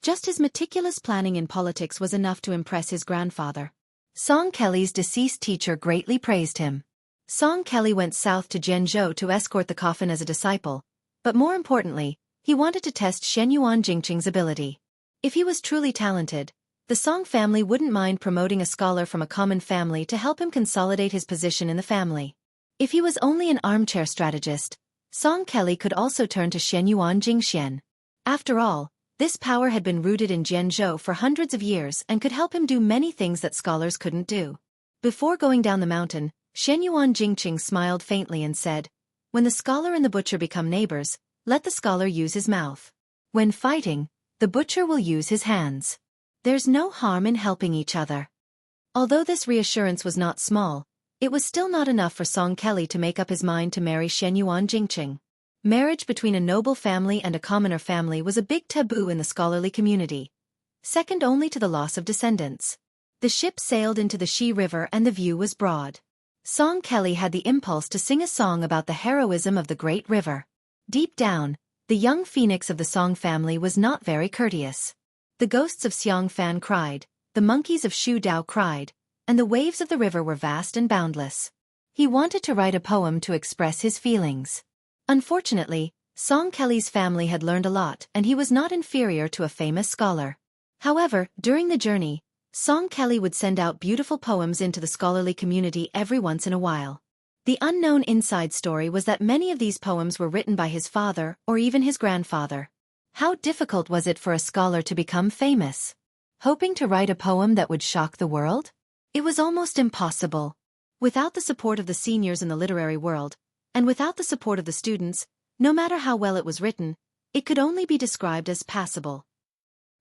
just his meticulous planning in politics was enough to impress his grandfather. Song Kelly's deceased teacher greatly praised him. Song Kelly went south to Zhenzhou to escort the coffin as a disciple, but more importantly, he wanted to test Shenyuan Jingqing's ability. If he was truly talented, the Song family wouldn't mind promoting a scholar from a common family to help him consolidate his position in the family. If he was only an armchair strategist, Song Kelly could also turn to Shenyuan Jingxian. After all, this power had been rooted in Zhenzhou for hundreds of years and could help him do many things that scholars couldn't do. Before going down the mountain, Shenyuan Jingqing smiled faintly and said, When the scholar and the butcher become neighbors, let the scholar use his mouth. When fighting, the butcher will use his hands. There's no harm in helping each other. Although this reassurance was not small, it was still not enough for Song Kelly to make up his mind to marry Shenyuan Jingqing. Marriage between a noble family and a commoner family was a big taboo in the scholarly community, second only to the loss of descendants. The ship sailed into the Shi River and the view was broad. Song Kelly had the impulse to sing a song about the heroism of the great river. Deep down, the young phoenix of the Song family was not very courteous. The ghosts of Xiong Fan cried, the monkeys of Shu Dao cried, and the waves of the river were vast and boundless. He wanted to write a poem to express his feelings. Unfortunately, Song Kelly's family had learned a lot and he was not inferior to a famous scholar. However, during the journey, Song Kelly would send out beautiful poems into the scholarly community every once in a while. The unknown inside story was that many of these poems were written by his father or even his grandfather. How difficult was it for a scholar to become famous? Hoping to write a poem that would shock the world? It was almost impossible. Without the support of the seniors in the literary world, and without the support of the students, no matter how well it was written, it could only be described as passable.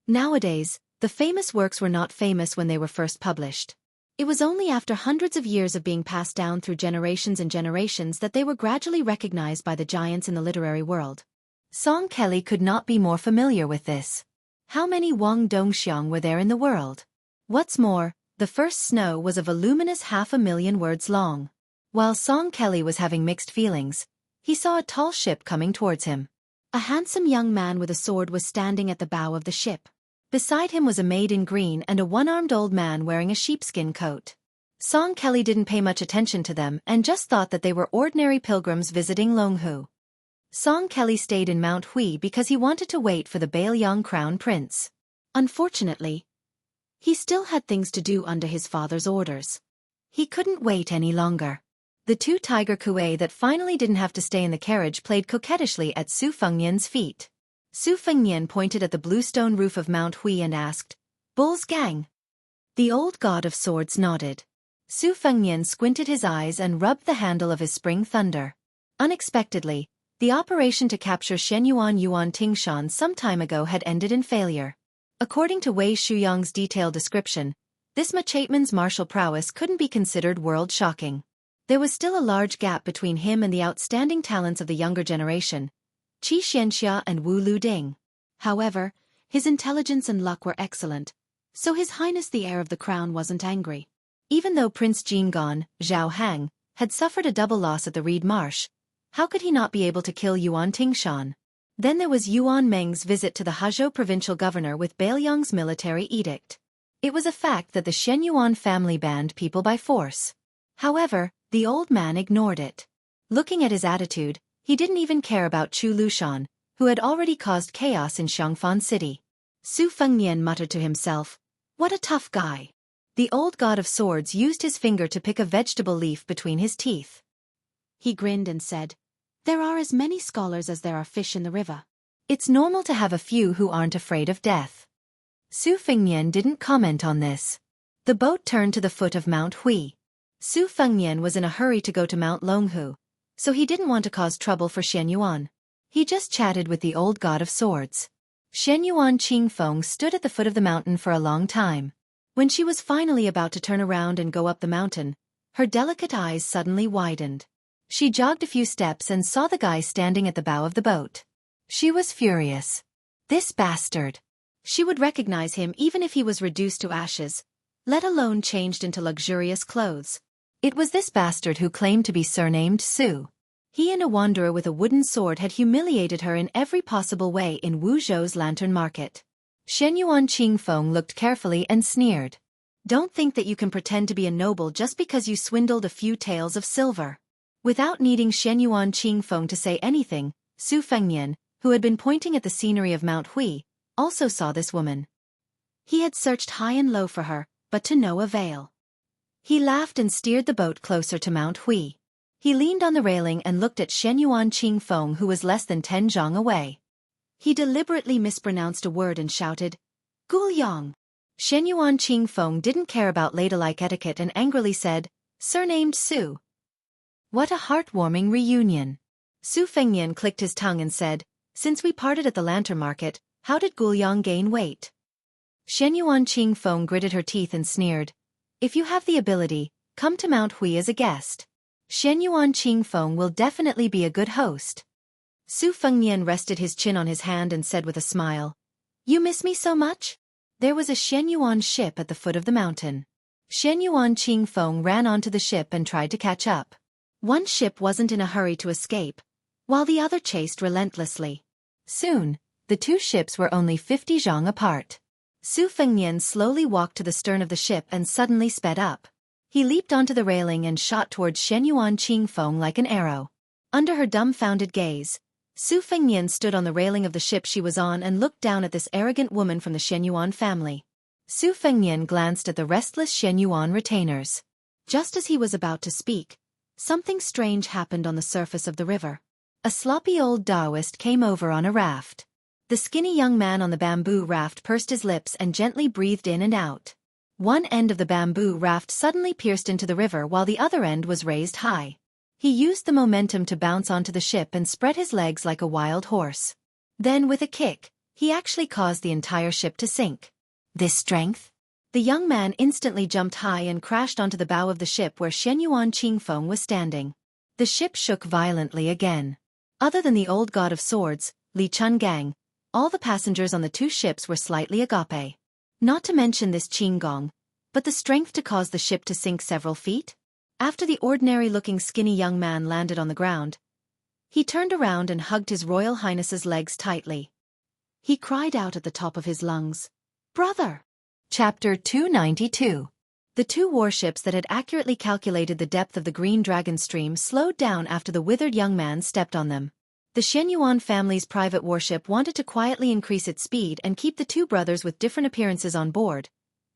Nowadays, the famous works were not famous when they were first published. It was only after hundreds of years of being passed down through generations and generations that they were gradually recognized by the giants in the literary world. Song Kelly could not be more familiar with this. How many Wang Dongxiang were there in the world? What's more, the first snow was a voluminous 500,000 words long. While Song Kelly was having mixed feelings, he saw a tall ship coming towards him. A handsome young man with a sword was standing at the bow of the ship. Beside him was a maid in green and a one-armed old man wearing a sheepskin coat. Song Kelly didn't pay much attention to them and just thought that they were ordinary pilgrims visiting Longhu. Song Kelly stayed in Mount Hui because he wanted to wait for the Baelyang crown prince. Unfortunately, he still had things to do under his father's orders. He couldn't wait any longer. The two tiger kuei that finally didn't have to stay in the carriage played coquettishly at Su Fengnian's feet. Su Fengnian pointed at the bluestone roof of Mount Hui and asked, "Bull's gang?" The old god of swords nodded. Su Fengnian squinted his eyes and rubbed the handle of his spring thunder. Unexpectedly, the operation to capture Shenyuan Yuan Tingshan some time ago had ended in failure. According to Wei Shuyong's detailed description, this Machateman's martial prowess couldn't be considered world-shocking. There was still a large gap between him and the outstanding talents of the younger generation, Qi Xianxia and Wu Luding. However, his intelligence and luck were excellent, so His Highness the heir of the crown wasn't angry. Even though Prince Jinggan, Zhao Hang, had suffered a double loss at the Reed Marsh, how could he not be able to kill Yuan Tingshan? Then there was Yuan Meng's visit to the Hezhou provincial governor with Baelyang's military edict. It was a fact that the Shenyuan family banned people by force. However, the old man ignored it. Looking at his attitude, he didn't even care about Chu Lushan, who had already caused chaos in Xiangfan City. Su Fengnian muttered to himself, "What a tough guy." The old god of swords used his finger to pick a vegetable leaf between his teeth. He grinned and said, "There are as many scholars as there are fish in the river. It's normal to have a few who aren't afraid of death." Su Fengnian didn't comment on this. The boat turned to the foot of Mount Hui. Su Fengnian was in a hurry to go to Mount Longhu, so he didn't want to cause trouble for Shenyuan. He just chatted with the old god of swords. Shenyuan Qingfeng stood at the foot of the mountain for a long time. When she was finally about to turn around and go up the mountain, her delicate eyes suddenly widened. She jogged a few steps and saw the guy standing at the bow of the boat. She was furious. This bastard. She would recognize him even if he was reduced to ashes, let alone changed into luxurious clothes. It was this bastard who claimed to be surnamed Su. He and a wanderer with a wooden sword had humiliated her in every possible way in Wuzhou's lantern market. Shenyuan Qingfeng looked carefully and sneered. "Don't think that you can pretend to be a noble just because you swindled a few taels of silver." Without needing Shenyuan Qingfeng to say anything, Su Fengnian, who had been pointing at the scenery of Mount Hui, also saw this woman. He had searched high and low for her, but to no avail. He laughed and steered the boat closer to Mount Hui. He leaned on the railing and looked at Shenyuan Qingfeng, who was less than 10 zhang away. He deliberately mispronounced a word and shouted, "Gulyang." Shenyuan Qingfeng didn't care about ladylike etiquette and angrily said, "Surnamed Su." What a heartwarming reunion. Su Fengnian clicked his tongue and said, "Since we parted at the lantern market, how did Gulyang gain weight?" Shenyuan Qingfeng gritted her teeth and sneered, "If you have the ability, come to Mount Hui as a guest. Shenyuan Qingfeng will definitely be a good host." Su Fengnian rested his chin on his hand and said with a smile, "You miss me so much?" There was a Shenyuan ship at the foot of the mountain. Shen Yuan Qing Feng ran onto the ship and tried to catch up. One ship wasn't in a hurry to escape, while the other chased relentlessly. Soon, the two ships were only 50 zhang apart. Su Fengnian slowly walked to the stern of the ship and suddenly sped up. He leaped onto the railing and shot towards Shen Yuan Qing Feng like an arrow. Under her dumbfounded gaze, Su Fengnian stood on the railing of the ship she was on and looked down at this arrogant woman from the Shen Yuan family. Su Fengnian glanced at the restless Shen Yuan retainers. Just as he was about to speak, something strange happened on the surface of the river. A sloppy old Taoist came over on a raft. The skinny young man on the bamboo raft pursed his lips and gently breathed in and out. One end of the bamboo raft suddenly pierced into the river while the other end was raised high. He used the momentum to bounce onto the ship and spread his legs like a wild horse. Then with a kick, he actually caused the entire ship to sink. This strength? The young man instantly jumped high and crashed onto the bow of the ship where Shen Yuan Qing Feng was standing. The ship shook violently again. Other than the old god of swords, Li Chun Gang, all the passengers on the two ships were slightly agape. Not to mention this Qing Gong, but the strength to cause the ship to sink several feet? After the ordinary-looking skinny young man landed on the ground, he turned around and hugged His Royal Highness's legs tightly. He cried out at the top of his lungs, "Brother!" Chapter 292. The two warships that had accurately calculated the depth of the Green Dragon stream slowed down after the withered young man stepped on them. The Shen Yuan family's private warship wanted to quietly increase its speed and keep the two brothers with different appearances on board,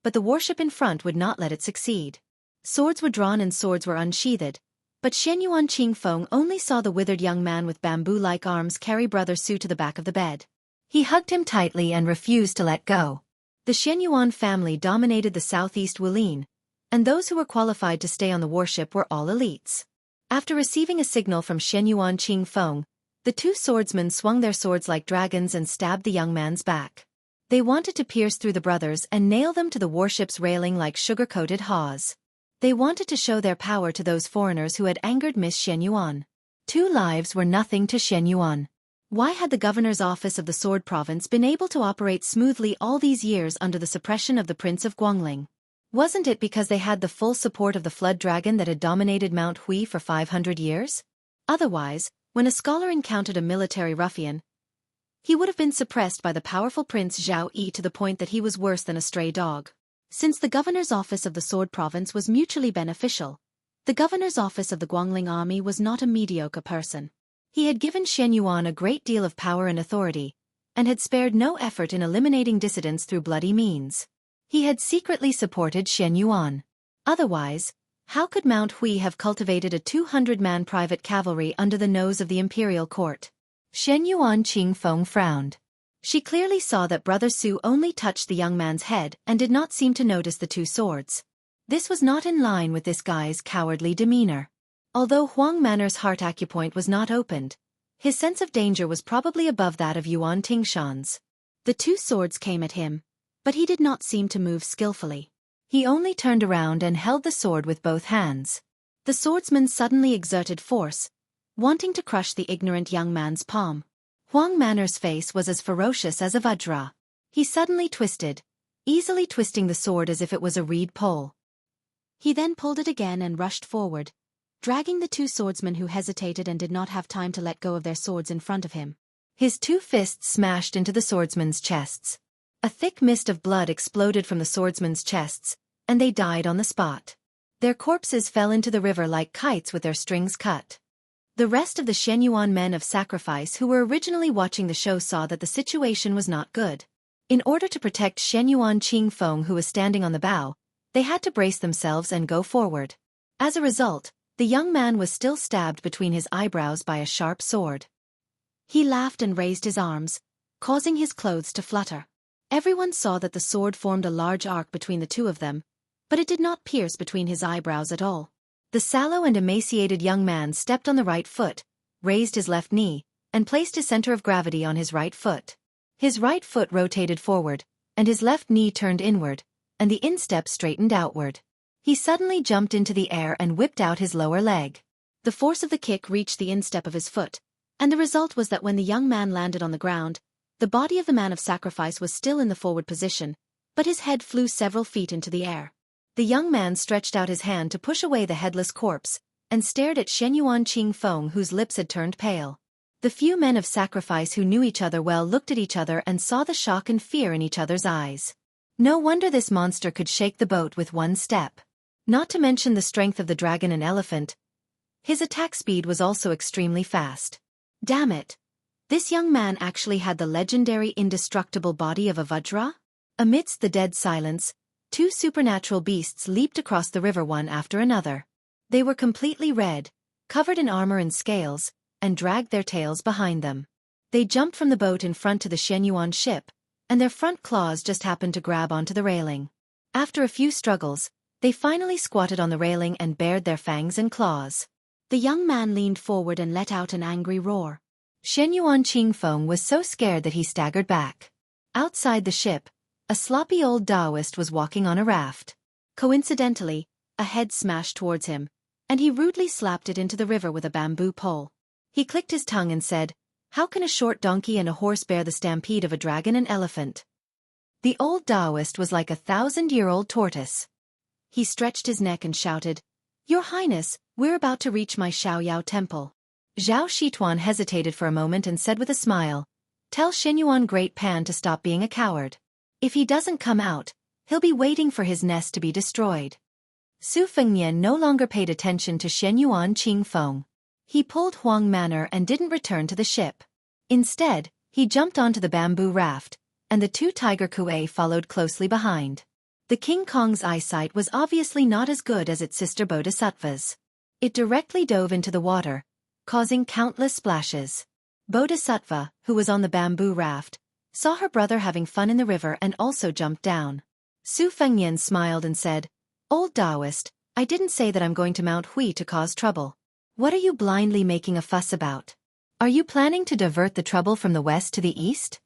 but the warship in front would not let it succeed. Swords were drawn and swords were unsheathed, but Shen Yuan Qing Feng only saw the withered young man with bamboo-like arms carry Brother Su to the back of the bed. He hugged him tightly and refused to let go. The Shen Yuan family dominated the southeast Wulin, and those who were qualified to stay on the warship were all elites. After receiving a signal from Shen Yuan Qing Feng, the two swordsmen swung their swords like dragons and stabbed the young man's back. They wanted to pierce through the brothers and nail them to the warship's railing like sugar-coated haws. They wanted to show their power to those foreigners who had angered Miss Shen Yuan. 2 lives were nothing to Shen Yuan. Why had the governor's office of the Sword Province been able to operate smoothly all these years under the suppression of the Prince of Guangling? Wasn't it because they had the full support of the Flood Dragon that had dominated Mount Hui for 500 years? Otherwise, when a scholar encountered a military ruffian, he would have been suppressed by the powerful Prince Zhao Yi to the point that he was worse than a stray dog. Since the governor's office of the Sword Province was mutually beneficial, the governor's office of the Guangling army was not a mediocre person. He had given Shen Yuan a great deal of power and authority, and had spared no effort in eliminating dissidents through bloody means. He had secretly supported Shen Yuan. Otherwise, how could Mount Hui have cultivated a 200-man private cavalry under the nose of the imperial court? Shen Yuan Qing Feng frowned. She clearly saw that Brother Su only touched the young man's head and did not seem to notice the 2 swords. This was not in line with this guy's cowardly demeanor. Although Huang Manor's heart acupoint was not opened, his sense of danger was probably above that of Yuan Tingshan's. The 2 swords came at him, but he did not seem to move skillfully. He only turned around and held the sword with both hands. The swordsman suddenly exerted force, wanting to crush the ignorant young man's palm. Huang Manor's face was as ferocious as a vajra. He suddenly twisted, easily twisting the sword as if it was a reed pole. He then pulled it again and rushed forward, dragging the 2 swordsmen who hesitated and did not have time to let go of their swords in front of him. His 2 fists smashed into the swordsmen's chests. A thick mist of blood exploded from the swordsmen's chests, and they died on the spot. Their corpses fell into the river like kites with their strings cut. The rest of the Shen Yuan men of sacrifice who were originally watching the show saw that the situation was not good. In order to protect Shen Yuan Qing Feng, who was standing on the bow, they had to brace themselves and go forward. As a result, the young man was still stabbed between his eyebrows by a sharp sword. He laughed and raised his arms, causing his clothes to flutter. Everyone saw that the sword formed a large arc between the 2 of them, but it did not pierce between his eyebrows at all. The sallow and emaciated young man stepped on the right foot, raised his left knee, and placed his center of gravity on his right foot. His right foot rotated forward, and his left knee turned inward, and the instep straightened outward. He suddenly jumped into the air and whipped out his lower leg. The force of the kick reached the instep of his foot, and the result was that when the young man landed on the ground, the body of the man of sacrifice was still in the forward position, but his head flew several feet into the air. The young man stretched out his hand to push away the headless corpse, and stared at Shenyuan Qingfeng, whose lips had turned pale. The few men of sacrifice who knew each other well looked at each other and saw the shock and fear in each other's eyes. No wonder this monster could shake the boat with one step. Not to mention the strength of the dragon and elephant, his attack speed was also extremely fast. Damn it! This young man actually had the legendary indestructible body of a Vajra? Amidst the dead silence, two supernatural beasts leaped across the river one after another. They were completely red, covered in armor and scales, and dragged their tails behind them. They jumped from the boat in front to the Shenyuan ship, and their front claws just happened to grab onto the railing. After a few struggles, they finally squatted on the railing and bared their fangs and claws. The young man leaned forward and let out an angry roar. Shenyuan Qingfeng was so scared that he staggered back. Outside the ship, a sloppy old Taoist was walking on a raft. Coincidentally, a head smashed towards him, and he rudely slapped it into the river with a bamboo pole. He clicked his tongue and said, "How can a short donkey and a horse bear the stampede of a dragon and elephant?" The old Taoist was like a 1,000-year-old tortoise. He stretched his neck and shouted, "Your Highness, we're about to reach my Xiaoyao temple." Zhao Shituan hesitated for a moment and said with a smile, "Tell Shenyuan Great Pan to stop being a coward. If he doesn't come out, he'll be waiting for his nest to be destroyed." Su Fengnian no longer paid attention to Shenyuan Qingfeng. He pulled Huang Manor and didn't return to the ship. Instead, he jumped onto the bamboo raft, and the two tiger kuei followed closely behind. The King Kong's eyesight was obviously not as good as its sister Bodhisattva's. It directly dove into the water, causing countless splashes. Bodhisattva, who was on the bamboo raft, saw her brother having fun in the river and also jumped down. Su Fengnian smiled and said, "Old Taoist, I didn't say that I'm going to Mount Hui to cause trouble. What are you blindly making a fuss about? Are you planning to divert the trouble from the west to the east?"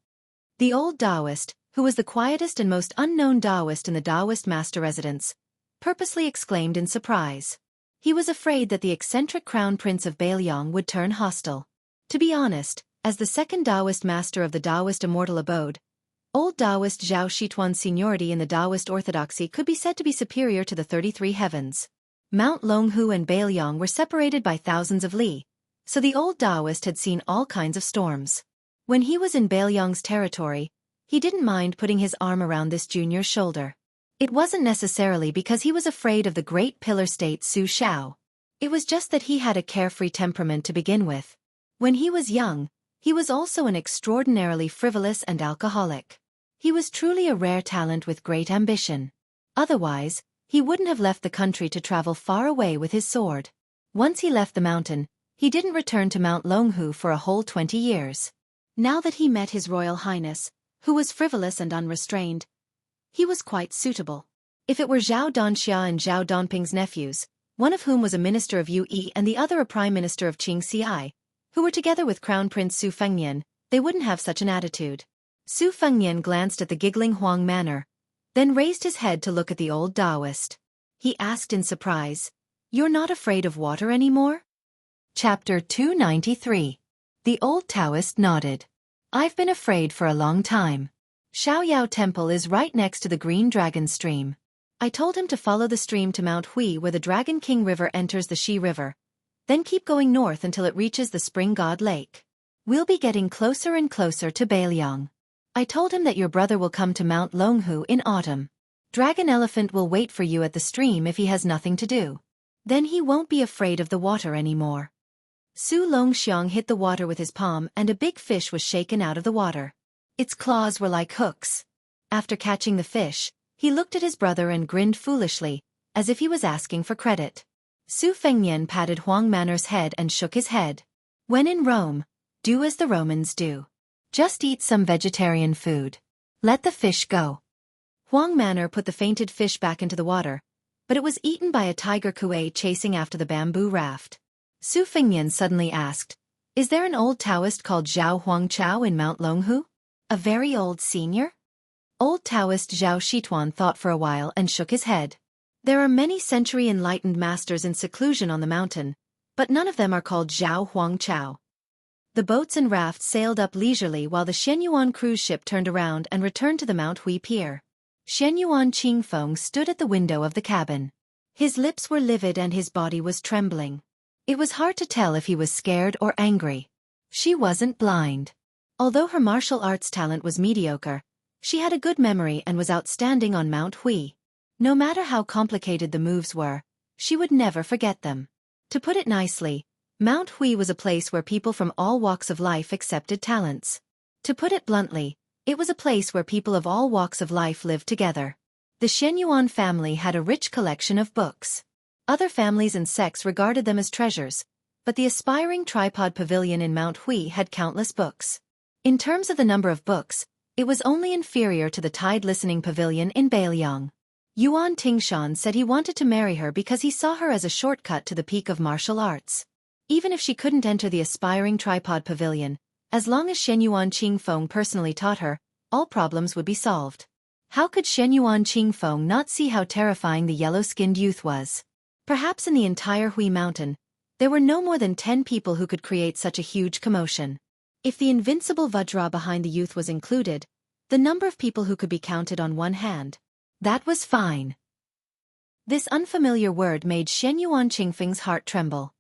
The old Taoist, who was the quietest and most unknown Taoist in the Taoist master residence, purposely exclaimed in surprise. He was afraid that the eccentric crown prince of Bailiang would turn hostile. To be honest, as the second Taoist master of the Taoist immortal abode, old Taoist Zhao Shituan's seniority in the Taoist orthodoxy could be said to be superior to the 33 heavens. Mount Longhu and Bailiang were separated by thousands of li, so the old Taoist had seen all kinds of storms. When he was in Bailiang's territory, he didn't mind putting his arm around this junior's shoulder. It wasn't necessarily because he was afraid of the great pillar state Su Shao. It was just that he had a carefree temperament to begin with. When he was young, he was also an extraordinarily frivolous and alcoholic. He was truly a rare talent with great ambition. Otherwise, he wouldn't have left the country to travel far away with his sword. Once he left the mountain, he didn't return to Mount Longhu for a whole 20 years. Now that he met His Royal Highness, who was frivolous and unrestrained, he was quite suitable. If it were Zhao Donxia and Zhao Donping's nephews, one of whom was a minister of Yu and the other a prime minister of Qingxi, who were together with Crown Prince Su Fengnian, they wouldn't have such an attitude. Su Fengnian glanced at the giggling Huang Manor, then raised his head to look at the old Taoist. He asked in surprise, "You're not afraid of water anymore?" Chapter 293. The old Taoist nodded. "I've been afraid for a long time. Xiaoyao Temple is right next to the Green Dragon Stream. I told him to follow the stream to Mount Hui where the Dragon King River enters the Shi River, then keep going north until it reaches the Spring God Lake. We'll be getting closer and closer to Bailiang. I told him that your brother will come to Mount Longhu in autumn. Dragon Elephant will wait for you at the stream if he has nothing to do. Then he won't be afraid of the water anymore." Su Longxiang hit the water with his palm and a big fish was shaken out of the water. Its claws were like hooks. After catching the fish, he looked at his brother and grinned foolishly, as if he was asking for credit. Su Fengnian patted Huang Manor's head and shook his head. "When in Rome, do as the Romans do. Just eat some vegetarian food. Let the fish go." Huang Manor put the fainted fish back into the water, but it was eaten by a tiger kuei chasing after the bamboo raft. Su Fengnian suddenly asked, "Is there an old Taoist called Zhao Huangchao in Mount Longhu? A very old senior?" Old Taoist Zhao Shituan thought for a while and shook his head. "There are many century enlightened masters in seclusion on the mountain, but none of them are called Zhao Huangchao." The boats and rafts sailed up leisurely while the Shenyuan cruise ship turned around and returned to the Mount Hui pier. Shen Yuan Qingfeng stood at the window of the cabin. His lips were livid and his body was trembling. It was hard to tell if he was scared or angry. She wasn't blind. Although her martial arts talent was mediocre, she had a good memory and was outstanding on Mount Hui. No matter how complicated the moves were, she would never forget them. To put it nicely, Mount Hui was a place where people from all walks of life accepted talents. To put it bluntly, it was a place where people of all walks of life lived together. The Shen Yuan family had a rich collection of books. Other families and sects regarded them as treasures, but the aspiring tripod pavilion in Mount Hui had countless books. In terms of the number of books, it was only inferior to the Tide Listening Pavilion in Bailiang. Yuan Tingshan said he wanted to marry her because he saw her as a shortcut to the peak of martial arts. Even if she couldn't enter the aspiring tripod pavilion, as long as Shen Yuan Qingfeng personally taught her, all problems would be solved. How could Shen Yuan Qingfeng not see how terrifying the yellow-skinned youth was? Perhaps in the entire Hui Mountain, there were no more than 10 people who could create such a huge commotion. If the invincible Vajra behind the youth was included, the number of people who could be counted on one hand. That was fine. This unfamiliar word made Shen Yuan Qingfeng's heart tremble.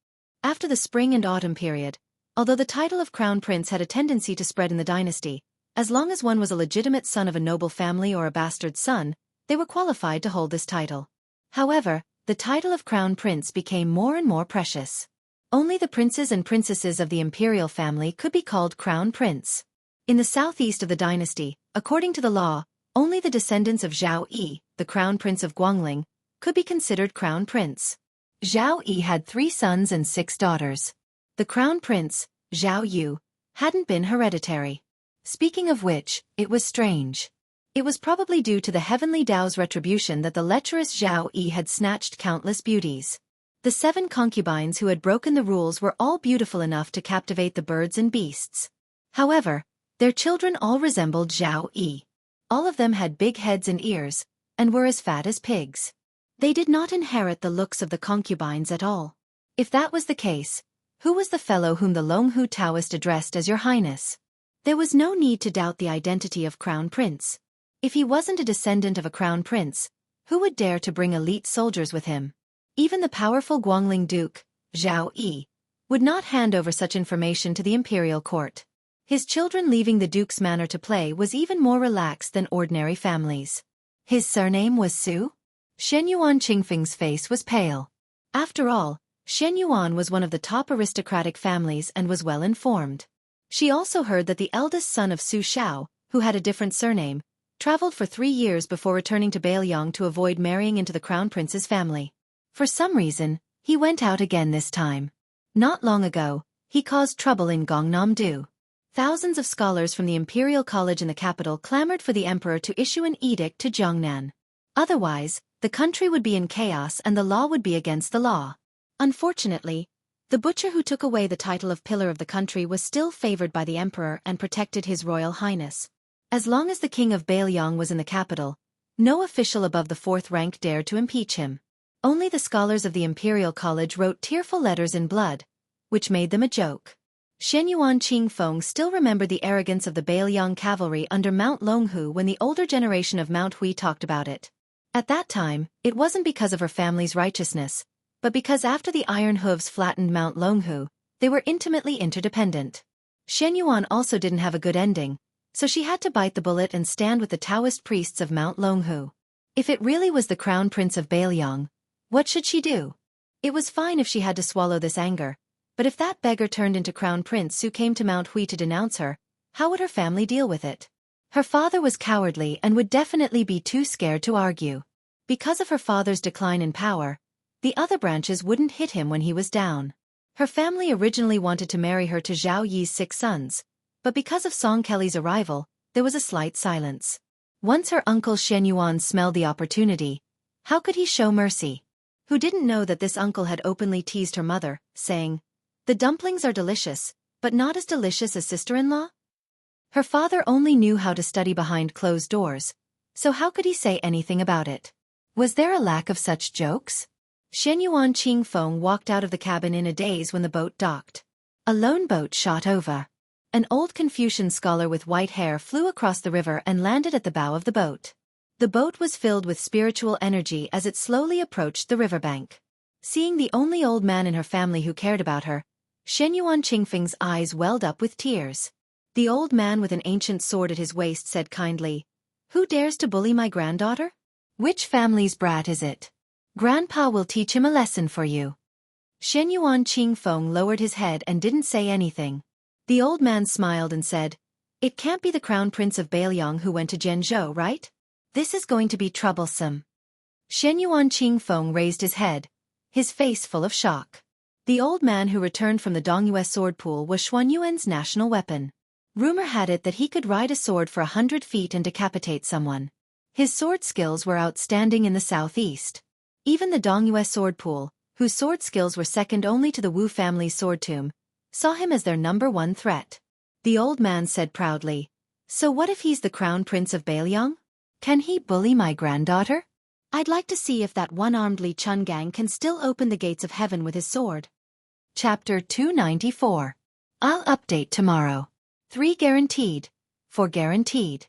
After the spring and autumn period, although the title of crown prince had a tendency to spread in the dynasty, as long as one was a legitimate son of a noble family or a bastard son, they were qualified to hold this title. However, the title of crown prince became more and more precious. Only the princes and princesses of the imperial family could be called crown prince. In the southeast of the dynasty, according to the law, only the descendants of Zhao Yi, the crown prince of Guangling, could be considered crown prince. Zhao Yi had 3 sons and 6 daughters. The crown prince, Zhao Yu, hadn't been hereditary. Speaking of which, it was strange. It was probably due to the heavenly Tao's retribution that the lecherous Zhao Yi had snatched countless beauties. The 7 concubines who had broken the rules were all beautiful enough to captivate the birds and beasts. However, their children all resembled Zhao Yi. All of them had big heads and ears, and were as fat as pigs. They did not inherit the looks of the concubines at all. If that was the case, who was the fellow whom the Longhu Taoist addressed as Your Highness? There was no need to doubt the identity of Crown Prince. If he wasn't a descendant of a crown prince, who would dare to bring elite soldiers with him? Even the powerful Guangling Duke, Zhao Yi, would not hand over such information to the imperial court. His children leaving the duke's manor to play was even more relaxed than ordinary families. His surname was Su? Shen Yuan Qingfeng's face was pale. After all, Shen Yuan was one of the top aristocratic families and was well informed. She also heard that the eldest son of Su Shao, who had a different surname, traveled for 3 years before returning to Bailiang to avoid marrying into the crown prince's family. For some reason, he went out again this time. Not long ago, he caused trouble in Gangnam-do. Thousands of scholars from the Imperial College in the capital clamored for the emperor to issue an edict to Jiangnan. Otherwise, the country would be in chaos and the law would be against the law. Unfortunately, the butcher who took away the title of pillar of the country was still favored by the emperor and protected his royal highness. As long as the king of Bailiang was in the capital, no official above the 4th rank dared to impeach him. Only the scholars of the Imperial College wrote tearful letters in blood, which made them a joke. Shen Yuan Qingfeng still remembered the arrogance of the Bailiang cavalry under Mount Longhu when the older generation of Mount Hui talked about it. At that time, it wasn't because of her family's righteousness, but because after the iron hooves flattened Mount Longhu, they were intimately interdependent. Shen Yuan also didn't have a good ending, so she had to bite the bullet and stand with the Taoist priests of Mount Longhu. If it really was the crown prince of Bailiang, what should she do? It was fine if she had to swallow this anger, but if that beggar turned into crown prince who came to Mount Hui to denounce her, how would her family deal with it? Her father was cowardly and would definitely be too scared to argue. Because of her father's decline in power, the other branches wouldn't hit him when he was down. Her family originally wanted to marry her to Zhao Yi's 6 sons, but because of Song Kelly's arrival, there was a slight silence. Once her uncle Shen Yuan smelled the opportunity, how could he show mercy? Who didn't know that this uncle had openly teased her mother, saying, "The dumplings are delicious, but not as delicious as sister-in-law?" Her father only knew how to study behind closed doors, so how could he say anything about it? Was there a lack of such jokes? Shen Yuan Qingfeng walked out of the cabin in a daze when the boat docked. A lone boat shot over. An old Confucian scholar with white hair flew across the river and landed at the bow of the boat. The boat was filled with spiritual energy as it slowly approached the riverbank. Seeing the only old man in her family who cared about her, Shenyuan Qingfeng's eyes welled up with tears. The old man with an ancient sword at his waist said kindly, "Who dares to bully my granddaughter? Which family's brat is it? Grandpa will teach him a lesson for you." Shenyuan Qingfeng lowered his head and didn't say anything. The old man smiled and said, "It can't be the crown prince of Bailiang who went to Zhenzhou, right? This is going to be troublesome." Shenyuan Qingfeng raised his head, his face full of shock. The old man who returned from the Dongyue sword pool was Xuanyuan's national weapon. Rumor had it that he could ride a sword for 100 feet and decapitate someone. His sword skills were outstanding in the southeast. Even the Dongyue sword pool, whose sword skills were second only to the Wu family's sword tomb, saw him as their #1 threat. The old man said proudly, "So what if he's the crown prince of Bailiang? Can he bully my granddaughter? I'd like to see if that one-armed Li Chungang can still open the gates of heaven with his sword." Chapter 294. I'll update tomorrow. 3 guaranteed. 4 guaranteed.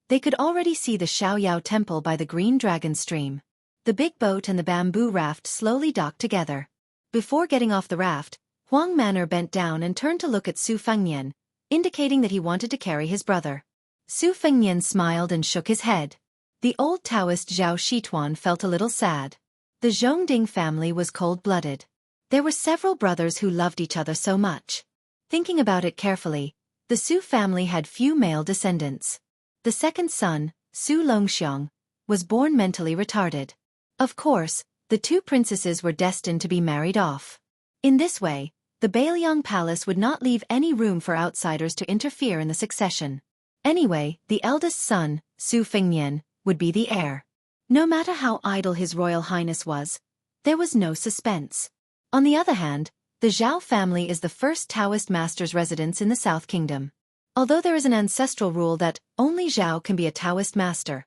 They could already see the Xiaoyao temple by the Green Dragon stream. The big boat and the bamboo raft slowly docked together. Before getting off the raft, Huang Manor bent down and turned to look at Su Fengnian, indicating that he wanted to carry his brother. Su Fengnian smiled and shook his head. The old Taoist Zhao Shituan felt a little sad. The Zhongding family was cold-blooded. There were several brothers who loved each other so much. Thinking about it carefully, the Su family had few male descendants. The second son, Su Longxiang, was born mentally retarded. Of course, the 2 princesses were destined to be married off. In this way, the Bailiang Palace would not leave any room for outsiders to interfere in the succession. Anyway, the eldest son, Su Fengnian, would be the heir. No matter how idle His Royal Highness was, there was no suspense. On the other hand, the Zhao family is the first Taoist master's residence in the South Kingdom. Although there is an ancestral rule that only Zhao can be a Taoist master,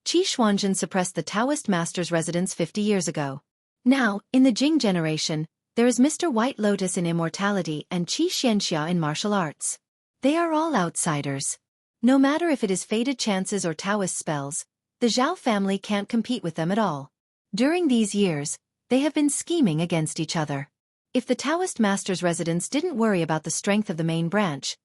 Qi Xuanzhen suppressed the Taoist master's residence 50 years ago. Now, in the Jing generation, there is Mr. White Lotus in immortality and Qi Xianxia in martial arts. They are all outsiders. No matter if it is fated chances or Taoist spells, the Zhao family can't compete with them at all. During these years, they have been scheming against each other. If the Taoist master's residence didn't worry about the strength of the main branch,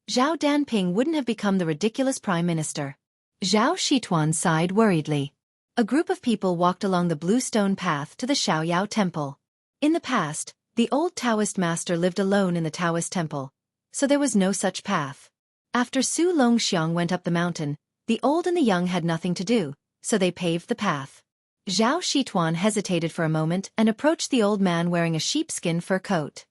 Zhao Danping wouldn't have become the ridiculous prime minister. Zhao Shituan sighed worriedly. A group of people walked along the blue stone path to the Xiaoyao temple. In the past, the old Taoist master lived alone in the Taoist temple, so there was no such path. After Su Longxiang went up the mountain, the old and the young had nothing to do, so they paved the path. Zhao Shituan hesitated for a moment and approached the old man wearing a sheepskin fur coat.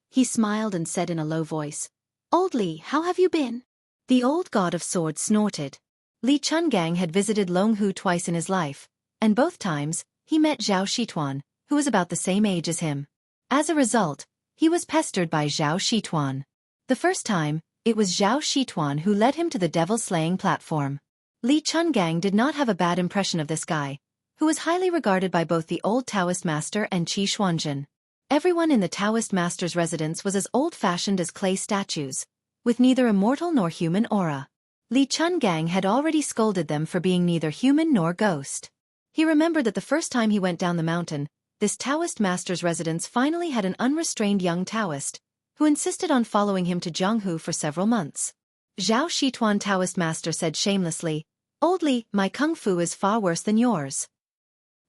He smiled and said in a low voice, "Old Li, how have you been?" The old god of swords snorted. Li Chungang had visited Longhu twice in his life, and both times, he met Zhao Shituan, who was about the same age as him. As a result, he was pestered by Zhao Shituan. The first time, it was Zhao Shituan who led him to the devil-slaying platform. Li Chungang did not have a bad impression of this guy, who was highly regarded by both the old Taoist master and Qi Xuanzhen. Everyone in the Taoist master's residence was as old-fashioned as clay statues, with neither immortal nor human aura. Li Chungang had already scolded them for being neither human nor ghost. He remembered that the first time he went down the mountain, this Taoist master's residence finally had an unrestrained young Taoist, who insisted on following him to Zhonghu for several months. Zhao Shituan Taoist master said shamelessly, "Old Li, my kung fu is far worse than yours."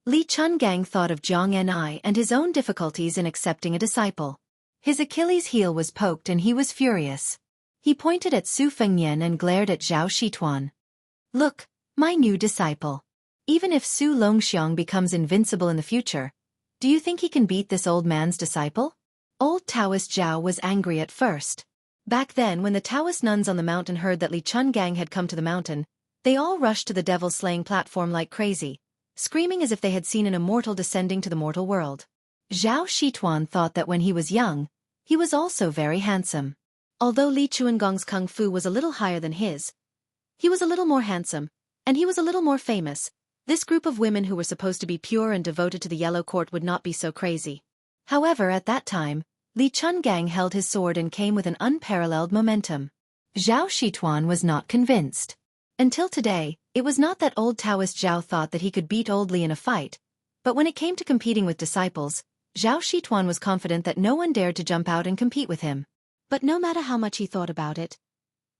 Li Chungang thought of Zhang Ni and his own difficulties in accepting a disciple. His Achilles heel was poked and he was furious. He pointed at Su Fengnian and glared at Zhao Shituan. "Look, my new disciple. Even if Su Longxiang becomes invincible in the future, do you think he can beat this old man's disciple?" Old Taoist Zhao was angry at first. Back then when the Taoist nuns on the mountain heard that Li Chungang had come to the mountain, they all rushed to the devil-slaying platform like crazy, screaming as if they had seen an immortal descending to the mortal world. Zhao Shituan thought that when he was young, he was also very handsome. Although Li Chuangong's kung fu was a little higher than his, he was a little more handsome, and he was a little more famous. This group of women who were supposed to be pure and devoted to the Yellow Court would not be so crazy. However, at that time, Li Chungang held his sword and came with an unparalleled momentum. Zhao Shituan was not convinced. Until today, It was not that old Taoist Zhao thought that he could beat Old Li in a fight, but when it came to competing with disciples, Zhao Shituan was confident that no one dared to jump out and compete with him. But no matter how much he thought about it,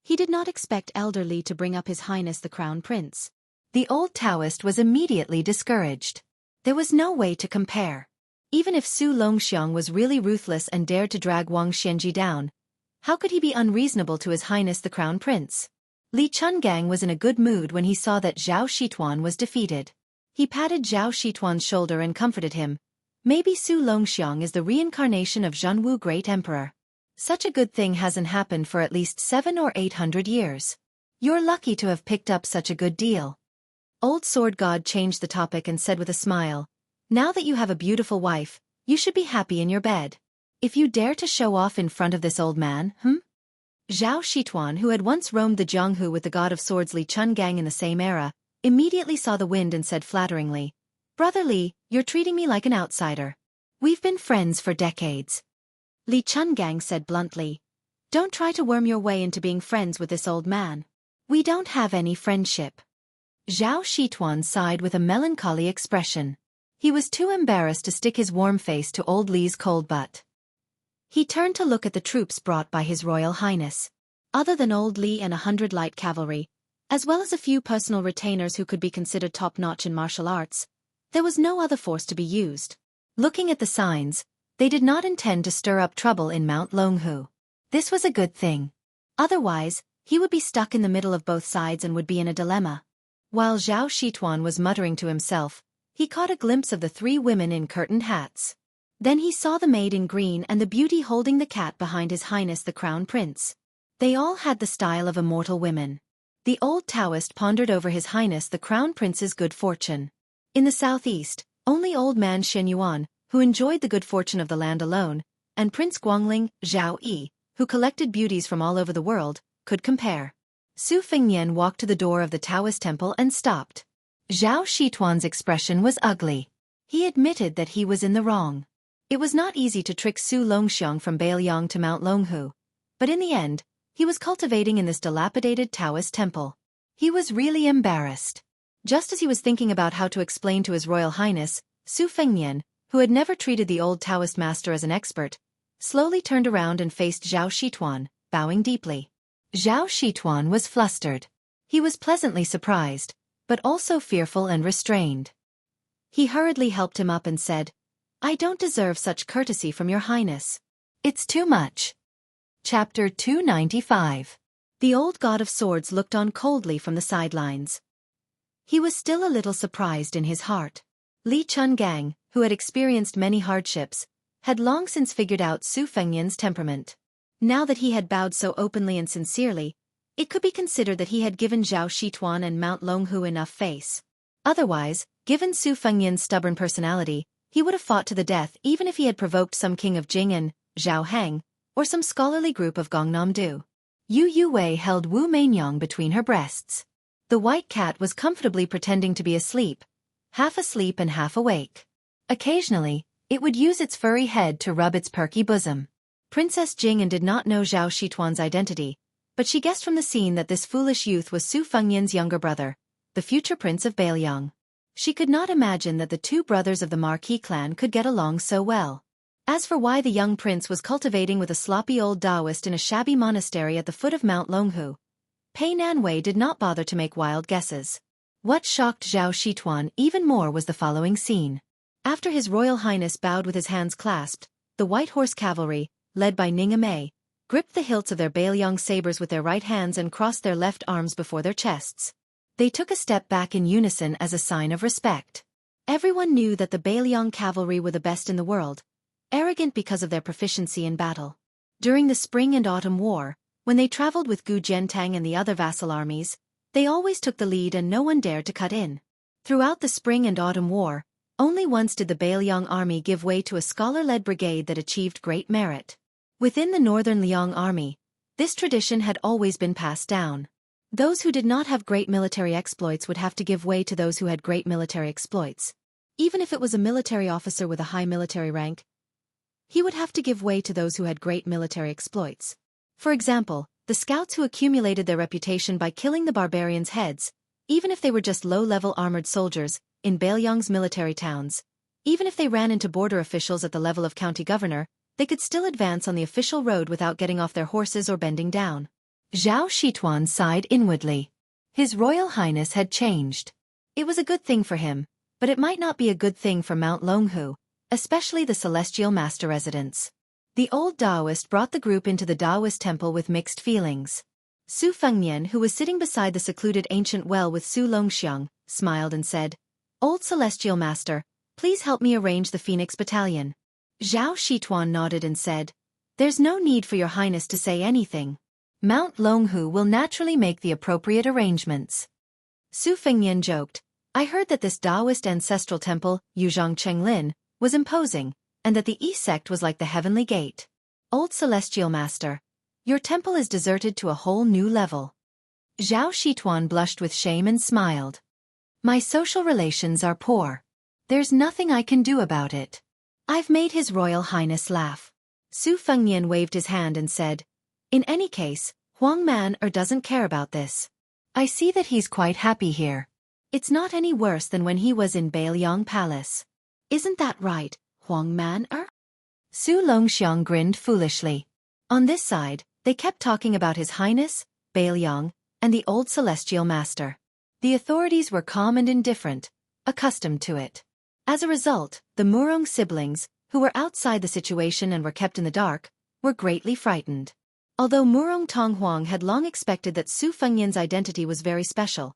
he did not expect Elder Li to bring up His Highness the Crown Prince. The old Taoist was immediately discouraged. There was no way to compare. Even if Su Longxiang was really ruthless and dared to drag Wang Xianji down, how could he be unreasonable to His Highness the Crown Prince? Li Chungang was in a good mood when he saw that Zhao Shituan was defeated. He patted Zhao Shituan's shoulder and comforted him. Maybe Su Longxiang is the reincarnation of Zhenwu Great Emperor. Such a good thing hasn't happened for at least 700 or 800 years. You're lucky to have picked up such a good deal. Old Sword God changed the topic and said with a smile, now that you have a beautiful wife, you should be happy in your bed. If you dare to show off in front of this old man, Zhao Shituan, who had once roamed the Jianghu with the God of Swords Li Chungang in the same era, immediately saw the wind and said flatteringly, Brother Li, you're treating me like an outsider. We've been friends for decades. Li Chungang said bluntly, don't try to worm your way into being friends with this old man. We don't have any friendship. Zhao Shituan sighed with a melancholy expression. He was too embarrassed to stick his warm face to old Li's cold butt. He turned to look at the troops brought by His Royal Highness. Other than old Li and 100 light cavalry, as well as a few personal retainers who could be considered top-notch in martial arts, there was no other force to be used. Looking at the signs, they did not intend to stir up trouble in Mount Longhu. This was a good thing. Otherwise, he would be stuck in the middle of both sides and would be in a dilemma. While Zhao Shituan was muttering to himself, he caught a glimpse of the 3 women in curtained hats. Then he saw the maid in green and the beauty holding the cat behind His Highness the Crown Prince. They all had the style of immortal women. The old Taoist pondered over His Highness the Crown Prince's good fortune. In the southeast, only old man Shen Yuan, who enjoyed the good fortune of the land alone, and Prince Guangling, Zhao Yi, who collected beauties from all over the world, could compare. Su Fengnian walked to the door of the Taoist temple and stopped. Zhao Shituan's expression was ugly. He admitted that he was in the wrong. It was not easy to trick Su Longxiang from Bailiang to Mount Longhu, but in the end, he was cultivating in this dilapidated Taoist temple. He was really embarrassed. Just as he was thinking about how to explain to His Royal Highness, Su Fengnian, who had never treated the old Taoist master as an expert, slowly turned around and faced Zhao Shituan, bowing deeply. Zhao Shituan was flustered. He was pleasantly surprised, but also fearful and restrained. He hurriedly helped him up and said, I don't deserve such courtesy from your highness. It's too much. Chapter 295. The old God of Swords looked on coldly from the sidelines. He was still a little surprised in his heart. Li Chungang, who had experienced many hardships, had long since figured out Su Fengnian's temperament. Now that he had bowed so openly and sincerely, it could be considered that he had given Zhao Shituan and Mount Longhu enough face. Otherwise, given Su Fengnian's stubborn personality, he would have fought to the death even if he had provoked some king of Jing and Zhao Heng, or some scholarly group of Gongnam-du. Yu Yuwei held Wu Mainyang between her breasts. The white cat was comfortably pretending to be asleep, half asleep and half awake. Occasionally, it would use its furry head to rub its perky bosom. Princess Jing'an did not know Zhao Shituan's identity, but she guessed from the scene that this foolish youth was Su Fengnian's younger brother, the future prince of Bailiang. She could not imagine that the 2 brothers of the Marquis clan could get along so well. As for why the young prince was cultivating with a sloppy old Taoist in a shabby monastery at the foot of Mount Longhu, Pei Nanwei did not bother to make wild guesses. What shocked Zhao Shituan even more was the following scene. After His Royal Highness bowed with his hands clasped, the White Horse Cavalry, led by Ning Amei, gripped the hilts of their Bailiang sabers with their right hands and crossed their left arms before their chests. They took a step back in unison as a sign of respect. Everyone knew that the Bailiang cavalry were the best in the world, arrogant because of their proficiency in battle. During the Spring and Autumn War, when they traveled with Gu Jiantang and the other vassal armies, they always took the lead and no one dared to cut in. Throughout the Spring and Autumn War, only once did the Bailiang army give way to a scholar-led brigade that achieved great merit. Within the Northern Liang army, this tradition had always been passed down. Those who did not have great military exploits would have to give way to those who had great military exploits. Even if it was a military officer with a high military rank, he would have to give way to those who had great military exploits. For example, the scouts who accumulated their reputation by killing the barbarians' heads, Even if they were just low-level armored soldiers, in Baelyong's military towns. Even if they ran into border officials at the level of county governor, they could still advance on the official road without getting off their horses or bending down. Zhao Shituan sighed inwardly. His Royal Highness had changed. It was a good thing for him, but it might not be a good thing for Mount Longhu, especially the Celestial Master residence. The old Taoist brought the group into the Taoist temple with mixed feelings. Su Fengnian, who was sitting beside the secluded ancient well with Su Longxiang, smiled and said, "Old Celestial Master, please help me arrange the Phoenix Battalion." Zhao Shituan nodded and said, "There's no need for your highness to say anything. Mount Longhu will naturally make the appropriate arrangements." Su Fengnian joked, "I heard that this Taoist ancestral temple, Yuzhang Chenglin, was imposing, and that the Yi sect was like the heavenly gate. Old Celestial Master, your temple is deserted to a whole new level." Zhao Shituan blushed with shame and smiled. "My social relations are poor. There's nothing I can do about it. I've made His Royal Highness laugh." Su Fengnian waved his hand and said, "In any case, Huang Man doesn't care about this. I see that he's quite happy here. It's not any worse than when he was in Baelyong Palace. Isn't that right, Huang Man? Su Longxiang grinned foolishly. On this side, they kept talking about His Highness, Baelyong, and the old Celestial Master. The authorities were calm and indifferent, accustomed to it. As a result, the Murong siblings, who were outside the situation and were kept in the dark, were greatly frightened. Although Murong Tonghuang had long expected that Su Fengnian's identity was very special,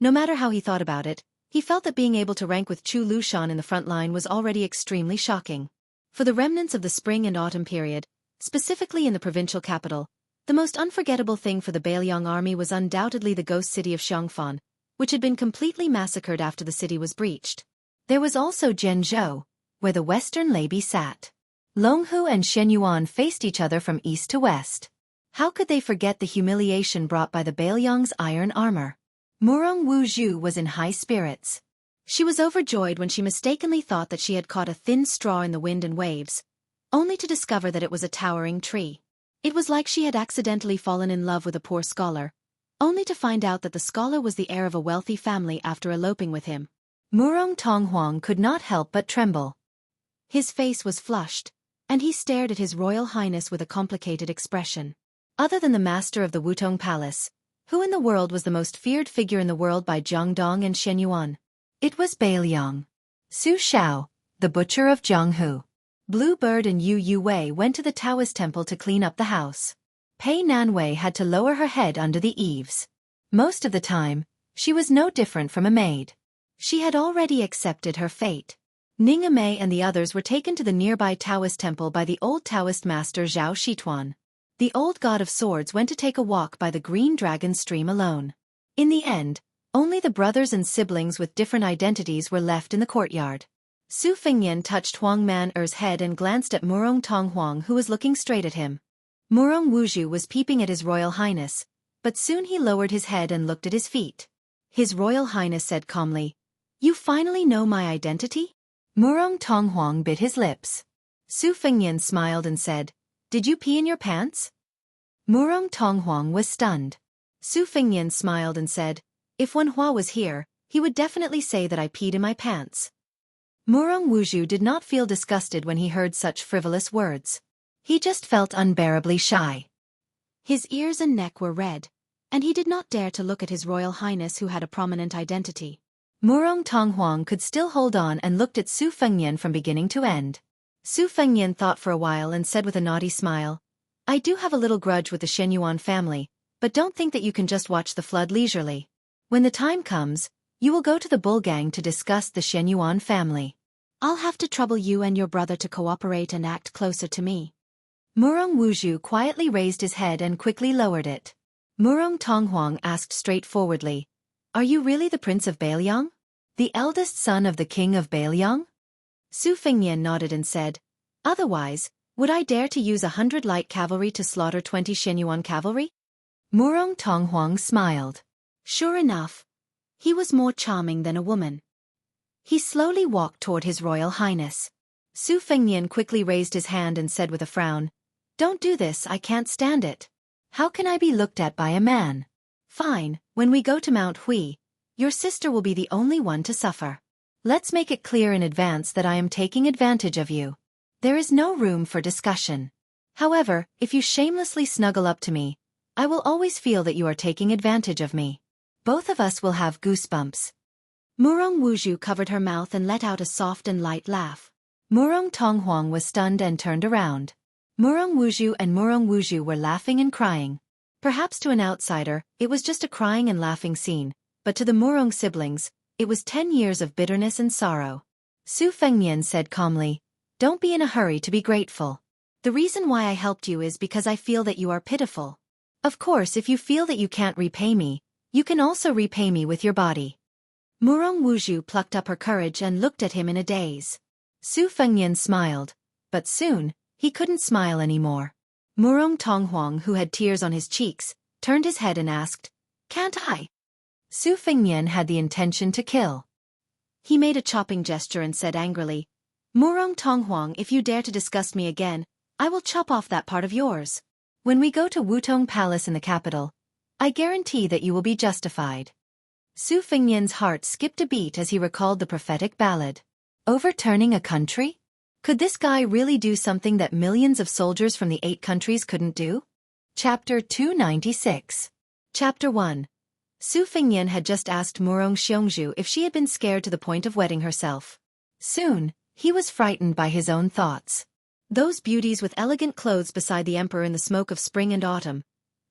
no matter how he thought about it, he felt that being able to rank with Chu Lushan in the front line was already extremely shocking. For the remnants of the spring and autumn period, specifically in the provincial capital, the most unforgettable thing for the Baelyong army was undoubtedly the ghost city of Xiangfan, which had been completely massacred after the city was breached. There was also Zhenzhou, where the Western Lady sat. Longhu and Shenyuan faced each other from east to west. How could they forget the humiliation brought by the Baelyong's iron armor? Murong Wuzhu was in high spirits. She was overjoyed when she mistakenly thought that she had caught a thin straw in the wind and waves, only to discover that it was a towering tree. It was like she had accidentally fallen in love with a poor scholar, only to find out that the scholar was the heir of a wealthy family after eloping with him. Murong Tonghuang could not help but tremble. His face was flushed, and he stared at His Royal Highness with a complicated expression. Other than the master of the Wutong Palace, who in the world was the most feared figure in the world by Jiangdong and Shenyuan? It was Baelyong. Su Shao, the butcher of Jianghu. Blue Bird and Yu Yuwei went to the Taoist temple to clean up the house. Pei Nanwei had to lower her head under the eaves. Most of the time, she was no different from a maid. She had already accepted her fate. Ning Amei and the others were taken to the nearby Taoist temple by the old Taoist master Zhao Shituan. The old god of swords went to take a walk by the Green Dragon stream alone. In the end, only the brothers and siblings with different identities were left in the courtyard. Su Fengnian touched Huang Man-er's head and glanced at Murong Tonghuang, who was looking straight at him. Murong Wuzhu was peeping at His Royal Highness, but soon he lowered his head and looked at his feet. His Royal Highness said calmly, "You finally know my identity?" Murong Tonghuang bit his lips. Su Fengnian smiled and said, "Did you pee in your pants?" Murong Tonghuang was stunned. Su Fengnian smiled and said, "If Wen Hua was here, he would definitely say that I peed in my pants." Murong Wuzhu did not feel disgusted when he heard such frivolous words. He just felt unbearably shy. His ears and neck were red, and he did not dare to look at His Royal Highness, who had a prominent identity. Murong Tonghuang could still hold on and looked at Su Fengnian from beginning to end. Su Fengnian thought for a while and said with a naughty smile, "I do have a little grudge with the Shenyuan family, but don't think that you can just watch the flood leisurely. When the time comes, you will go to the bull gang to discuss the Shenyuan family. I'll have to trouble you and your brother to cooperate and act closer to me." Murong Wuzhu quietly raised his head and quickly lowered it. Murong Tonghuang asked straightforwardly, "Are you really the Prince of Baelyong? The eldest son of the King of Baelyong?" Su Fengnian nodded and said, "Otherwise, would I dare to use 100 light cavalry to slaughter 20 Shenyuan cavalry?" Murong Tonghuang smiled. Sure enough, he was more charming than a woman. He slowly walked toward His Royal Highness. Su Fengnian quickly raised his hand and said with a frown, "Don't do this, I can't stand it. How can I be looked at by a man?" "Fine, when we go to Mount Hui, Your sister will be the only one to suffer. Let's make it clear in advance that I am taking advantage of you. There is no room for discussion. However, if you shamelessly snuggle up to me, I will always feel that you are taking advantage of me. Both of us will have goosebumps. Murong Wuju covered her mouth and let out a soft and light laugh. Murong Tonghuang was stunned and turned around. Murong Wuju and Murong Wuju were laughing and crying. Perhaps to an outsider, it was just a crying and laughing scene, but to the Murong siblings, it was 10 years of bitterness and sorrow. Su Fengnian said calmly, "Don't be in a hurry to be grateful. The reason why I helped you is because I feel that you are pitiful. Of course, if you feel that you can't repay me, you can also repay me with your body." Murong Wuju plucked up her courage and looked at him in a daze. Su Fengnian smiled, but soon, he couldn't smile anymore. Murong Tonghuang, who had tears on his cheeks, turned his head and asked, "Can't I?" Su Fengnian had the intention to kill. He made a chopping gesture and said angrily, "Murong Tonghuang, if you dare to disgust me again, I will chop off that part of yours. When we go to Wutong Palace in the capital, I guarantee that you will be justified." Su Fengnian's heart skipped a beat as he recalled the prophetic ballad. Overturning a country? Could this guy really do something that millions of soldiers from the 8 countries couldn't do? Chapter 296. Chapter 1. Su Fengnian had just asked Murong Xiongju if she had been scared to the point of wetting herself. Soon, he was frightened by his own thoughts. Those beauties with elegant clothes beside the emperor in the smoke of spring and autumn.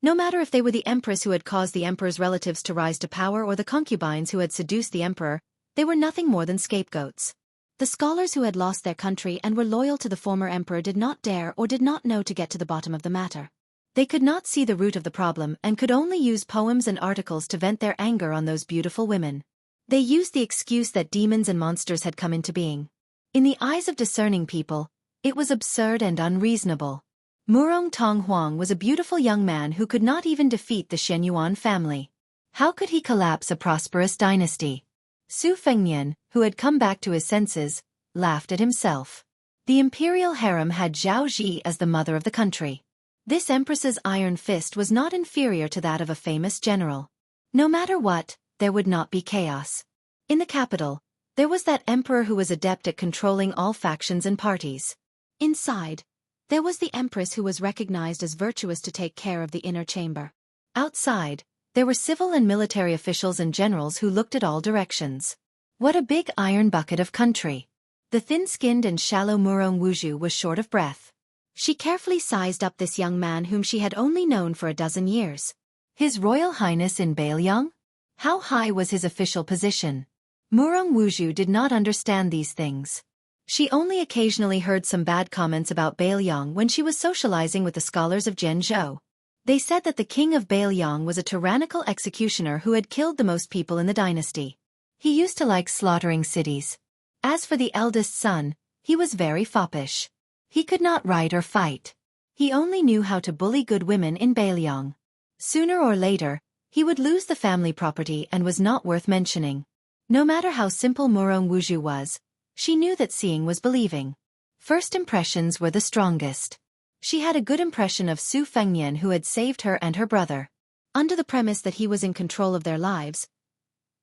No matter if they were the empress who had caused the emperor's relatives to rise to power or the concubines who had seduced the emperor, they were nothing more than scapegoats. The scholars who had lost their country and were loyal to the former emperor did not dare or did not know to get to the bottom of the matter. They could not see the root of the problem and could only use poems and articles to vent their anger on those beautiful women. They used the excuse that demons and monsters had come into being. In the eyes of discerning people, it was absurd and unreasonable. Murong Tonghuang was a beautiful young man who could not even defeat the Shenyuan family. How could he collapse a prosperous dynasty? Su Fengnian, who had come back to his senses, laughed at himself. The imperial harem had Zhao Ji as the mother of the country. This empress's iron fist was not inferior to that of a famous general. No matter what, there would not be chaos. In the capital, there was that emperor who was adept at controlling all factions and parties. Inside, there was the empress who was recognized as virtuous to take care of the inner chamber. Outside, there were civil and military officials and generals who looked at all directions. What a big iron bucket of country! The thin-skinned and shallow Murong Wuju was short of breath. She carefully sized up this young man whom she had only known for a dozen years. His Royal Highness in Bailiang? How high was his official position? Murong Wuju did not understand these things. She only occasionally heard some bad comments about Bailiang when she was socializing with the scholars of Zhenzhou. They said that the king of Bailiang was a tyrannical executioner who had killed the most people in the dynasty. He used to like slaughtering cities. As for the eldest son, he was very foppish. He could not ride or fight. He only knew how to bully good women in Bailiang. Sooner or later, he would lose the family property and was not worth mentioning. No matter how simple Murong Wuju was, she knew that seeing was believing. First impressions were the strongest. She had a good impression of Su Fengnian, who had saved her and her brother. Under the premise that he was in control of their lives,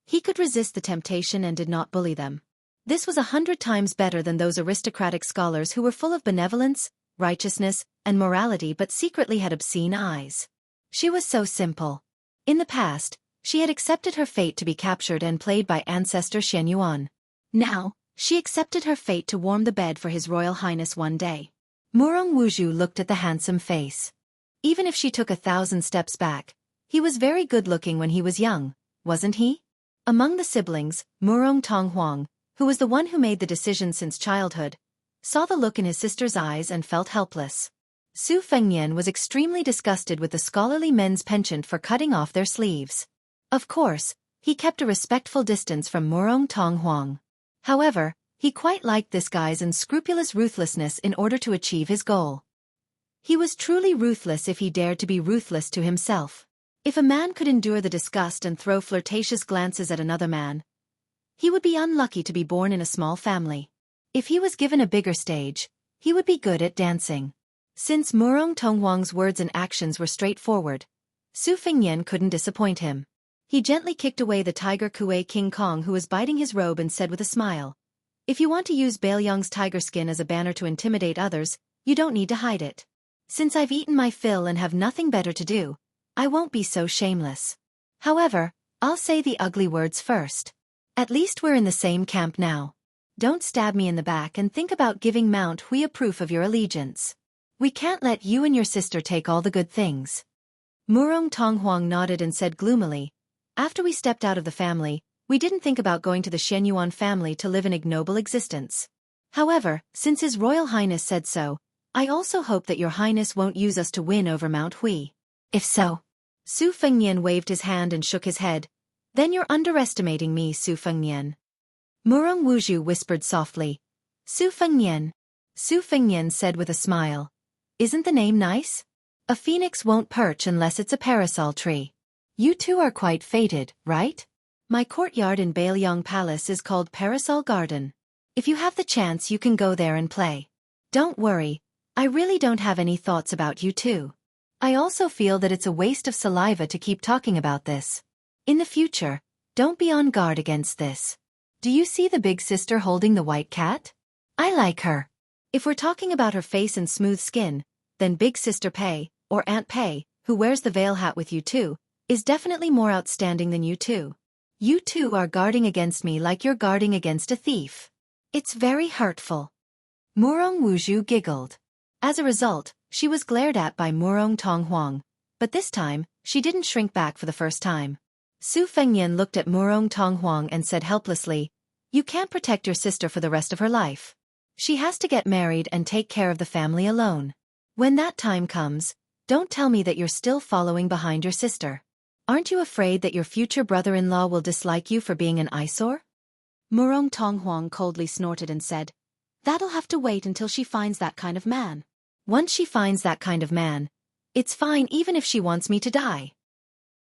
he could resist the temptation and did not bully them. This was 100 times better than those aristocratic scholars who were full of benevolence, righteousness, and morality but secretly had obscene eyes. She was so simple. In the past, she had accepted her fate to be captured and played by ancestor Shenyuan. Now, she accepted her fate to warm the bed for His Royal Highness one day. Murong Wuju looked at the handsome face. Even if she took 1,000 steps back, he was very good-looking when he was young, wasn't he? Among the siblings, Murong Tonghuang, who was the one who made the decision since childhood, saw the look in his sister's eyes and felt helpless. Su Fengnian was extremely disgusted with the scholarly men's penchant for cutting off their sleeves. Of course, he kept a respectful distance from Murong Tonghuang. However, he quite liked this guy's unscrupulous ruthlessness in order to achieve his goal. He was truly ruthless if he dared to be ruthless to himself. If a man could endure the disgust and throw flirtatious glances at another man, he would be unlucky to be born in a small family. If he was given a bigger stage, he would be good at dancing. Since Murong Tonghuang's words and actions were straightforward, Su Fengnian couldn't disappoint him. He gently kicked away the tiger Kuei King Kong who was biting his robe and said with a smile, "If you want to use Baelyong's tiger skin as a banner to intimidate others, you don't need to hide it. Since I've eaten my fill and have nothing better to do, I won't be so shameless. However, I'll say the ugly words first. At least we're in the same camp now. Don't stab me in the back and think about giving Mount Hui a proof of your allegiance. We can't let you and your sister take all the good things." Murong Tonghuang nodded and said gloomily, "After we stepped out of the family, we didn't think about going to the Shenyuan family to live an ignoble existence. However, since His Royal Highness said so, I also hope that Your Highness won't use us to win over Mount Hui. If so..." Su Fengnian waved his hand and shook his head. "Then you're underestimating me, Su Fengnian." Murong Wuzhu whispered softly, "Su Fengnian." Su Fengnian said with a smile, "Isn't the name nice? A phoenix won't perch unless it's a parasol tree. You two are quite fated, right? My courtyard in Baelyong Palace is called Parasol Garden. If you have the chance you can go there and play. Don't worry, I really don't have any thoughts about you two. I also feel that it's a waste of saliva to keep talking about this. In the future, don't be on guard against this. Do you see the big sister holding the white cat? I like her. If we're talking about her face and smooth skin, then Big Sister Pei, or Aunt Pei, who wears the veil hat with you too, is definitely more outstanding than you two. You two are guarding against me like you're guarding against a thief. It's very hurtful." Murong Wuzhu giggled. As a result, she was glared at by Murong Tonghuang, but this time, she didn't shrink back for the first time. Su Fengnian looked at Murong Tonghuang and said helplessly, "You can't protect your sister for the rest of her life. She has to get married and take care of the family alone. When that time comes, don't tell me that you're still following behind your sister. Aren't you afraid that your future brother-in-law will dislike you for being an eyesore?" Murong Tonghuang coldly snorted and said, "That'll have to wait until she finds that kind of man. Once she finds that kind of man, it's fine even if she wants me to die."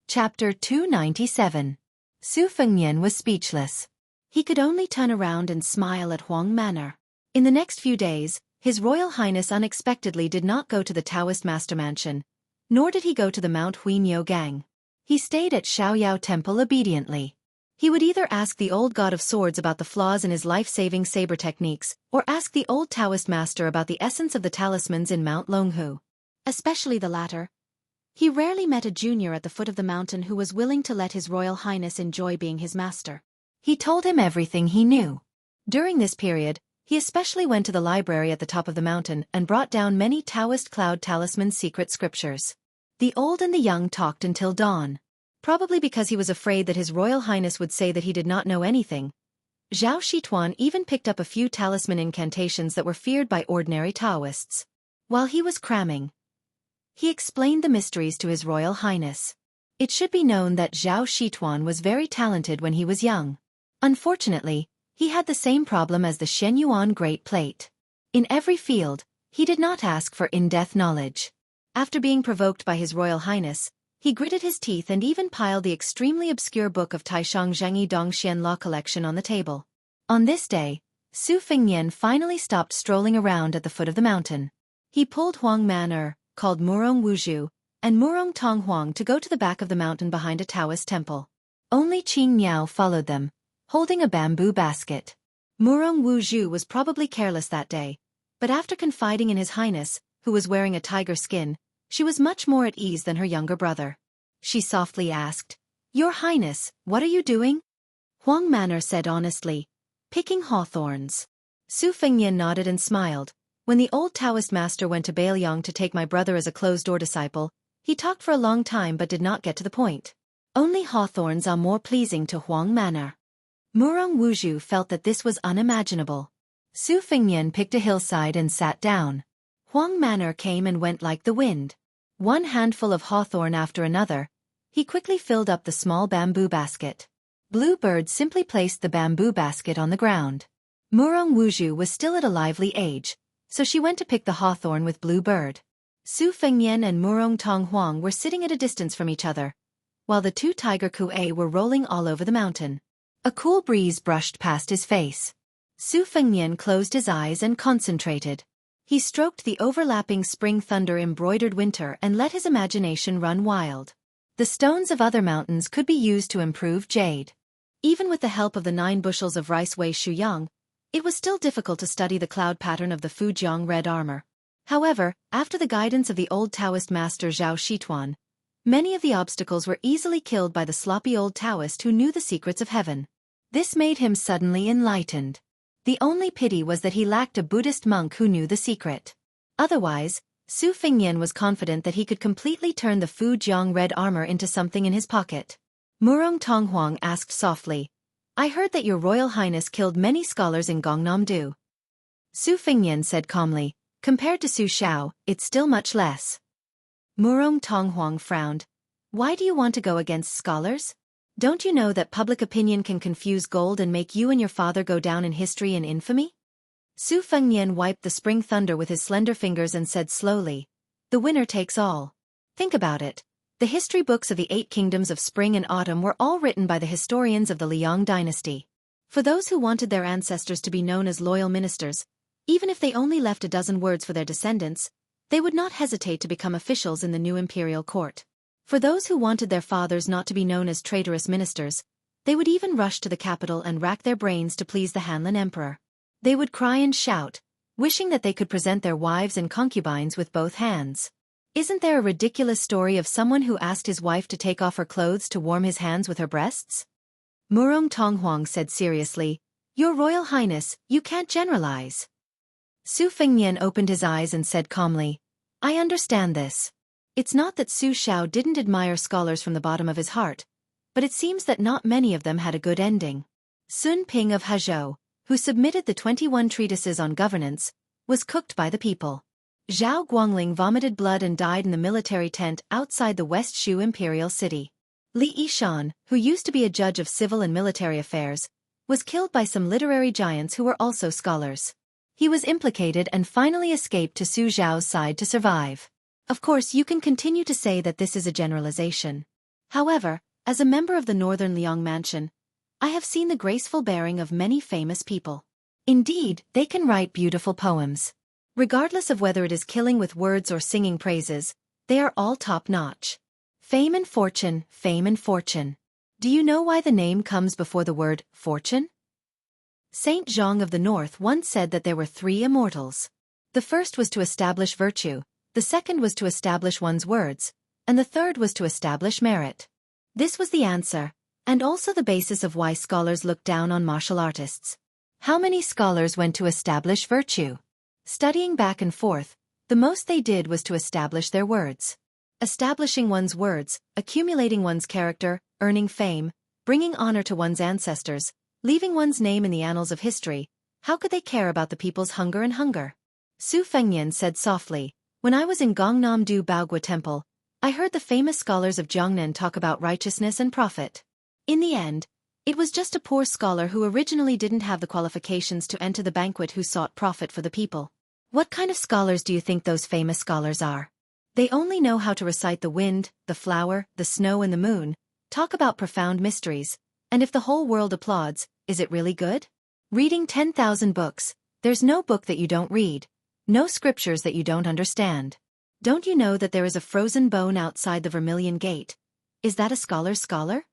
Chapter 297. Su Fengnian was speechless. He could only turn around and smile at Huang Manor. In the next few days, His Royal Highness unexpectedly did not go to the Taoist Master Mansion, nor did he go to the Mount Hui Niu Gang. He stayed at Shaoyao Temple obediently. He would either ask the old god of swords about the flaws in his life-saving saber techniques, or ask the old Taoist master about the essence of the talismans in Mount Longhu. Especially the latter. He rarely met a junior at the foot of the mountain who was willing to let His Royal Highness enjoy being his master. He told him everything he knew. During this period, he especially went to the library at the top of the mountain and brought down many Taoist cloud talisman secret scriptures. The old and the young talked until dawn. Probably because he was afraid that His Royal Highness would say that he did not know anything. Zhao Shituan even picked up a few talisman incantations that were feared by ordinary Taoists. While he was cramming, he explained the mysteries to His Royal Highness. It should be known that Zhao Shituan was very talented when he was young. Unfortunately, he had the same problem as the Shenyuan Great Plate. In every field, he did not ask for in-depth knowledge. After being provoked by His Royal Highness, he gritted his teeth and even piled the extremely obscure book of Taishang Zhengyi Dongxian Law Collection on the table. On this day, Su Fengnian finally stopped strolling around at the foot of the mountain. He pulled Huang Manor, called Murong Wuzhu, and Murong Tonghuang to go to the back of the mountain behind a Taoist temple. Only Qing Miao followed them, holding a bamboo basket. Murong Wuzhu was probably careless that day, but after confiding in His Highness, who was wearing a tiger skin, she was much more at ease than her younger brother. She softly asked, "Your Highness, what are you doing?" Huang Manor said honestly, "Picking hawthorns." Su Fengnian nodded and smiled. When the old Taoist master went to Baelyong to take my brother as a closed-door disciple, he talked for a long time but did not get to the point. Only hawthorns are more pleasing to Huang Manor. Murong Wuzhu felt that this was unimaginable. Su Fengnian picked a hillside and sat down. Huang Manor came and went like the wind. One handful of hawthorn after another, he quickly filled up the small bamboo basket. Blue Bird simply placed the bamboo basket on the ground. Murong Wuzhu was still at a lively age, so she went to pick the hawthorn with Blue Bird. Su Fengnian and Murong Tonghuang were sitting at a distance from each other, while the two tiger kuei were rolling all over the mountain. A cool breeze brushed past his face. Su Fengnian closed his eyes and concentrated. He stroked the overlapping spring thunder-embroidered winter and let his imagination run wild. The stones of other mountains could be used to improve jade. Even with the help of the 9 bushels of rice Wei Shuyang, it was still difficult to study the cloud pattern of the Fujiang red armor. However, after the guidance of the old Taoist master Zhao Shituan, many of the obstacles were easily killed by the sloppy old Taoist who knew the secrets of heaven. This made him suddenly enlightened. The only pity was that he lacked a Buddhist monk who knew the secret. Otherwise, Su Fengnian was confident that he could completely turn the Fujiang red armor into something in his pocket. Murong Tonghuang asked softly, "I heard that your Royal Highness killed many scholars in Gangnam-do." Su Fengnian said calmly, "Compared to Su Xiao, it's still much less." Murong Tonghuang frowned. "Why do you want to go against scholars? Don't you know that public opinion can confuse gold and make you and your father go down in history and infamy?" Su Fengnian wiped the spring thunder with his slender fingers and said slowly, "The winner takes all. Think about it. The history books of the 8 kingdoms of spring and autumn were all written by the historians of the Liang dynasty. For those who wanted their ancestors to be known as loyal ministers, even if they only left a dozen words for their descendants, they would not hesitate to become officials in the new imperial court. For those who wanted their fathers not to be known as traitorous ministers, they would even rush to the capital and rack their brains to please the Hanlin emperor. They would cry and shout, wishing that they could present their wives and concubines with both hands. Isn't there a ridiculous story of someone who asked his wife to take off her clothes to warm his hands with her breasts?" Murong Tonghuang said seriously, "Your Royal Highness, you can't generalize." Su Fengnian opened his eyes and said calmly, "I understand this. It's not that Su Xiao didn't admire scholars from the bottom of his heart, but it seems that not many of them had a good ending. Sun Ping of Hezhou, who submitted the 21 treatises on governance, was cooked by the people. Zhao Guangling vomited blood and died in the military tent outside the West Shu imperial city. Li Yishan, who used to be a judge of civil and military affairs, was killed by some literary giants who were also scholars. He was implicated and finally escaped to Su Zhao's side to survive. Of course, you can continue to say that this is a generalization. However, as a member of the Northern Liang Mansion, I have seen the graceful bearing of many famous people. Indeed, they can write beautiful poems. Regardless of whether it is killing with words or singing praises, they are all top-notch. Fame and fortune, fame and fortune. Do you know why the name comes before the word fortune? Saint Zhang of the North once said that there were 3 immortals. The first was to establish virtue, the second was to establish one's words, and the third was to establish merit. This was the answer, and also the basis of why scholars look down on martial artists. How many scholars went to establish virtue? Studying back and forth, the most they did was to establish their words. Establishing one's words, accumulating one's character, earning fame, bringing honor to one's ancestors, leaving one's name in the annals of history, how could they care about the people's hunger and hunger? Su Fengnian said softly, "When I was in Gangnam-do Baogua Temple, I heard the famous scholars of Jiangnan talk about righteousness and profit. In the end, it was just a poor scholar who originally didn't have the qualifications to enter the banquet who sought profit for the people. What kind of scholars do you think those famous scholars are? They only know how to recite the wind, the flower, the snow and the moon, talk about profound mysteries, and if the whole world applauds, is it really good? Reading 10,000 books, there's no book that you don't read, no scriptures that you don't understand. Don't you know that there is a frozen bone outside the Vermilion Gate? Is that a scholar's scholar?"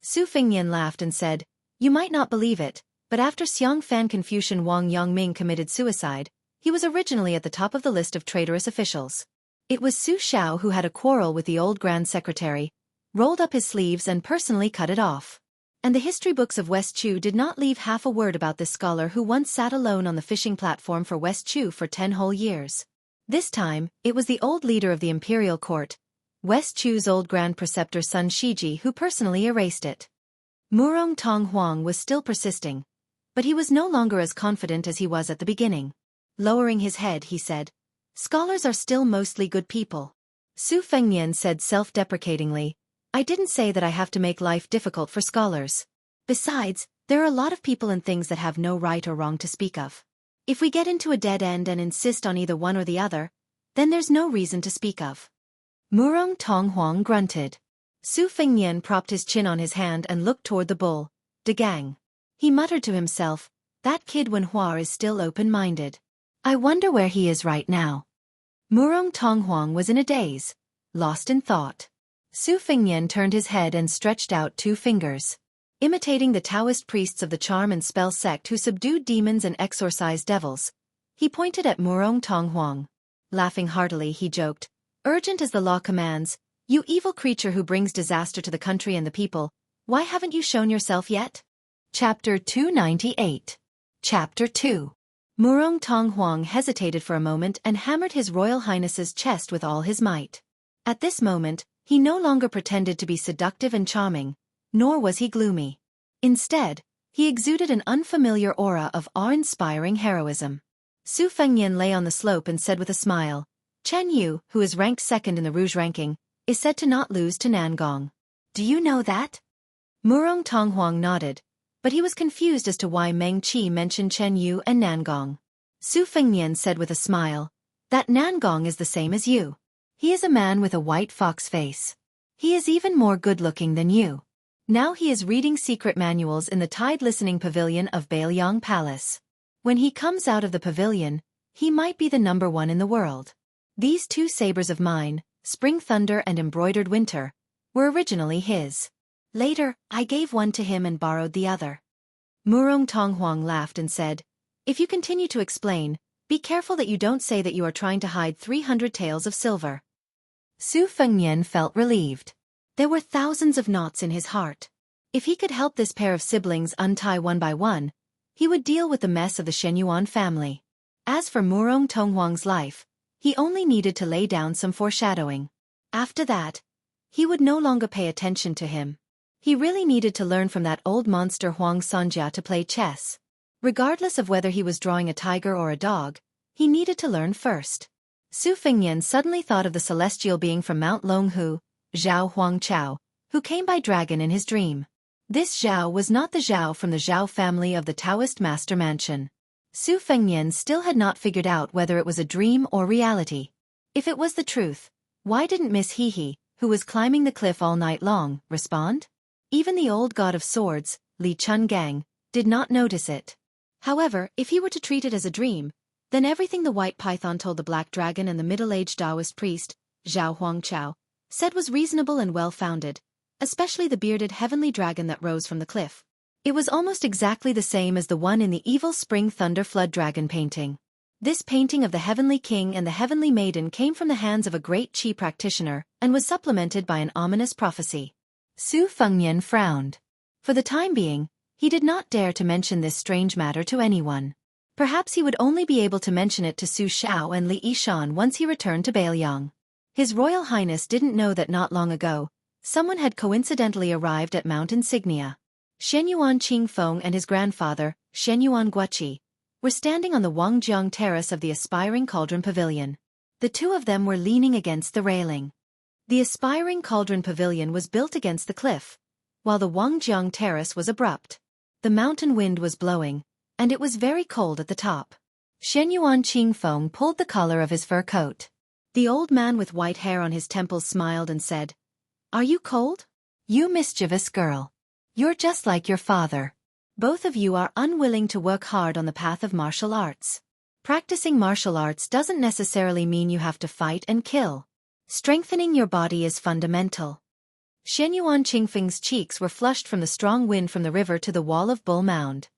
Su Fengnian laughed and said, "You might not believe it, but after Xiang Fan Confucian Wang Yongming committed suicide, he was originally at the top of the list of traitorous officials. It was Su Xiao who had a quarrel with the old Grand Secretary, rolled up his sleeves and personally cut it off. And the history books of West Chu did not leave half a word about this scholar who once sat alone on the fishing platform for West Chu for 10 whole years. This time, it was the old leader of the imperial court, West Chu's old Grand Preceptor Sun Shiji, who personally erased it." Murong Tonghuang was still persisting, but he was no longer as confident as he was at the beginning. Lowering his head, he said, "Scholars are still mostly good people." Su Fengnian said self-deprecatingly, "I didn't say that I have to make life difficult for scholars. Besides, there are a lot of people and things that have no right or wrong to speak of. If we get into a dead end and insist on either one or the other, then there's no reason to speak of." Murong Tonghuang grunted. Su Fengnian propped his chin on his hand and looked toward the bull, De Gang. He muttered to himself, "That kid Wenhua is still open-minded. I wonder where he is right now." Murong Tonghuang was in a daze, lost in thought. Su Fengnian turned his head and stretched out 2 fingers. Imitating the Taoist priests of the charm and spell sect who subdued demons and exorcised devils, he pointed at Murong Tonghuang. Laughing heartily, he joked, "Urgent as the law commands, you evil creature who brings disaster to the country and the people, why haven't you shown yourself yet?" Chapter 298. Chapter 2. Murong Tonghuang hesitated for a moment and hammered His Royal Highness's chest with all his might. At this moment, he no longer pretended to be seductive and charming, nor was he gloomy. Instead, he exuded an unfamiliar aura of awe-inspiring heroism. Su Fengnian lay on the slope and said with a smile, "Chen Yu, who is ranked second in the Rouge ranking, is said to not lose to Nangong. Do you know that?" Murong Tonghuang nodded, but he was confused as to why Meng Qi mentioned Chen Yu and Nangong. Su Fengnian said with a smile, "That Nangong is the same as you. He is a man with a white fox face. He is even more good-looking than you. Now he is reading secret manuals in the Tide Listening Pavilion of Bailiang Palace. When he comes out of the pavilion, he might be the number 1 in the world. These 2 sabers of mine, Spring Thunder and Embroidered Winter, were originally his. Later, I gave one to him and borrowed the other." Murong Tonghuang laughed and said, "If you continue to explain, be careful that you don't say that you are trying to hide 300 taels of silver." Su Fengnian felt relieved. There were thousands of knots in his heart. If he could help this pair of siblings untie one by one, he would deal with the mess of the Shenyuan family. As for Murong Tonghuang's life, he only needed to lay down some foreshadowing. After that, he would no longer pay attention to him. He really needed to learn from that old monster Huang Sonjia to play chess. Regardless of whether he was drawing a tiger or a dog, he needed to learn first. Su Fengnian suddenly thought of the celestial being from Mount Longhu, Zhao Huangchao, who came by dragon in his dream. This Zhao was not the Zhao from the Zhao family of the Taoist Master Mansion. Su Fengnian still had not figured out whether it was a dream or reality. If it was the truth, why didn't Miss Hehe, who was climbing the cliff all night long, respond? Even the old god of swords, Li Chungang, did not notice it. However, if he were to treat it as a dream, then everything the white python told the black dragon and the middle-aged Taoist priest, Zhao Huangchao, said was reasonable and well-founded, especially the bearded heavenly dragon that rose from the cliff. It was almost exactly the same as the one in the evil Spring Thunder Flood dragon painting. This painting of the heavenly king and the heavenly maiden came from the hands of a great Qi practitioner and was supplemented by an ominous prophecy. Su Fengnian frowned. For the time being, he did not dare to mention this strange matter to anyone. Perhaps he would only be able to mention it to Su Xiao and Li Yishan once he returned to Bailiang. His Royal Highness didn't know that not long ago, someone had coincidentally arrived at Mount Insignia. Shenyuan Qingfeng and his grandfather, Shenyuan Guoqi, were standing on the Wangjiang terrace of the Aspiring Cauldron Pavilion. The 2 of them were leaning against the railing. The Aspiring Cauldron Pavilion was built against the cliff, while the Wangjiang terrace was abrupt. The mountain wind was blowing, and it was very cold at the top. Shenyuan Qingfeng pulled the collar of his fur coat. The old man with white hair on his temples smiled and said, "Are you cold? You mischievous girl. You're just like your father. Both of you are unwilling to work hard on the path of martial arts. Practicing martial arts doesn't necessarily mean you have to fight and kill. Strengthening your body is fundamental." Shenyuan Qingfeng's cheeks were flushed from the strong wind from the river to the wall of Bull Mound.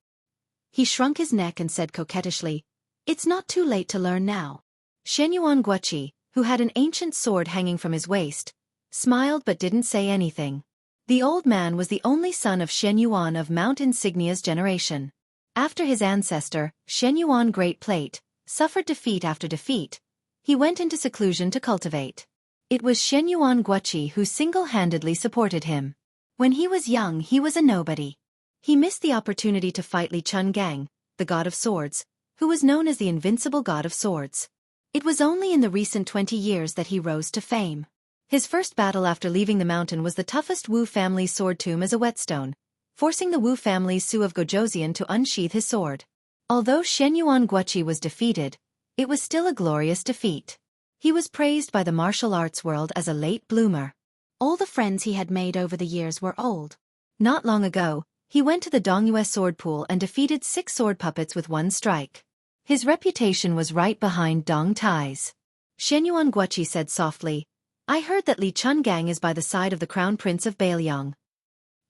He shrunk his neck and said coquettishly, "It's not too late to learn now." Shenyuan Guoqi, who had an ancient sword hanging from his waist, smiled but didn't say anything. The old man was the only son of Shenyuan of Mount Insignia's generation. After his ancestor, Shenyuan Great Plate, suffered defeat after defeat, he went into seclusion to cultivate. It was Shenyuan Guoqi who single-handedly supported him. When he was young he was a nobody. He missed the opportunity to fight Li Chungang, the god of swords, who was known as the invincible god of swords. It was only in the recent 20 years that he rose to fame. His first battle after leaving the mountain was the toughest Wu family's sword tomb as a whetstone, forcing the Wu family's Su of Gojoseon to unsheath his sword. Although Shenyuan Guoqi was defeated, it was still a glorious defeat. He was praised by the martial arts world as a late bloomer. All the friends he had made over the years were old. Not long ago, he went to the Dongyue sword pool and defeated 6 sword puppets with 1 strike. His reputation was right behind Dong Tai's. Shenyuan Guoqi said softly, I heard that Li Chungang is by the side of the crown prince of Baelyong.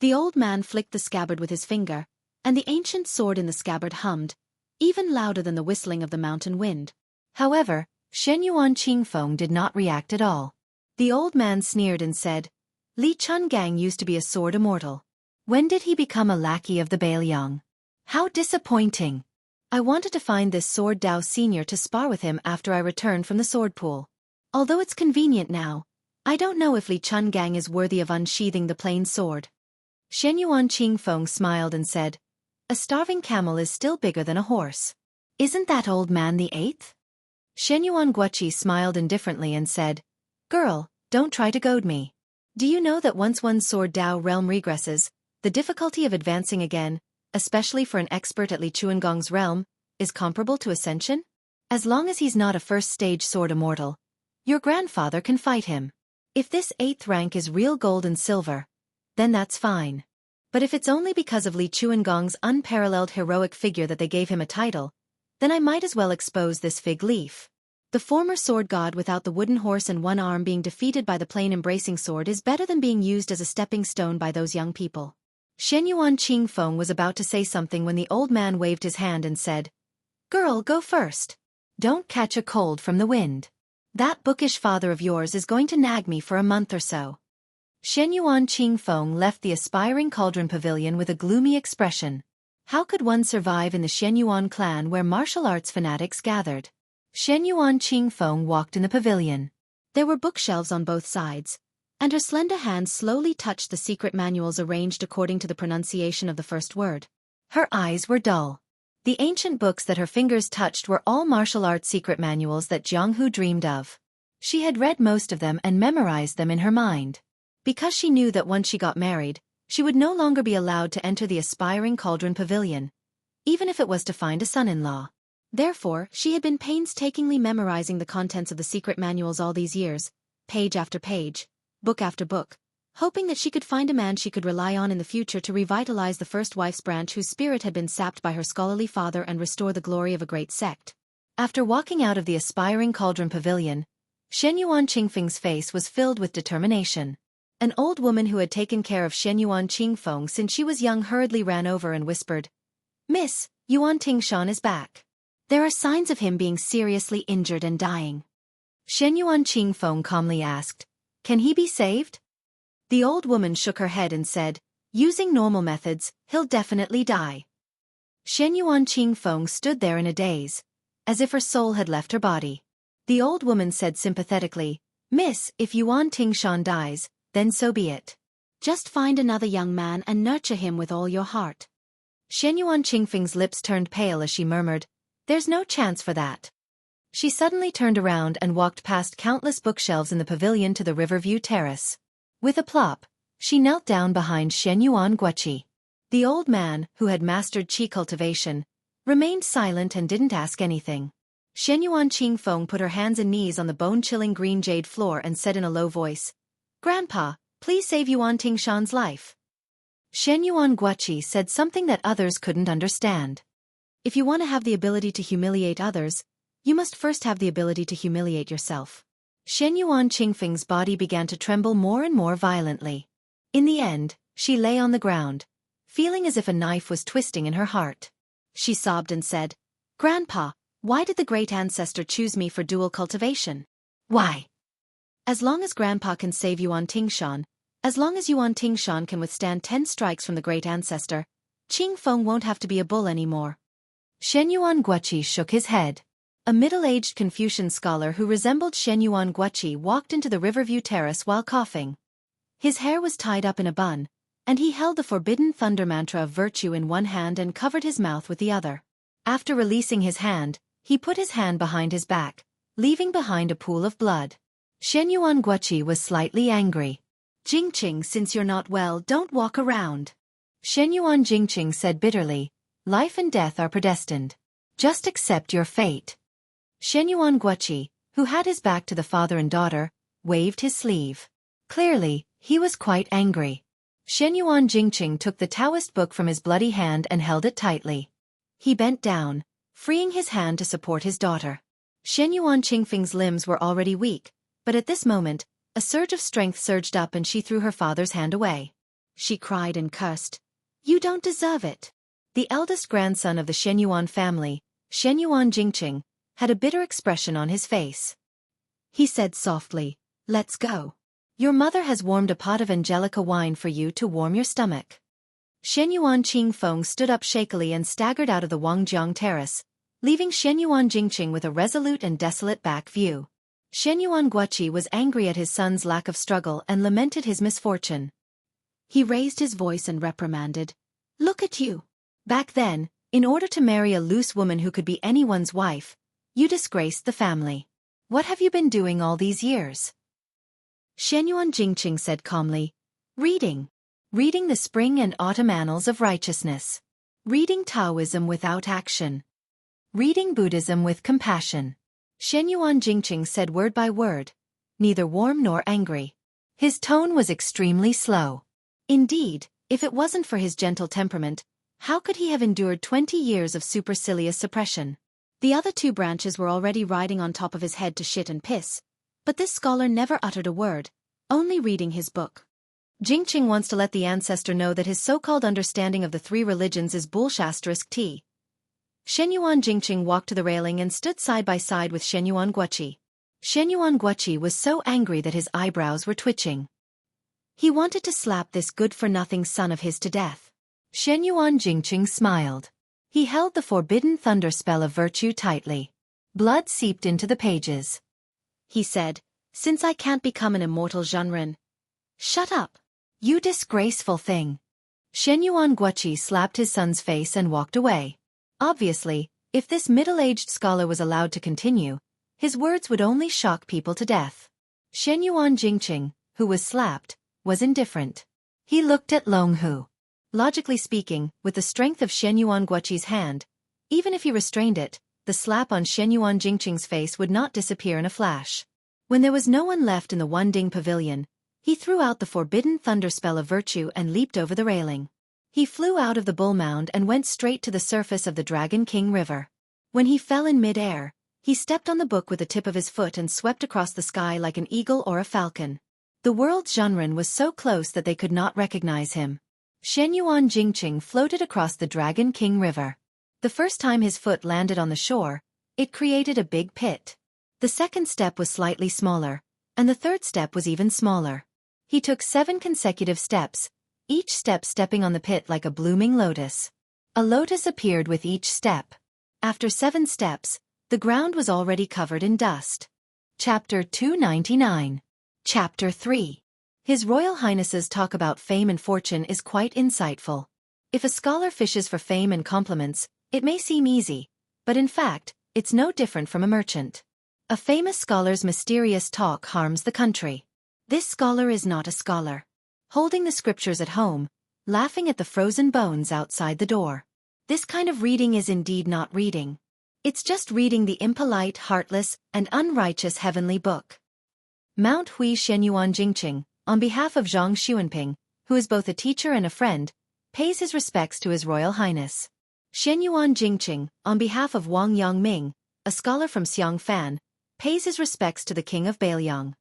The old man flicked the scabbard with his finger, and the ancient sword in the scabbard hummed, even louder than the whistling of the mountain wind. However, Shen Yuan Qingfeng did not react at all. The old man sneered and said, Li Chungang used to be a sword immortal. When did he become a lackey of the Baelyong? How disappointing! I wanted to find this sword Dao Senior to spar with him after I returned from the sword pool. Although it's convenient now, I don't know if Li Chungang is worthy of unsheathing the plain sword. Shen Yuan Qingfeng smiled and said, A starving camel is still bigger than a horse. Isn't that old man the eighth? Shen Yuan Guoqi smiled indifferently and said, Girl, don't try to goad me. Do you know that once one's sword Dao realm regresses, the difficulty of advancing again, especially for an expert at Li Chuangong's realm, is comparable to ascension? As long as he's not a first-stage sword immortal, your grandfather can fight him. If this 8th rank is real gold and silver, then that's fine. But if it's only because of Li Chuangong's unparalleled heroic figure that they gave him a title, then I might as well expose this fig leaf. The former sword god without the wooden horse and one arm being defeated by the plain embracing sword is better than being used as a stepping stone by those young people. Shen Yuan Qingfeng was about to say something when the old man waved his hand and said, Girl, go first. Don't catch a cold from the wind. That bookish father of yours is going to nag me for a month or so. Shen Yuan Qingfeng left the aspiring cauldron pavilion with a gloomy expression. How could one survive in the Shen Yuan clan where martial arts fanatics gathered? Shen Yuan Qingfeng walked in the pavilion. There were bookshelves on both sides, and her slender hand slowly touched the secret manuals arranged according to the pronunciation of the first word. Her eyes were dull. The ancient books that her fingers touched were all martial arts secret manuals that Jianghu dreamed of. She had read most of them and memorized them in her mind. Because she knew that once she got married, she would no longer be allowed to enter the aspiring cauldron pavilion, even if it was to find a son-in-law. Therefore, she had been painstakingly memorizing the contents of the secret manuals all these years, page after page, book after book, hoping that she could find a man she could rely on in the future to revitalize the first wife's branch whose spirit had been sapped by her scholarly father and restore the glory of a great sect. After walking out of the aspiring cauldron pavilion, Shen Yuan Qingfeng's face was filled with determination. An old woman who had taken care of Shen Yuan Qingfeng since she was young hurriedly ran over and whispered, Miss, Yuan Tingshan is back. There are signs of him being seriously injured and dying. Shen Yuan Qingfeng calmly asked, Can he be saved? The old woman shook her head and said, Using normal methods, he'll definitely die. Shen Yuan Qingfeng stood there in a daze, as if her soul had left her body. The old woman said sympathetically, Miss, if Yuan Tingshan dies, then so be it. Just find another young man and nurture him with all your heart. Shen Yuan Qingfeng's lips turned pale as she murmured, There's no chance for that. She suddenly turned around and walked past countless bookshelves in the pavilion to the Riverview Terrace. With a plop, she knelt down behind Shen Yuan Guoqi. The old man, who had mastered qi cultivation, remained silent and didn't ask anything. Shen Yuan Qingfeng put her hands and knees on the bone-chilling green jade floor and said in a low voice, Grandpa, please save Yuan Tingshan's life. Shen Yuan Guoqi said something that others couldn't understand. If you want to have the ability to humiliate others, you must first have the ability to humiliate yourself. Shen Yuan Qingfeng's body began to tremble more and more violently. In the end, she lay on the ground, feeling as if a knife was twisting in her heart. She sobbed and said, Grandpa, why did the great ancestor choose me for dual cultivation? Why? As long as Grandpa can save Yuan Tingshan, as long as Yuan Tingshan can withstand 10 strikes from the great ancestor, Qingfeng won't have to be a bull anymore. Shen Yuan Guoqi shook his head. A middle-aged Confucian scholar who resembled Shen Yuan Guoqi walked into the Riverview Terrace while coughing. His hair was tied up in a bun, and he held the forbidden thunder mantra of virtue in one hand and covered his mouth with the other. After releasing his hand, he put his hand behind his back, leaving behind a pool of blood. Shen Yuan Guoqi was slightly angry. Jingqing, since you're not well, don't walk around. Shen Yuan Jingqing said bitterly, Life and death are predestined. Just accept your fate. Shen Yuan Guoqi, who had his back to the father and daughter, waved his sleeve. Clearly, he was quite angry. Shen Yuan Jingqing took the Taoist book from his bloody hand and held it tightly. He bent down, freeing his hand to support his daughter. Shen Yuan Qingfeng's limbs were already weak, but at this moment, A surge of strength surged up and she threw her father's hand away. She cried and cursed. "You don't deserve it." The eldest grandson of the Shenyuan family, Shenyuan Jingqing, had a bitter expression on his face. He said softly, "Let's go. Your mother has warmed a pot of Angelica wine for you to warm your stomach." Shenyuan Qingfeng stood up shakily and staggered out of the Wangjiang terrace, leaving Shenyuan Jingqing with a resolute and desolate back view. Shenyuan Guoqi was angry at his son's lack of struggle and lamented his misfortune. He raised his voice and reprimanded, "Look at you. Back then, in order to marry a loose woman who could be anyone's wife, you disgraced the family. What have you been doing all these years?" Shenyuan Jingqing said calmly, "Reading. Reading the spring and autumn annals of righteousness. Reading Taoism without action. Reading Buddhism with compassion." Shenyuan Jingqing said word by word, neither warm nor angry. His tone was extremely slow. Indeed, if it wasn't for his gentle temperament, how could he have endured 20 years of supercilious suppression? The other two branches were already riding on top of his head to shit and piss, but this scholar never uttered a word, only reading his book. Jingqing wants to let the ancestor know that his so-called understanding of the three religions is bullshit. Shenyuan Jingqing walked to the railing and stood side by side with Shenyuan Guoqi. Shenyuan Guoqi was so angry that his eyebrows were twitching. He wanted to slap this good-for-nothing son of his to death. Shenyuan Jingqing smiled. He held the forbidden thunder spell of virtue tightly. Blood seeped into the pages. He said, "Since I can't become an immortal Zhenren." "Shut up. You disgraceful thing." Shenyuan Guoqi slapped his son's face and walked away. Obviously, if this middle-aged scholar was allowed to continue, his words would only shock people to death. Shenyuan Jingqing, who was slapped, was indifferent. He looked at Long Hu. Logically speaking, with the strength of Shenyuan Guoqi's hand, even if he restrained it, the slap on Shenyuan Jingqing's face would not disappear in a flash. When there was no one left in the Wanding Pavilion, he threw out the forbidden thunder spell of virtue and leaped over the railing. He flew out of the bull mound and went straight to the surface of the Dragon King River. When he fell in mid-air, he stepped on the book with the tip of his foot and swept across the sky like an eagle or a falcon. The world's Zhenren was so close that they could not recognize him. Shenyuan Jingqing floated across the Dragon King River. The first time his foot landed on the shore, it created a big pit. The second step was slightly smaller, and the third step was even smaller. He took 7 consecutive steps, each step stepping on the pit like a blooming lotus. A lotus appeared with each step. After 7 steps, the ground was already covered in dust. Chapter 299. Chapter 3. His Royal Highness's talk about fame and fortune is quite insightful. If a scholar fishes for fame and compliments, it may seem easy, but in fact, it's no different from a merchant. A famous scholar's mysterious talk harms the country. This scholar is not a scholar. Holding the scriptures at home, laughing at the frozen bones outside the door. This kind of reading is indeed not reading. It's just reading the impolite, heartless, and unrighteous heavenly book. Mount Hui Shenyuan Jingqing, on behalf of Zhang Xuanping, who is both a teacher and a friend, pays his respects to His Royal Highness. Shenyuan Jingqing, on behalf of Wang Yangming, a scholar from Xiangfan, pays his respects to the King of Bailiang.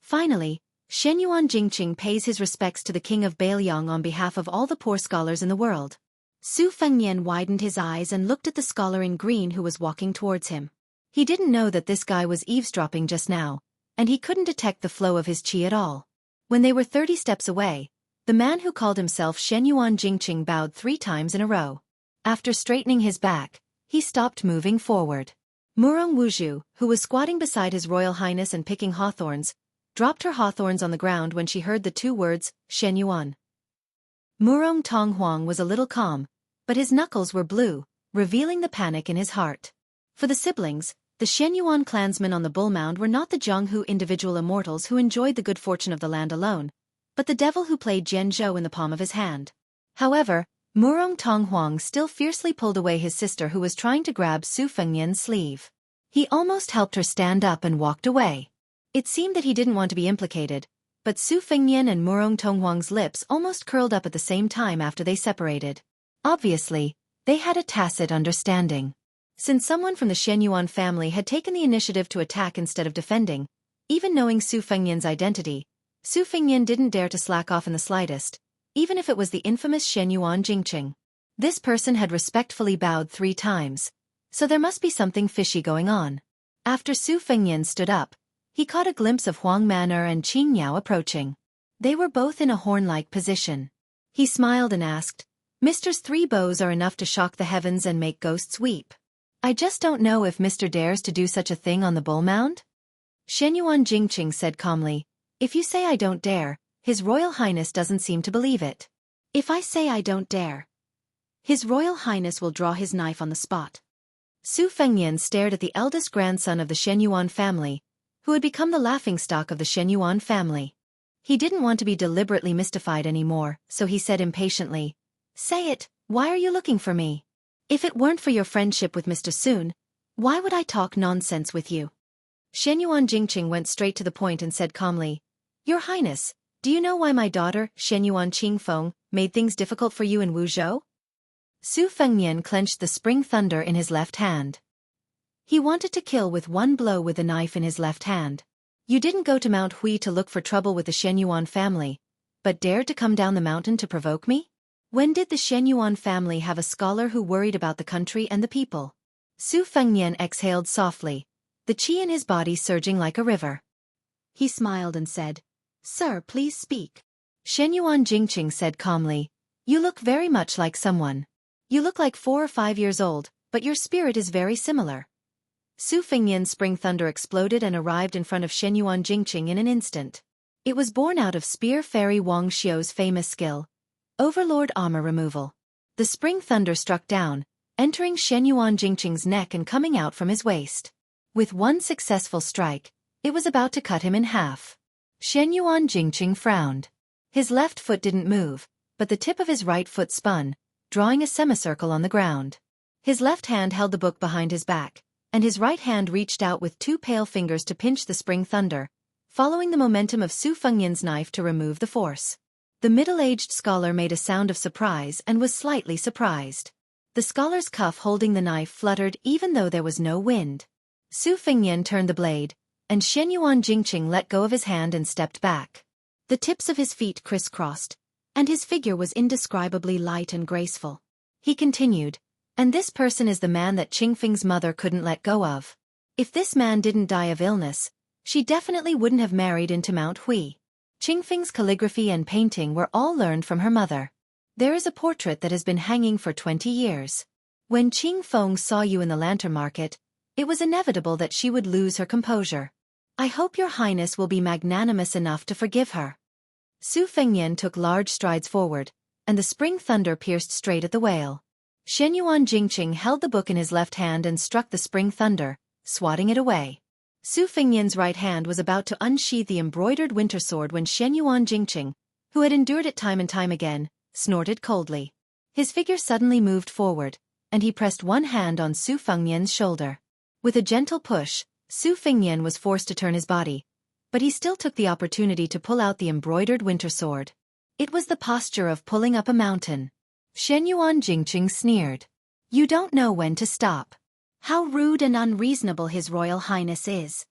Finally, Shenyuan Jingqing pays his respects to the King of Bailiang on behalf of all the poor scholars in the world. Su Fengnian widened his eyes and looked at the scholar in green who was walking towards him. He didn't know that this guy was eavesdropping just now, and he couldn't detect the flow of his qi at all. When they were 30 steps away, the man who called himself Shenyuan Jingqing bowed 3 times in a row. After straightening his back, he stopped moving forward. Murong Wuzhu, who was squatting beside His Royal Highness and picking hawthorns, dropped her hawthorns on the ground when she heard the 2 words, Shenyuan. Murong Tonghuang was a little calm, but his knuckles were blue, revealing the panic in his heart. For the siblings, the Shenyuan clansmen on the bull mound were not the Zhonghu individual immortals who enjoyed the good fortune of the land alone, but the devil who played Jianzhou in the palm of his hand. However, Murong Tonghuang still fiercely pulled away his sister who was trying to grab Su Fengnian's sleeve. He almost helped her stand up and walked away. It seemed that he didn't want to be implicated, but Su Fengnian and Murong Tonghuang's lips almost curled up at the same time after they separated. Obviously, they had a tacit understanding. Since someone from the Shenyuan family had taken the initiative to attack instead of defending, Even knowing Su Fengnian's identity, Su Fengnian didn't dare to slack off in the slightest, even if it was the infamous Shen Yuan Jingqing. This person had respectfully bowed 3 times, so there must be something fishy going on. After Su Fengnian stood up, he caught a glimpse of Huang Man'er and Qing Yao approaching. They were both in a horn-like position. He smiled and asked, "Mister's 3 bows are enough to shock the heavens and make ghosts weep. I just don't know if Mister dares to do such a thing on the bull mound?" Shen Yuan Jingqing said calmly, "If you say I don't dare, His Royal Highness doesn't seem to believe it. If I say I don't dare, His Royal Highness will draw his knife on the spot." Su Fengnian stared at the eldest grandson of the Shen Yuan family, who had become the laughingstock of the Shen Yuan family. He didn't want to be deliberately mystified anymore, so he said impatiently, "Say it, why are you looking for me? If it weren't for your friendship with Mr. Sun, why would I talk nonsense with you?" Shen Yuan Jingqing went straight to the point and said calmly, "Your Highness, do you know why my daughter, Shen Yuan Qingfeng, made things difficult for you in Wuzhou?" Su Fengnian clenched the spring thunder in his left hand. He wanted to kill with one blow with the knife in his left hand. "You didn't go to Mount Hui to look for trouble with the Shen Yuan family, but dared to come down the mountain to provoke me? When did the Shen Yuan family have a scholar who worried about the country and the people?" Su Fengnian exhaled softly, the qi in his body surging like a river. He smiled and said, "Sir, please speak." Shen Yuan Jingqing said calmly, "You look very much like someone. You look like 4 or 5 years old, but your spirit is very similar." Su Fengnian's spring thunder exploded and arrived in front of Shen Yuan Jingqing in an instant. It was born out of Spear Fairy Wang Xiu's famous skill, Overlord Armor Removal. The spring thunder struck down, entering Shen Yuan Jingqing's neck and coming out from his waist. With one successful strike, it was about to cut him in half. Shen Yuan Jingqing frowned. His left foot didn't move, but the tip of his right foot spun, drawing a semicircle on the ground. His left hand held the book behind his back, and his right hand reached out with 2 pale fingers to pinch the spring thunder, following the momentum of Su Fengnian's knife to remove the force. The middle-aged scholar made a sound of surprise and was slightly surprised. The scholar's cuff holding the knife fluttered even though there was no wind. Su Fengnian turned the blade, and Shen Yuan Jingqing let go of his hand and stepped back. The tips of his feet crisscrossed, and his figure was indescribably light and graceful. He continued, "And this person is the man that Qingfeng's mother couldn't let go of. If this man didn't die of illness, she definitely wouldn't have married into Mount Hui. Qingfeng's calligraphy and painting were all learned from her mother. There is a portrait that has been hanging for 20 years. When Qingfeng saw you in the lantern market, it was inevitable that she would lose her composure. I hope your Highness will be magnanimous enough to forgive her." Su Fengnian took large strides forward, and the spring thunder pierced straight at the whale. Shen Yuan Jingqing held the book in his left hand and struck the spring thunder, swatting it away. Su Fengnian's right hand was about to unsheathe the embroidered winter sword when Shen Yuan Jingqing, who had endured it time and time again, snorted coldly. His figure suddenly moved forward, and he pressed one hand on Su Fengnian's shoulder. With a gentle push, Su Fengnian was forced to turn his body, but he still took the opportunity to pull out the embroidered winter sword. It was the posture of pulling up a mountain. Shen Yuan Jingqing sneered. "You don't know when to stop. How rude and unreasonable His Royal Highness is."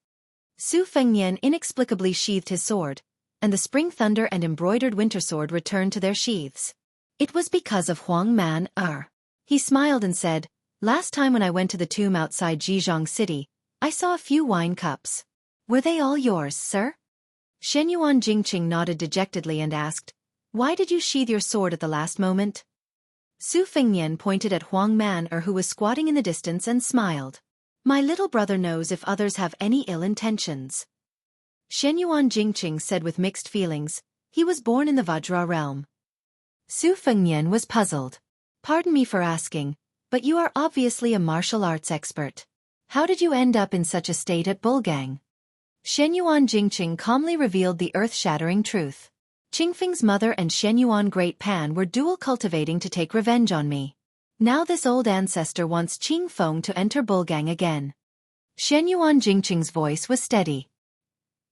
Su Fengnian inexplicably sheathed his sword, and the spring thunder and embroidered winter sword returned to their sheaths. "It was because of Huang Man'er." He smiled and said, "Last time when I went to the tomb outside Zhejiang City, I saw a few wine cups. Were they all yours, sir?" Shen Yuan Jingqing nodded dejectedly and asked, "Why did you sheathe your sword at the last moment?" Su Fengnian pointed at Huang Man'er, who was squatting in the distance, and smiled. "My little brother knows if others have any ill intentions." Shen Yuan Jingqing said with mixed feelings, "He was born in the Vajra realm." Su Fengnian was puzzled. "Pardon me for asking, but you are obviously a martial arts expert. How did you end up in such a state at Bulgang?" Shen Yuan Jingqing calmly revealed the earth-shattering truth. "Qingfeng's mother and Shen Yuan Great Pan were dual cultivating to take revenge on me. Now this old ancestor wants Qingfeng to enter Bulgang again." Shen Yuan Jingqing's voice was steady.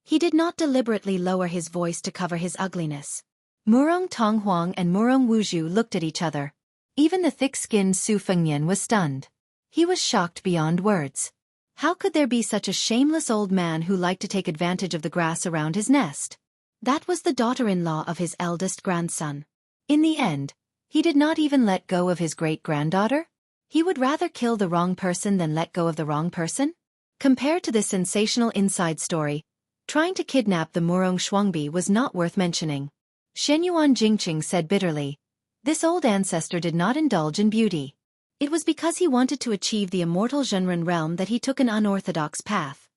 He did not deliberately lower his voice to cover his ugliness. Murong Tonghuang and Murong Wuzhu looked at each other. Even the thick-skinned Su Fengnian was stunned. He was shocked beyond words. How could there be such a shameless old man who liked to take advantage of the grass around his nest? That was the daughter-in-law of his eldest grandson. In the end, he did not even let go of his great-granddaughter? He would rather kill the wrong person than let go of the wrong person? Compared to this sensational inside story, trying to kidnap the Murong Shuangbi was not worth mentioning. Shenyuan Jingqing said bitterly. This old ancestor did not indulge in beauty. It was because he wanted to achieve the immortal Zhenren realm that he took an unorthodox path.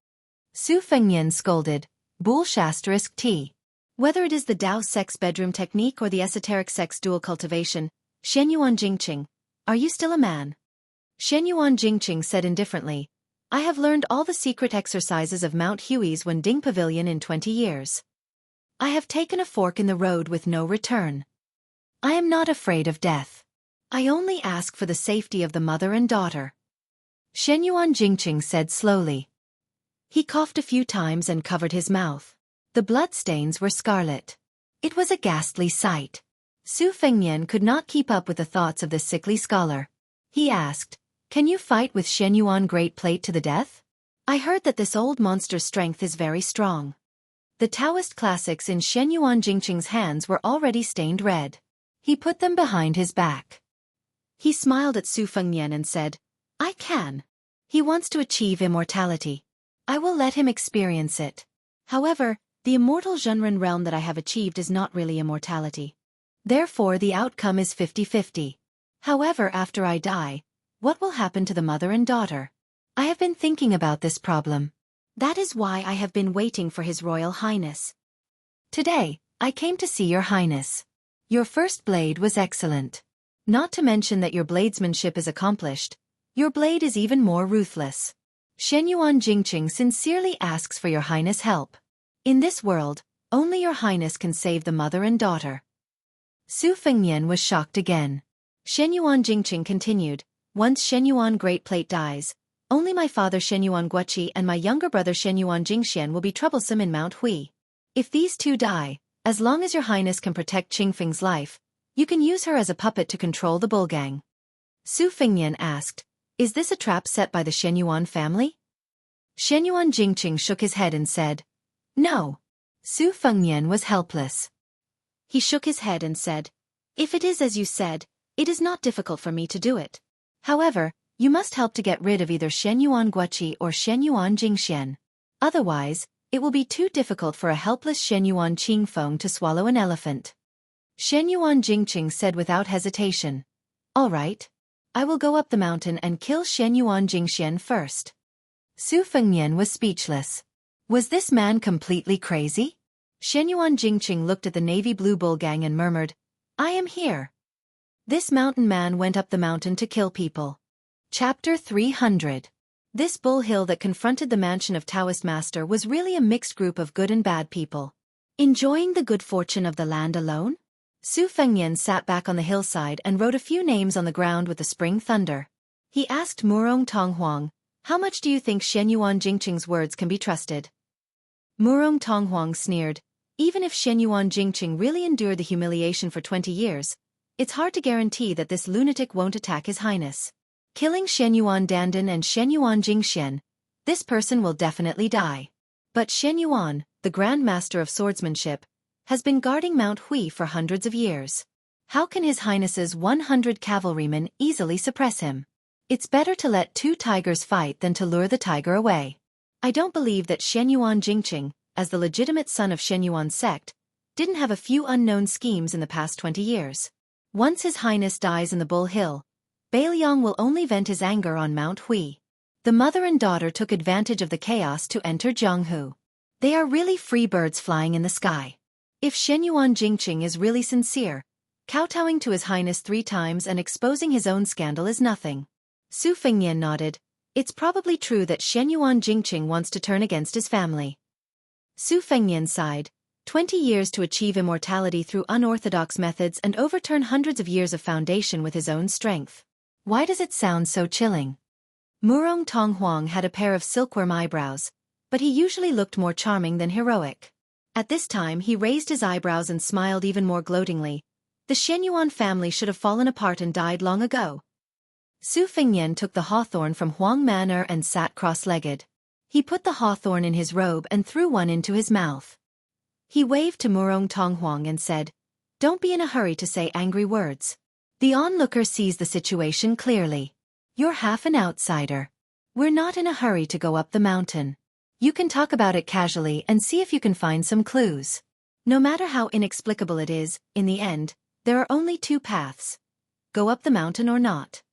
Su Fengnian scolded, Bull*****. Whether it is the Dao sex bedroom technique or the esoteric sex dual cultivation, Shenyuan Jingqing, are you still a man? Shenyuan Jingqing said indifferently, I have learned all the secret exercises of Mount Hui's Wending Pavilion in 20 years. I have taken a fork in the road with no return. I am not afraid of death. I only ask for the safety of the mother and daughter. Shenyuan Jingqing said slowly. He coughed a few times and covered his mouth. The bloodstains were scarlet. It was a ghastly sight. Su Fengnian could not keep up with the thoughts of this sickly scholar. He asked, Can you fight with Shenyuan Great Plate to the death? I heard that this old monster's strength is very strong. The Taoist classics in Shenyuan Jingqing's hands were already stained red. He put them behind his back. He smiled at Su Fengnian and said, I can. He wants to achieve immortality. I will let him experience it. However, the immortal Zhenren realm that I have achieved is not really immortality. Therefore the outcome is 50-50. However, after I die, what will happen to the mother and daughter? I have been thinking about this problem. That is why I have been waiting for His Royal Highness. Today, I came to see Your Highness. Your first blade was excellent. Not to mention that your bladesmanship is accomplished. Your blade is even more ruthless. Shenyuan Jingqing sincerely asks for Your Highness' help. In this world, only Your Highness can save the mother and daughter. Su Fengnian was shocked again. Shenyuan Jingqing continued, Once Shenyuan Great Plate dies, only my father Shenyuan Guoqi and my younger brother Shenyuan Jingxian will be troublesome in Mount Hui. If these two die, as long as Your Highness can protect Qingfeng's life, you can use her as a puppet to control the bull gang. Su Fengnian asked, Is this a trap set by the Shenyuan family? Shenyuan Jingqing shook his head and said, No. Su Fengnian was helpless. He shook his head and said, If it is as you said, it is not difficult for me to do it. However, you must help to get rid of either Shenyuan Guoqi or Shenyuan Jingxian. Otherwise, it will be too difficult for a helpless Shenyuan Qingfeng to swallow an elephant. Shenyuan Jingqing said without hesitation, All right. I will go up the mountain and kill Shenyuan Jingxian first. Su Fengnian was speechless. Was this man completely crazy? Shenyuan Jingqing looked at the navy blue bull gang and murmured, I am here. This mountain man went up the mountain to kill people. Chapter 300. This bull hill that confronted the mansion of Taoist master was really a mixed group of good and bad people. Enjoying the good fortune of the land alone? Su Fengnian sat back on the hillside and wrote a few names on the ground with the spring thunder. He asked Murong Tonghuang, How much do you think Shenyuan Jingqing's words can be trusted? Murong Tonghuang sneered, Even if Shenyuan Jingqing really endured the humiliation for 20 years, it's hard to guarantee that this lunatic won't attack His Highness. Killing Shenyuan Dandan and Shenyuan Jingxian, this person will definitely die. But Shenyuan, the Grand Master of Swordsmanship, has been guarding Mount Hui for hundreds of years. How can His Highness's 100 cavalrymen easily suppress him? It's better to let two tigers fight than to lure the tiger away. I don't believe that Shenyuan Jingqing, as the legitimate son of Shenyuan's sect, didn't have a few unknown schemes in the past 20 years. Once His Highness dies in the Bull Hill, Bailiang will only vent his anger on Mount Hui. The mother and daughter took advantage of the chaos to enter Jianghu. They are really free birds flying in the sky. If Shenyuan Jingqing is really sincere, kowtowing to His Highness 3 times and exposing his own scandal is nothing. Su Fengnian nodded. It's probably true that Shenyuan Jingqing wants to turn against his family. Su Fengnian sighed. 20 years to achieve immortality through unorthodox methods and overturn hundreds of years of foundation with his own strength. Why does it sound so chilling? Murong Tonghuang had a pair of silkworm eyebrows, but he usually looked more charming than heroic. At this time he raised his eyebrows and smiled even more gloatingly. The Shenyuan family should have fallen apart and died long ago. Su Fengnian took the hawthorn from Huang Man'er and sat cross-legged. He put the hawthorn in his robe and threw one into his mouth. He waved to Murong Tonghuang and said, "Don't be in a hurry to say angry words." The onlooker sees the situation clearly. You're half an outsider. We're not in a hurry to go up the mountain. You can talk about it casually and see if you can find some clues. No matter how inexplicable it is, in the end, there are only two paths. Go up the mountain or not.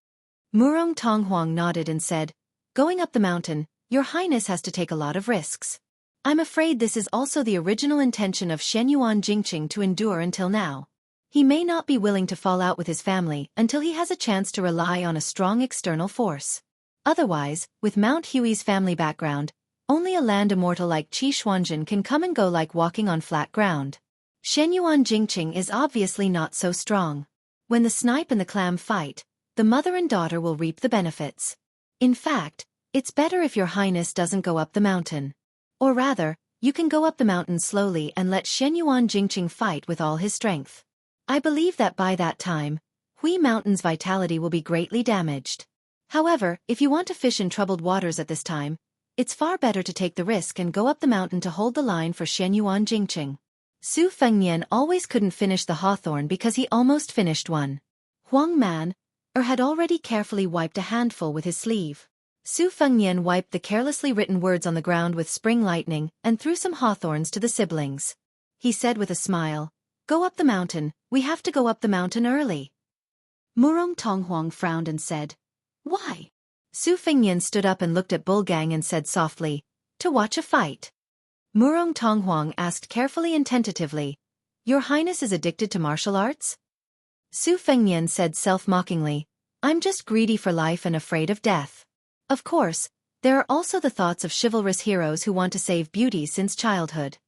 Murong Tonghuang nodded and said, "Going up the mountain, Your Highness has to take a lot of risks. I'm afraid this is also the original intention of Shenyuan Jingqing to endure until now. He may not be willing to fall out with his family until he has a chance to rely on a strong external force. Otherwise, with Mount Hui's family background, only a land immortal like Qi Xuanzhen can come and go like walking on flat ground. Shenyuan Jingqing is obviously not so strong. When the snipe and the clam fight, the mother and daughter will reap the benefits. In fact, it's better if Your Highness doesn't go up the mountain. Or rather, you can go up the mountain slowly and let Shenyuan Jingqing fight with all his strength. I believe that by that time, Hui Mountain's vitality will be greatly damaged. However, if you want to fish in troubled waters at this time, it's far better to take the risk and go up the mountain to hold the line for Shenyuan Jingqing." Su Fengnian always couldn't finish the hawthorn because he almost finished one. Huang Man had already carefully wiped a handful with his sleeve. Su Fengnian wiped the carelessly written words on the ground with spring lightning and threw some hawthorns to the siblings. He said with a smile, "Go up the mountain, we have to go up the mountain early." Murong Tonghuang frowned and said, "Why?" Su Fengnian stood up and looked at Bulgang and said softly, "To watch a fight." Murong Tonghuang asked carefully and tentatively, "Your Highness is addicted to martial arts?" Su Fengnian said self-mockingly, "I'm just greedy for life and afraid of death. Of course, there are also the thoughts of chivalrous heroes who want to save beauty since childhood."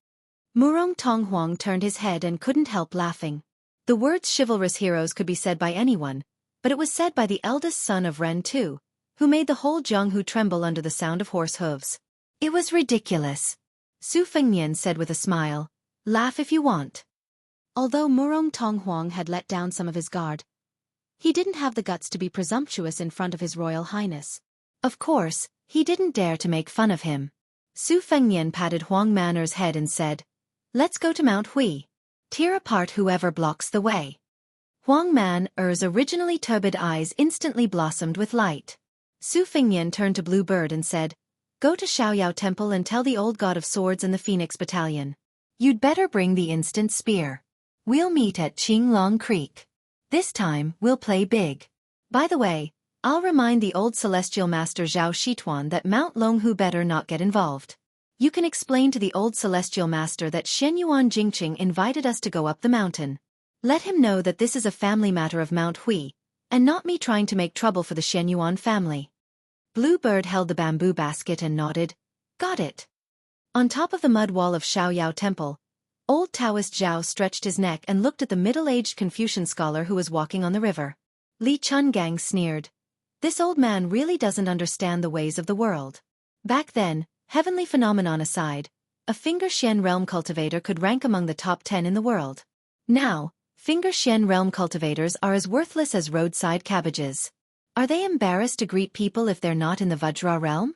Murong Tonghuang turned his head and couldn't help laughing. The words chivalrous heroes could be said by anyone, but it was said by the eldest son of Ren Tu, who made the whole Jianghu tremble under the sound of horse hooves. It was ridiculous. Su Fengnian said with a smile, "Laugh if you want." Although Murong Tonghuang had let down some of his guard, he didn't have the guts to be presumptuous in front of His Royal Highness. Of course, he didn't dare to make fun of him. Su Fengnian patted Huang Man'er's head and said, "Let's go to Mount Hui. Tear apart whoever blocks the way." Huang Man'er's originally turbid eyes instantly blossomed with light. Su Fengnian turned to Blue Bird and said, "Go to Xiaoyao Temple and tell the old god of swords and the Phoenix Battalion. You'd better bring the instant spear. We'll meet at Qinglong Creek. This time, we'll play big. By the way, I'll remind the old celestial master Zhao Shituan that Mount Longhu better not get involved. You can explain to the old celestial master that Shenyuan Jingqing invited us to go up the mountain. Let him know that this is a family matter of Mount Hui, and not me trying to make trouble for the Shenyuan family." Blue Bird held the bamboo basket and nodded, "Got it." On top of the mud wall of Xiaoyao Temple, old Taoist Zhao stretched his neck and looked at the middle-aged Confucian scholar who was walking on the river. Li Chungang sneered, "This old man really doesn't understand the ways of the world." Back then, heavenly phenomenon aside, a Finger Xian realm cultivator could rank among the top 10 in the world. Now, Finger Xian realm cultivators are as worthless as roadside cabbages. Are they embarrassed to greet people if they're not in the Vajra realm?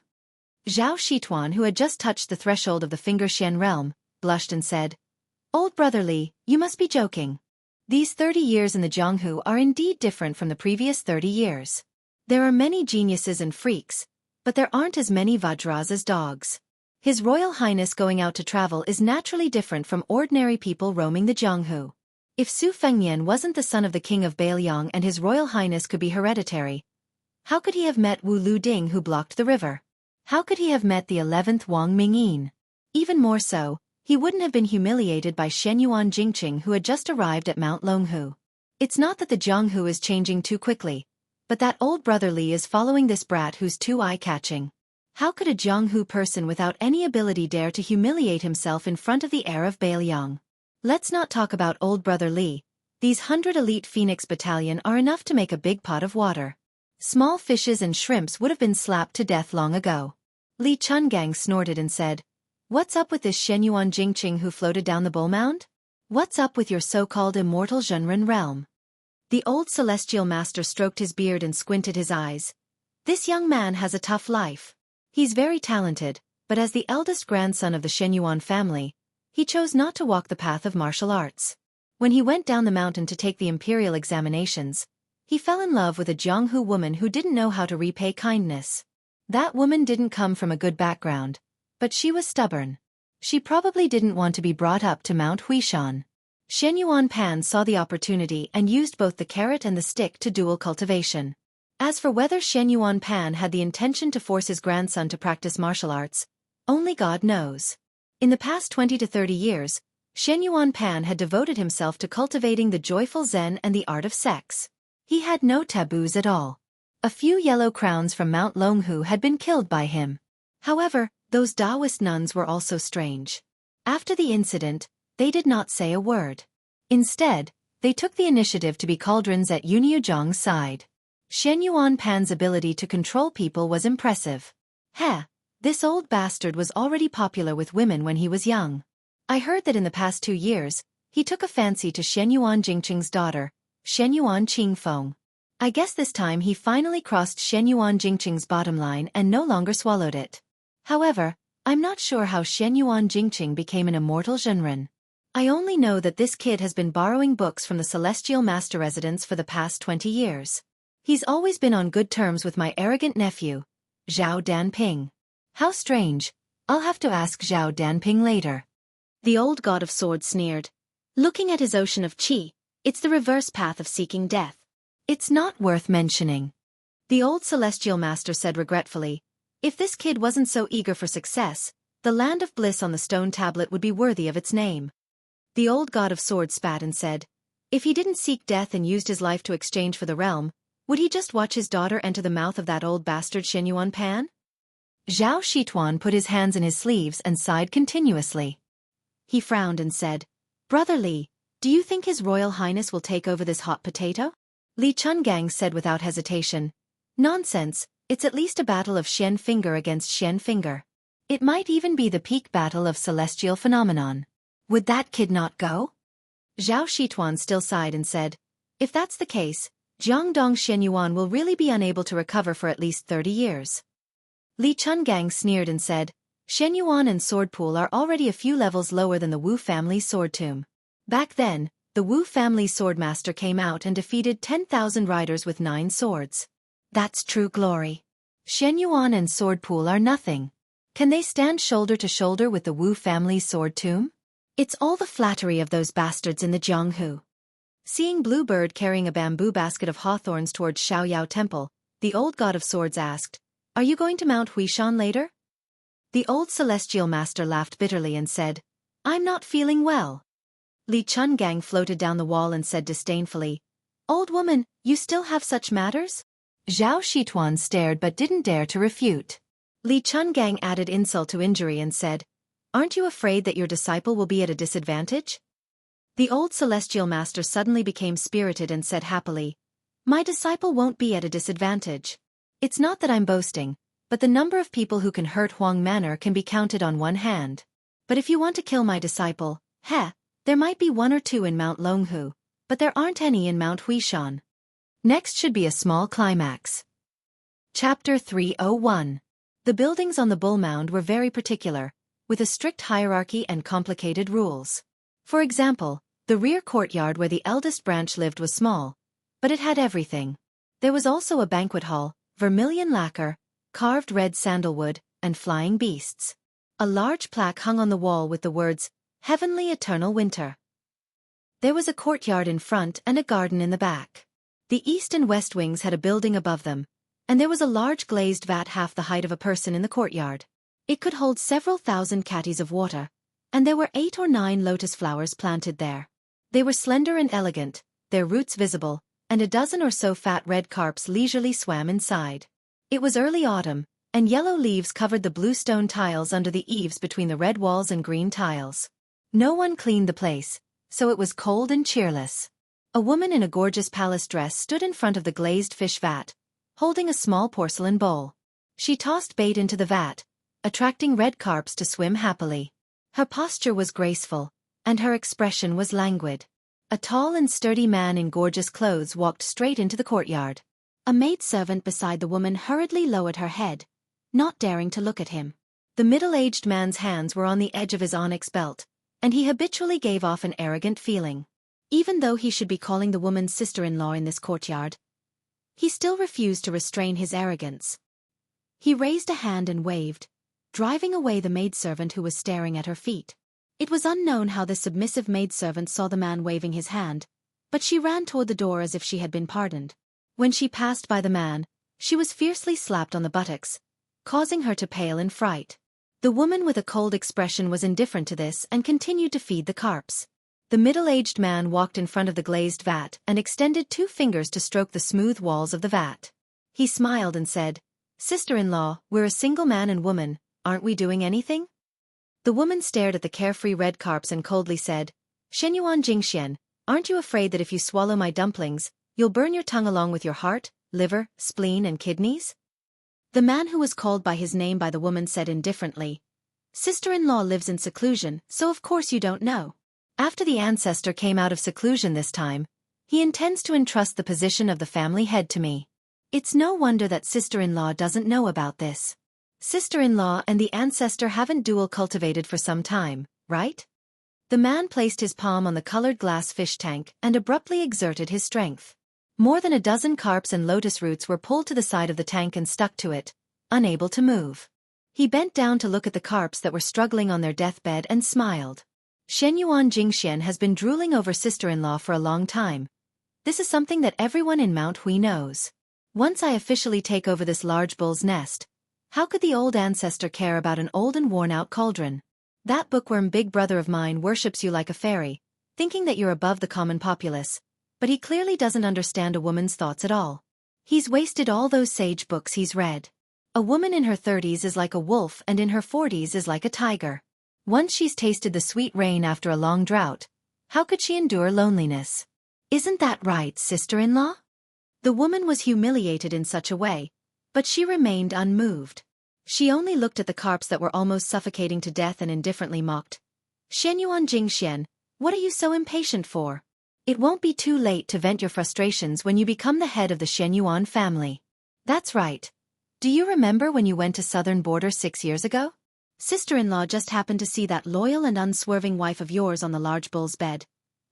Zhao Shituan, who had just touched the threshold of the Finger Xian realm, blushed and said, "Old brother Li, you must be joking. These 30 years in the Jianghu are indeed different from the previous 30 years. There are many geniuses and freaks, but there aren't as many Vajras as dogs. His Royal Highness going out to travel is naturally different from ordinary people roaming the Jianghu. If Su Fengnian wasn't the son of the king of Bailiang and His Royal Highness could be hereditary, how could he have met Wu Lu Ding who blocked the river? How could he have met the 11th Wang Mingyin? Even more so, he wouldn't have been humiliated by Shenyuan Jingqing who had just arrived at Mount Longhu. It's not that the Jianghu is changing too quickly, but that old brother Li is following this brat who's too eye-catching. How could a Jianghu person without any ability dare to humiliate himself in front of the heir of Bailiang? Let's not talk about old brother Li. These 100 elite Phoenix Battalion are enough to make a big pot of water. Small fishes and shrimps would have been slapped to death long ago." Li Chungang snorted and said, "What's up with this Shenyuan Jingqing who floated down the bull mound? What's up with your so-called immortal Zhenren realm? The old celestial master stroked his beard and squinted his eyes. This young man has a tough life. He's very talented, but as the eldest grandson of the Shenyuan family, he chose not to walk the path of martial arts. When he went down the mountain to take the imperial examinations, he fell in love with a Jianghu woman who didn't know how to repay kindness. That woman didn't come from a good background, but she was stubborn. She probably didn't want to be brought up to Mount Huishan. Shenyuan Pan saw the opportunity and used both the carrot and the stick to dual cultivation. As for whether Shenyuan Pan had the intention to force his grandson to practice martial arts, only God knows. In the past 20 to 30 years, Shenyuan Pan had devoted himself to cultivating the joyful Zen and the art of sex. He had no taboos at all. A few yellow crowns from Mount Longhu had been killed by him. However, those Taoist nuns were also strange. After the incident, they did not say a word. Instead, they took the initiative to be cauldrons at Yunyu side. Shenyuan Pan's ability to control people was impressive. This old bastard was already popular with women when he was young. I heard that in the past 2 years, he took a fancy to Shenyuan Jingqing's daughter, Shenyuan Qingfeng. I guess this time he finally crossed Shenyuan Jingqing's bottom line and no longer swallowed it. However, I'm not sure how Shenyuan Jingqing became an immortal Zhenren. I only know that this kid has been borrowing books from the Celestial Master residence for the past 20 years. He's always been on good terms with my arrogant nephew, Zhao Danping. How strange. I'll have to ask Zhao Danping later. The old god of swords sneered. Looking at his ocean of qi, it's the reverse path of seeking death. It's not worth mentioning. The old celestial master said regretfully, if this kid wasn't so eager for success, the land of bliss on the stone tablet would be worthy of its name. The old god of swords spat and said, if he didn't seek death and used his life to exchange for the realm, would he just watch his daughter enter the mouth of that old bastard Shenyuan Pan? Zhao Shituan put his hands in his sleeves and sighed continuously. He frowned and said, Brother Li, do you think His Royal Highness will take over this hot potato? Li Chungang said without hesitation, nonsense, it's at least a battle of Shen Finger against Shen Finger. It might even be the peak battle of celestial phenomenon. Would that kid not go? Zhao Shituan still sighed and said, if that's the case, Jiangdong Shenyuan will really be unable to recover for at least 30 years. Li Chungang sneered and said, Shenyuan and Swordpool are already a few levels lower than the Wu family sword tomb. Back then, the Wu family swordmaster came out and defeated 10,000 riders with 9 swords. That's true glory. Shenyuan and Swordpool are nothing. Can they stand shoulder to shoulder with the Wu family sword tomb? It's all the flattery of those bastards in the Jianghu. Seeing Bluebird carrying a bamboo basket of hawthorns towards Xiaoyao Temple, the old god of swords asked, are you going to Mount Huishan later? The old celestial master laughed bitterly and said, I'm not feeling well. Li Chungang floated down the wall and said disdainfully, old woman, you still have such matters? Zhao Shituan stared but didn't dare to refute. Li Chungang added insult to injury and said, aren't you afraid that your disciple will be at a disadvantage? The old celestial master suddenly became spirited and said happily, my disciple won't be at a disadvantage. It's not that I'm boasting, but the number of people who can hurt Huang Manor can be counted on one hand. But if you want to kill my disciple, there might be 1 or 2 in Mount Longhu, but there aren't any in Mount Huishan. Next should be a small climax. Chapter 301. The buildings on the Bull Mound were very particular, with a strict hierarchy and complicated rules. For example, the rear courtyard where the eldest branch lived was small, but it had everything. There was also a banquet hall, vermilion lacquer, carved red sandalwood, and flying beasts. A large plaque hung on the wall with the words, Heavenly Eternal Winter. There was a courtyard in front and a garden in the back. The east and west wings had a building above them, and there was a large glazed vat half the height of a person in the courtyard. It could hold several thousand catties of water, and there were 8 or 9 lotus flowers planted there. They were slender and elegant, their roots visible, and a dozen or so fat red carps leisurely swam inside. It was early autumn, and yellow leaves covered the blue stone tiles under the eaves between the red walls and green tiles. No one cleaned the place, so it was cold and cheerless. A woman in a gorgeous palace dress stood in front of the glazed fish vat, holding a small porcelain bowl. She tossed bait into the vat, attracting red carps to swim happily. Her posture was graceful, and her expression was languid. A tall and sturdy man in gorgeous clothes walked straight into the courtyard. A maidservant beside the woman hurriedly lowered her head, not daring to look at him. The middle-aged man's hands were on the edge of his onyx belt, and he habitually gave off an arrogant feeling. Even though he should be calling the woman's sister-in-law in this courtyard, he still refused to restrain his arrogance. He raised a hand and waved, driving away the maidservant who was staring at her feet. It was unknown how the submissive maidservant saw the man waving his hand, but she ran toward the door as if she had been pardoned. When she passed by the man, she was fiercely slapped on the buttocks, causing her to pale in fright. The woman with a cold expression was indifferent to this and continued to feed the carps. The middle-aged man walked in front of the glazed vat and extended 2 fingers to stroke the smooth walls of the vat. He smiled and said, "Sister-in-law, we're a single man and woman, aren't we doing anything?" The woman stared at the carefree red carps and coldly said, "Shenyuan Jingxian, aren't you afraid that if you swallow my dumplings, you'll burn your tongue along with your heart, liver, spleen and kidneys?" The man who was called by his name by the woman said indifferently, "Sister-in-law lives in seclusion, so of course you don't know. After the ancestor came out of seclusion this time, he intends to entrust the position of the family head to me. It's no wonder that sister-in-law doesn't know about this. Sister-in-law and the ancestor haven't dual cultivated for some time, right?" The man placed his palm on the colored glass fish tank and abruptly exerted his strength. More than a dozen carps and lotus roots were pulled to the side of the tank and stuck to it, unable to move. He bent down to look at the carps that were struggling on their deathbed and smiled. "Shenyuan Jingxian has been drooling over sister-in-law for a long time. This is something that everyone in Mount Hui knows. Once I officially take over this large bull's nest, how could the old ancestor care about an old and worn-out cauldron? That bookworm big brother of mine worships you like a fairy, thinking that you're above the common populace, but he clearly doesn't understand a woman's thoughts at all. He's wasted all those sage books he's read. A woman in her 30s is like a wolf and in her 40s is like a tiger. Once she's tasted the sweet rain after a long drought, how could she endure loneliness? Isn't that right, sister-in-law?" The woman was humiliated in such a way, but she remained unmoved. She only looked at the carps that were almost suffocating to death and indifferently mocked. "Shenyuan Jingxian, what are you so impatient for? It won't be too late to vent your frustrations when you become the head of the Shenyuan family. That's right. Do you remember when you went to Southern Border 6 years ago? Sister-in-law just happened to see that loyal and unswerving wife of yours on the large bull's bed.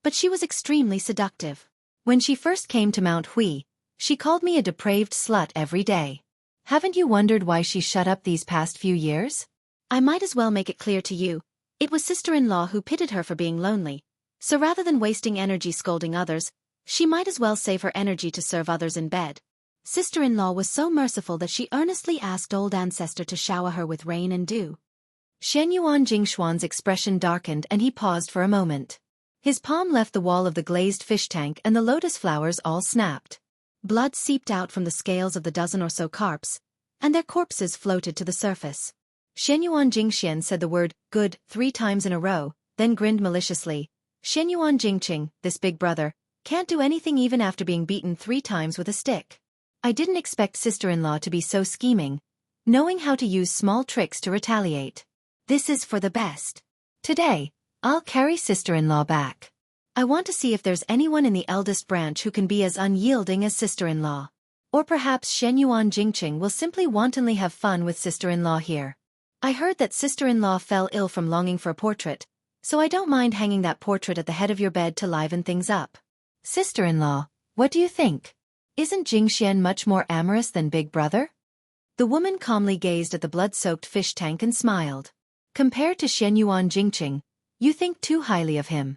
But she was extremely seductive. When she first came to Mount Hui, she called me a depraved slut every day. Haven't you wondered why she shut up these past few years? I might as well make it clear to you, it was sister-in-law who pitted her for being lonely, so rather than wasting energy scolding others, she might as well save her energy to serve others in bed. Sister-in-law was so merciful that she earnestly asked old ancestor to shower her with rain and dew." Shenyuan Jingshuan's expression darkened and he paused for a moment. His palm left the wall of the glazed fish tank and the lotus flowers all snapped. Blood seeped out from the scales of the dozen or so carps, and their corpses floated to the surface. Shenyuan Jingxian said the word, "good," 3 times in a row, then grinned maliciously. "Shenyuan Jingqing, this big brother, can't do anything even after being beaten 3 times with a stick. I didn't expect sister-in-law to be so scheming, knowing how to use small tricks to retaliate. This is for the best. Today, I'll carry sister-in-law back. I want to see if there's anyone in the eldest branch who can be as unyielding as sister-in-law. Or perhaps Shenyuan Jingqing will simply wantonly have fun with sister-in-law here. I heard that sister-in-law fell ill from longing for a portrait, so I don't mind hanging that portrait at the head of your bed to liven things up. Sister-in-law, what do you think? Isn't Jingxian much more amorous than Big Brother?" The woman calmly gazed at the blood-soaked fish tank and smiled. "Compared to Shenyuan Jingqing, you think too highly of him."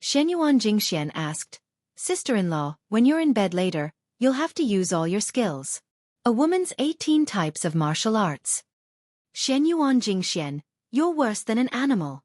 Shenyuan Jingxian asked, "Sister-in-law, when you're in bed later, you'll have to use all your skills. A woman's 18 types of martial arts." "Shenyuan Jingxian, you're worse than an animal."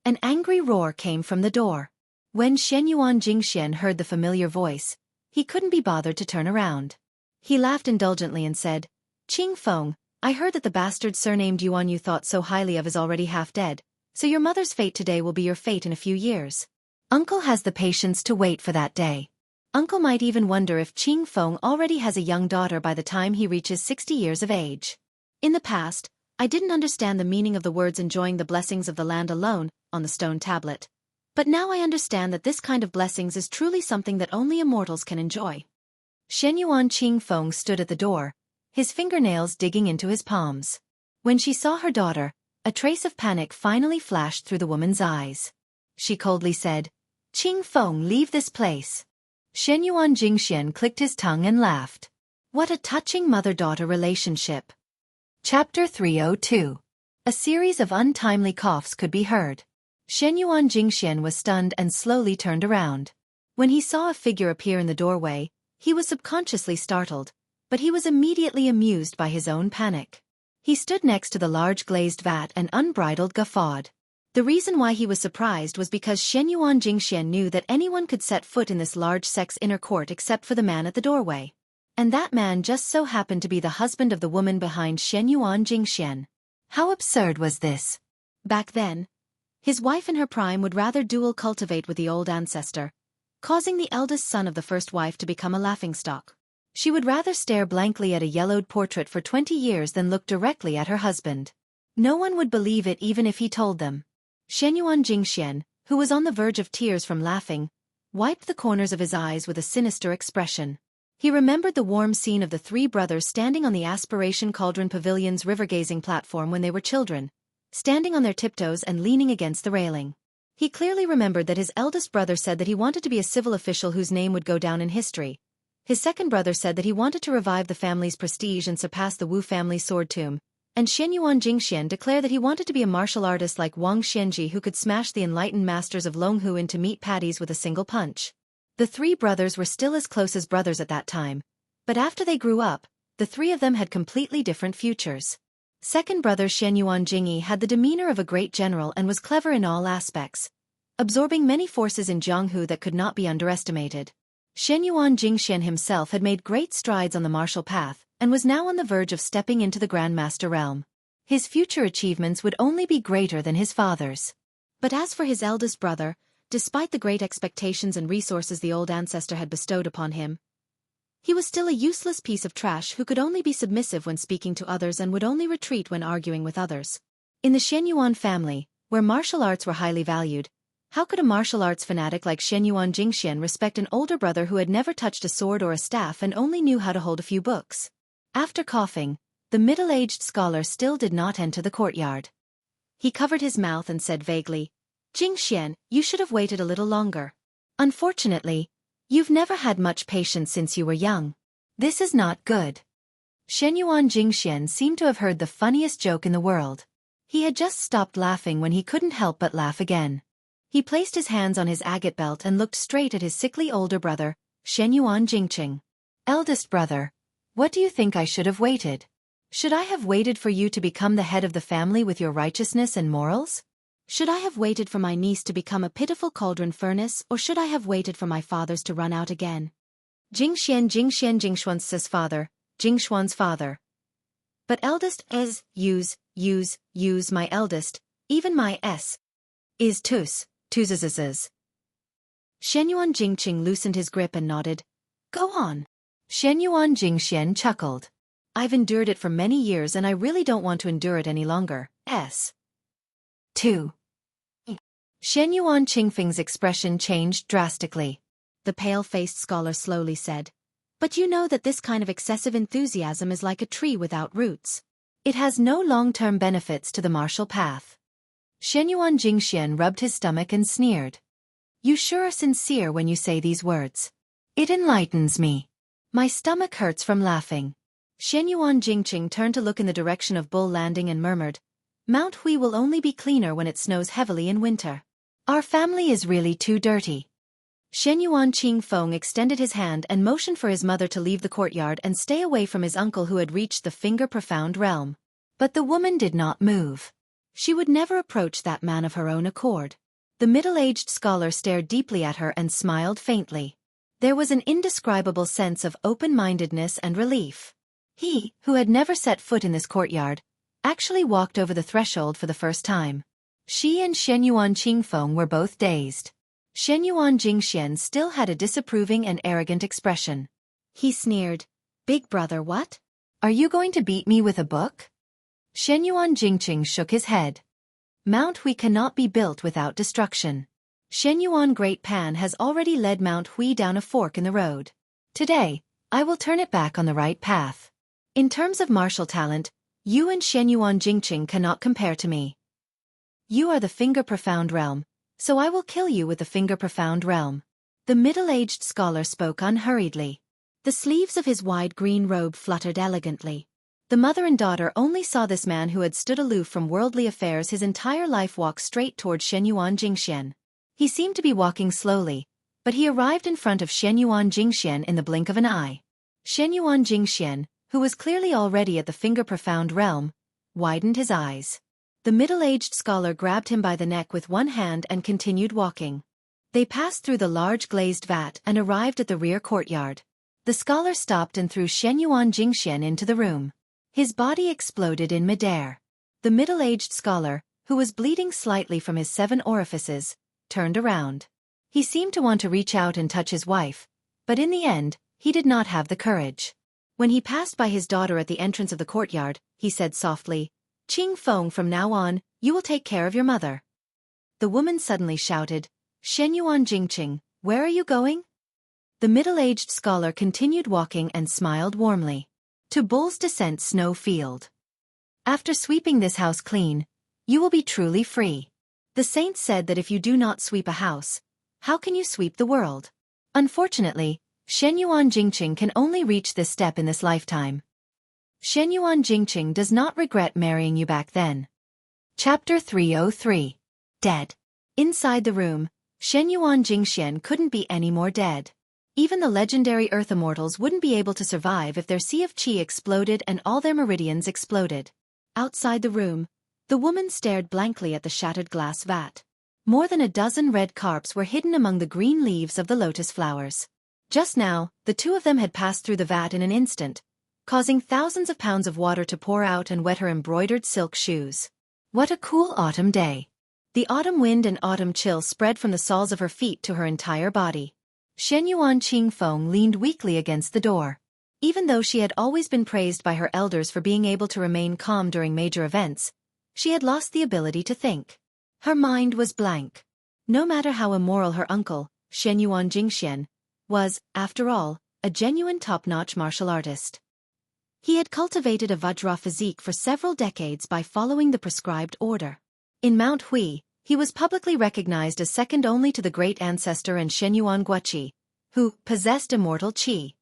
An angry roar came from the door. When Shenyuan Jingxian heard the familiar voice, he couldn't be bothered to turn around. He laughed indulgently and said, "Qing Feng, I heard that the bastard surnamed Yuan you thought so highly of is already half dead, so your mother's fate today will be your fate in a few years. Uncle has the patience to wait for that day. Uncle might even wonder if Qing Feng already has a young daughter by the time he reaches 60 years of age. In the past, I didn't understand the meaning of the words enjoying the blessings of the land alone on the stone tablet. But now I understand that this kind of blessings is truly something that only immortals can enjoy. Shenyuan Qingfeng stood at the door, his fingernails digging into his palms. When she saw her daughter, a trace of panic finally flashed through the woman's eyes. She coldly said, "Qingfeng, leave this place." Shenyuan Jingxian clicked his tongue and laughed. What a touching mother-daughter relationship. Chapter 302. A series of untimely coughs could be heard. Shenyuan Jingxian was stunned and slowly turned around. When he saw a figure appear in the doorway, he was subconsciously startled, but he was immediately amused by his own panic. He stood next to the large glazed vat and unbridled guffawed. The reason why he was surprised was because Shenyuan Jingxian knew that anyone could set foot in this large sex inner court except for the man at the doorway. And that man just so happened to be the husband of the woman behind Shenyuan Jingxian. How absurd was this? Back then, his wife in her prime would rather dual cultivate with the old ancestor, causing the eldest son of the first wife to become a laughingstock. She would rather stare blankly at a yellowed portrait for 20 years than look directly at her husband. No one would believe it even if he told them. Shenyuan Jingxian, who was on the verge of tears from laughing, wiped the corners of his eyes with a sinister expression. He remembered the warm scene of the three brothers standing on the Aspiration Cauldron Pavilion's river-gazing platform when they were children, standing on their tiptoes and leaning against the railing. He clearly remembered that his eldest brother said that he wanted to be a civil official whose name would go down in history. His second brother said that he wanted to revive the family's prestige and surpass the Wu family sword tomb, and Shenyuan Jingxian declared that he wanted to be a martial artist like Wang Xianji who could smash the enlightened masters of Longhu into meat patties with a single punch. The three brothers were still as close as brothers at that time, but after they grew up, the three of them had completely different futures. Second brother Shenyuan Jingyi had the demeanor of a great general and was clever in all aspects, absorbing many forces in Jianghu that could not be underestimated. Shenyuan Jingxian himself had made great strides on the martial path, and was now on the verge of stepping into the Grandmaster realm. His future achievements would only be greater than his father's. But as for his eldest brother, despite the great expectations and resources the old ancestor had bestowed upon him, he was still a useless piece of trash who could only be submissive when speaking to others and would only retreat when arguing with others. In the Shenyuan family, where martial arts were highly valued, how could a martial arts fanatic like Shenyuan Jingxian respect an older brother who had never touched a sword or a staff and only knew how to hold a few books? After coughing, the middle-aged scholar still did not enter the courtyard. He covered his mouth and said vaguely, "Jingxian, you should have waited a little longer. Unfortunately, you've never had much patience since you were young. This is not good." Shenyuan Jingxian seemed to have heard the funniest joke in the world. He had just stopped laughing when he couldn't help but laugh again. He placed his hands on his agate belt and looked straight at his sickly older brother, Shenyuan Jingqing. "Eldest brother, what do you think I should have waited? Should I have waited for you to become the head of the family with your righteousness and morals? Should I have waited for my niece to become a pitiful cauldron furnace, or should I have waited for my fathers to run out again?" Jingshuan's father, Jingshuan's father. But eldest is, use, my eldest, even my s. Is tus. Shenyuan Jingqing loosened his grip and nodded. "Go on." Shenyuan Jingxian chuckled. "I've endured it for many years and I really don't want to endure it any longer. 2. Shenyuan Qingfeng's expression changed drastically. The pale-faced scholar slowly said, "But you know that this kind of excessive enthusiasm is like a tree without roots. It has no long-term benefits to the martial path." Shenyuan Jingxian rubbed his stomach and sneered. "You sure are sincere when you say these words. It enlightens me. My stomach hurts from laughing." Shenyuan Jingqing turned to look in the direction of Bull Landing and murmured, "Mount Hui will only be cleaner when it snows heavily in winter. Our family is really too dirty." Shenyuan Qingfeng extended his hand and motioned for his mother to leave the courtyard and stay away from his uncle who had reached the finger-profound realm. But the woman did not move. She would never approach that man of her own accord. The middle-aged scholar stared deeply at her and smiled faintly. There was an indescribable sense of open-mindedness and relief. He, who had never set foot in this courtyard, actually walked over the threshold for the first time. She and Shenyuan Qingfeng were both dazed. Shenyuan Jingxian still had a disapproving and arrogant expression. He sneered, "Big brother, what? Are you going to beat me with a book?" Shenyuan Jingqing shook his head. "Mount Hui cannot be built without destruction." Shenyuan Great Pan has already led Mount Hui down a fork in the road. Today, I will turn it back on the right path. In terms of martial talent, you and Shenyuan Jingqing cannot compare to me. You are the Finger Profound Realm, so I will kill you with the Finger Profound Realm. The middle-aged scholar spoke unhurriedly. The sleeves of his wide green robe fluttered elegantly. The mother and daughter only saw this man who had stood aloof from worldly affairs his entire life walk straight toward Shenyuan Jingxian. He seemed to be walking slowly, but he arrived in front of Shenyuan Jingxian in the blink of an eye. Shenyuan Jingxian, who was clearly already at the Finger Profound Realm, widened his eyes. The middle-aged scholar grabbed him by the neck with one hand and continued walking. They passed through the large glazed vat and arrived at the rear courtyard. The scholar stopped and threw Shenyuan Jingxian into the room. His body exploded in midair. The middle-aged scholar, who was bleeding slightly from his 7 orifices, turned around. He seemed to want to reach out and touch his wife, but in the end, he did not have the courage. When he passed by his daughter at the entrance of the courtyard, he said softly, "Qing Feng, from now on, you will take care of your mother." The woman suddenly shouted, "Shenyuan Jingqing, where are you going?" The middle-aged scholar continued walking and smiled warmly. "To Bull's Descent Snow Field. After sweeping this house clean, you will be truly free. The saints said that if you do not sweep a house, how can you sweep the world?" Unfortunately, Shenyuan Jingqing can only reach this step in this lifetime. Shenyuan Jingqing does not regret marrying you back then. Chapter 303. Dead. Inside the room, Shenyuan Jingxian couldn't be any more dead. Even the legendary Earth Immortals wouldn't be able to survive if their sea of qi exploded and all their meridians exploded. Outside the room, the woman stared blankly at the shattered glass vat. More than a dozen red carps were hidden among the green leaves of the lotus flowers. Just now, the two of them had passed through the vat in an instant, causing thousands of pounds of water to pour out and wet her embroidered silk shoes. What a cool autumn day. The autumn wind and autumn chill spread from the soles of her feet to her entire body. Shenyuan Qingfeng leaned weakly against the door. Even though she had always been praised by her elders for being able to remain calm during major events, she had lost the ability to think. Her mind was blank. No matter how immoral her uncle, Shenyuan Jingxian, was, after all, a genuine top-notch martial artist. He had cultivated a Vajra physique for several decades by following the prescribed order. In Mount Hui, he was publicly recognized as second only to the great ancestor and Shenyuan Guoqi, who possessed immortal qi.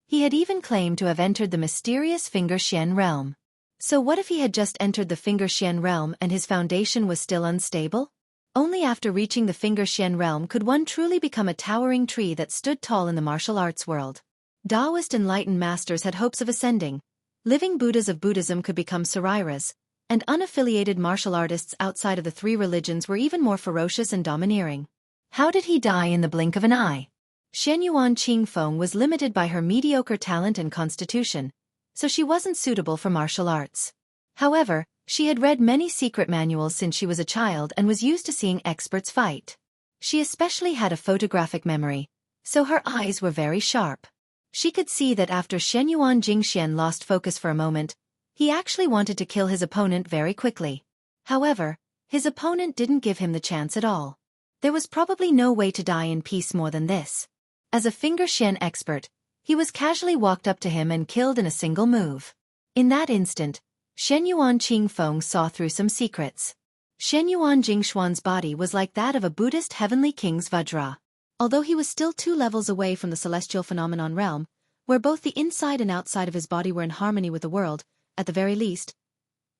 He had even claimed to have entered the mysterious Finger Xian realm. So what if he had just entered the Finger Xian realm and his foundation was still unstable? Only after reaching the Finger Xian realm could one truly become a towering tree that stood tall in the martial arts world. Taoist enlightened masters had hopes of ascending, living Buddhas of Buddhism could become Sarairas, and unaffiliated martial artists outside of the 3 religions were even more ferocious and domineering. How did he die in the blink of an eye? Shenyuan Qingfeng was limited by her mediocre talent and constitution, so she wasn't suitable for martial arts. However, she had read many secret manuals since she was a child and was used to seeing experts fight. She especially had a photographic memory, so her eyes were very sharp. She could see that after Shenyuan Jingxian lost focus for a moment, he actually wanted to kill his opponent very quickly. However, his opponent didn't give him the chance at all. There was probably no way to die in peace more than this. As a Finger Xian expert, he was casually walked up to him and killed in a single move. In that instant, Shenyuan Qingfeng saw through some secrets. Shenyuan Jingxuan's body was like that of a Buddhist heavenly king's Vajra. Although he was still 2 levels away from the celestial phenomenon realm, where both the inside and outside of his body were in harmony with the world, at the very least,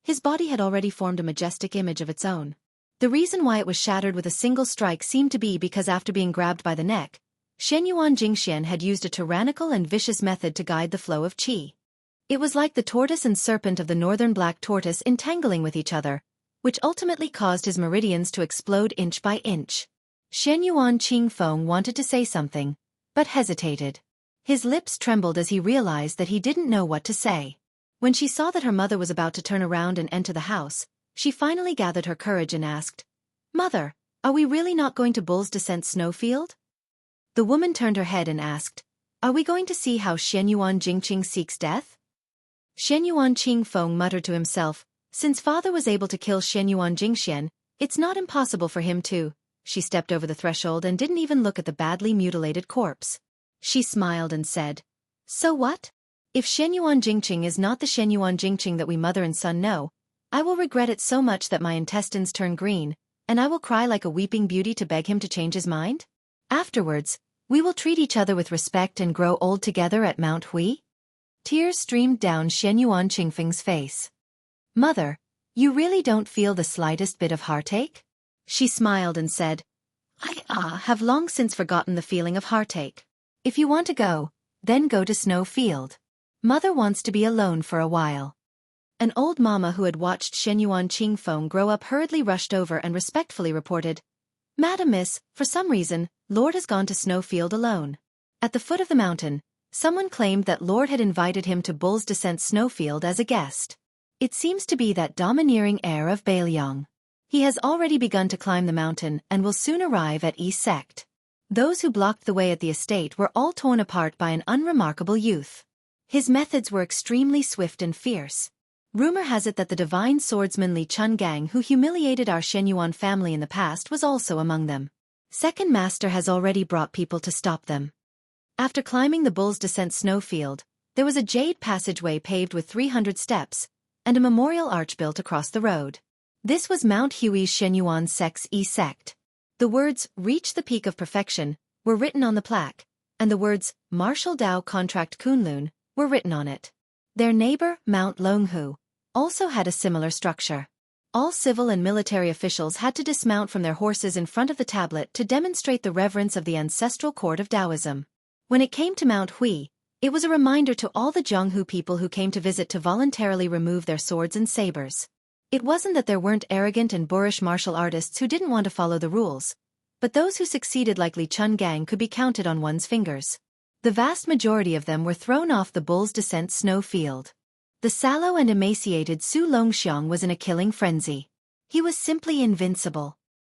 his body had already formed a majestic image of its own. The reason why it was shattered with a single strike seemed to be because after being grabbed by the neck, Shenyuan Jingxian had used a tyrannical and vicious method to guide the flow of qi. It was like the tortoise and serpent of the northern black tortoise entangling with each other, which ultimately caused his meridians to explode inch by inch. Shenyuan Qingfeng wanted to say something, but hesitated. His lips trembled as he realized that he didn't know what to say. When she saw that her mother was about to turn around and enter the house, she finally gathered her courage and asked, "Mother, are we really not going to Bull's Descent Snowfield?" The woman turned her head and asked, "Are we going to see how Shenyuan Jingqing seeks death?" Shenyuan Qingfeng muttered to himself, since father was able to kill Shenyuan Jingxian, it's not impossible for him to. She stepped over the threshold and didn't even look at the badly mutilated corpse. She smiled and said, "So what? If Shenyuan Jingqing is not the Shenyuan Jingqing that we mother and son know, I will regret it so much that my intestines turn green, and I will cry like a weeping beauty to beg him to change his mind. Afterwards, we will treat each other with respect and grow old together at Mount Hui." Tears streamed down Shenyuan Qingfeng's face. "Mother, you really don't feel the slightest bit of heartache?" She smiled and said, "I have long since forgotten the feeling of heartache. If you want to go, then go to Snow Field. Mother wants to be alone for a while." An old mama who had watched Shenyuan Qingfeng grow up hurriedly rushed over and respectfully reported, "Madam Miss, for some reason, Lord has gone to Snowfield alone." At the foot of the mountain, someone claimed that Lord had invited him to Bull's Descent Snowfield as a guest. It seems to be that domineering heir of Bailiang. He has already begun to climb the mountain and will soon arrive at East Sect. Those who blocked the way at the estate were all torn apart by an unremarkable youth. His methods were extremely swift and fierce. Rumor has it that the divine swordsman Li Chungang who humiliated our Shenyuan family in the past was also among them. Second Master has already brought people to stop them. After climbing the Bull's Descent Snowfield, there was a jade passageway paved with 300 steps, and a memorial arch built across the road. This was Mount Hui's Shenyuan Sect's E-Sect. The words, "Reach the Peak of Perfection," were written on the plaque, and the words, "Martial Dao Contract Kunlun," were written on it. Their neighbor, Mount Longhu, also had a similar structure. All civil and military officials had to dismount from their horses in front of the tablet to demonstrate the reverence of the ancestral court of Taoism. When it came to Mount Hui, it was a reminder to all the Zhonghu people who came to visit to voluntarily remove their swords and sabers. It wasn't that there weren't arrogant and boorish martial artists who didn't want to follow the rules, but those who succeeded like Li Chungang could be counted on one's fingers. The vast majority of them were thrown off the Bull's Descent Snowfield. The sallow and emaciated Su Longxiang was in a killing frenzy. He was simply invincible.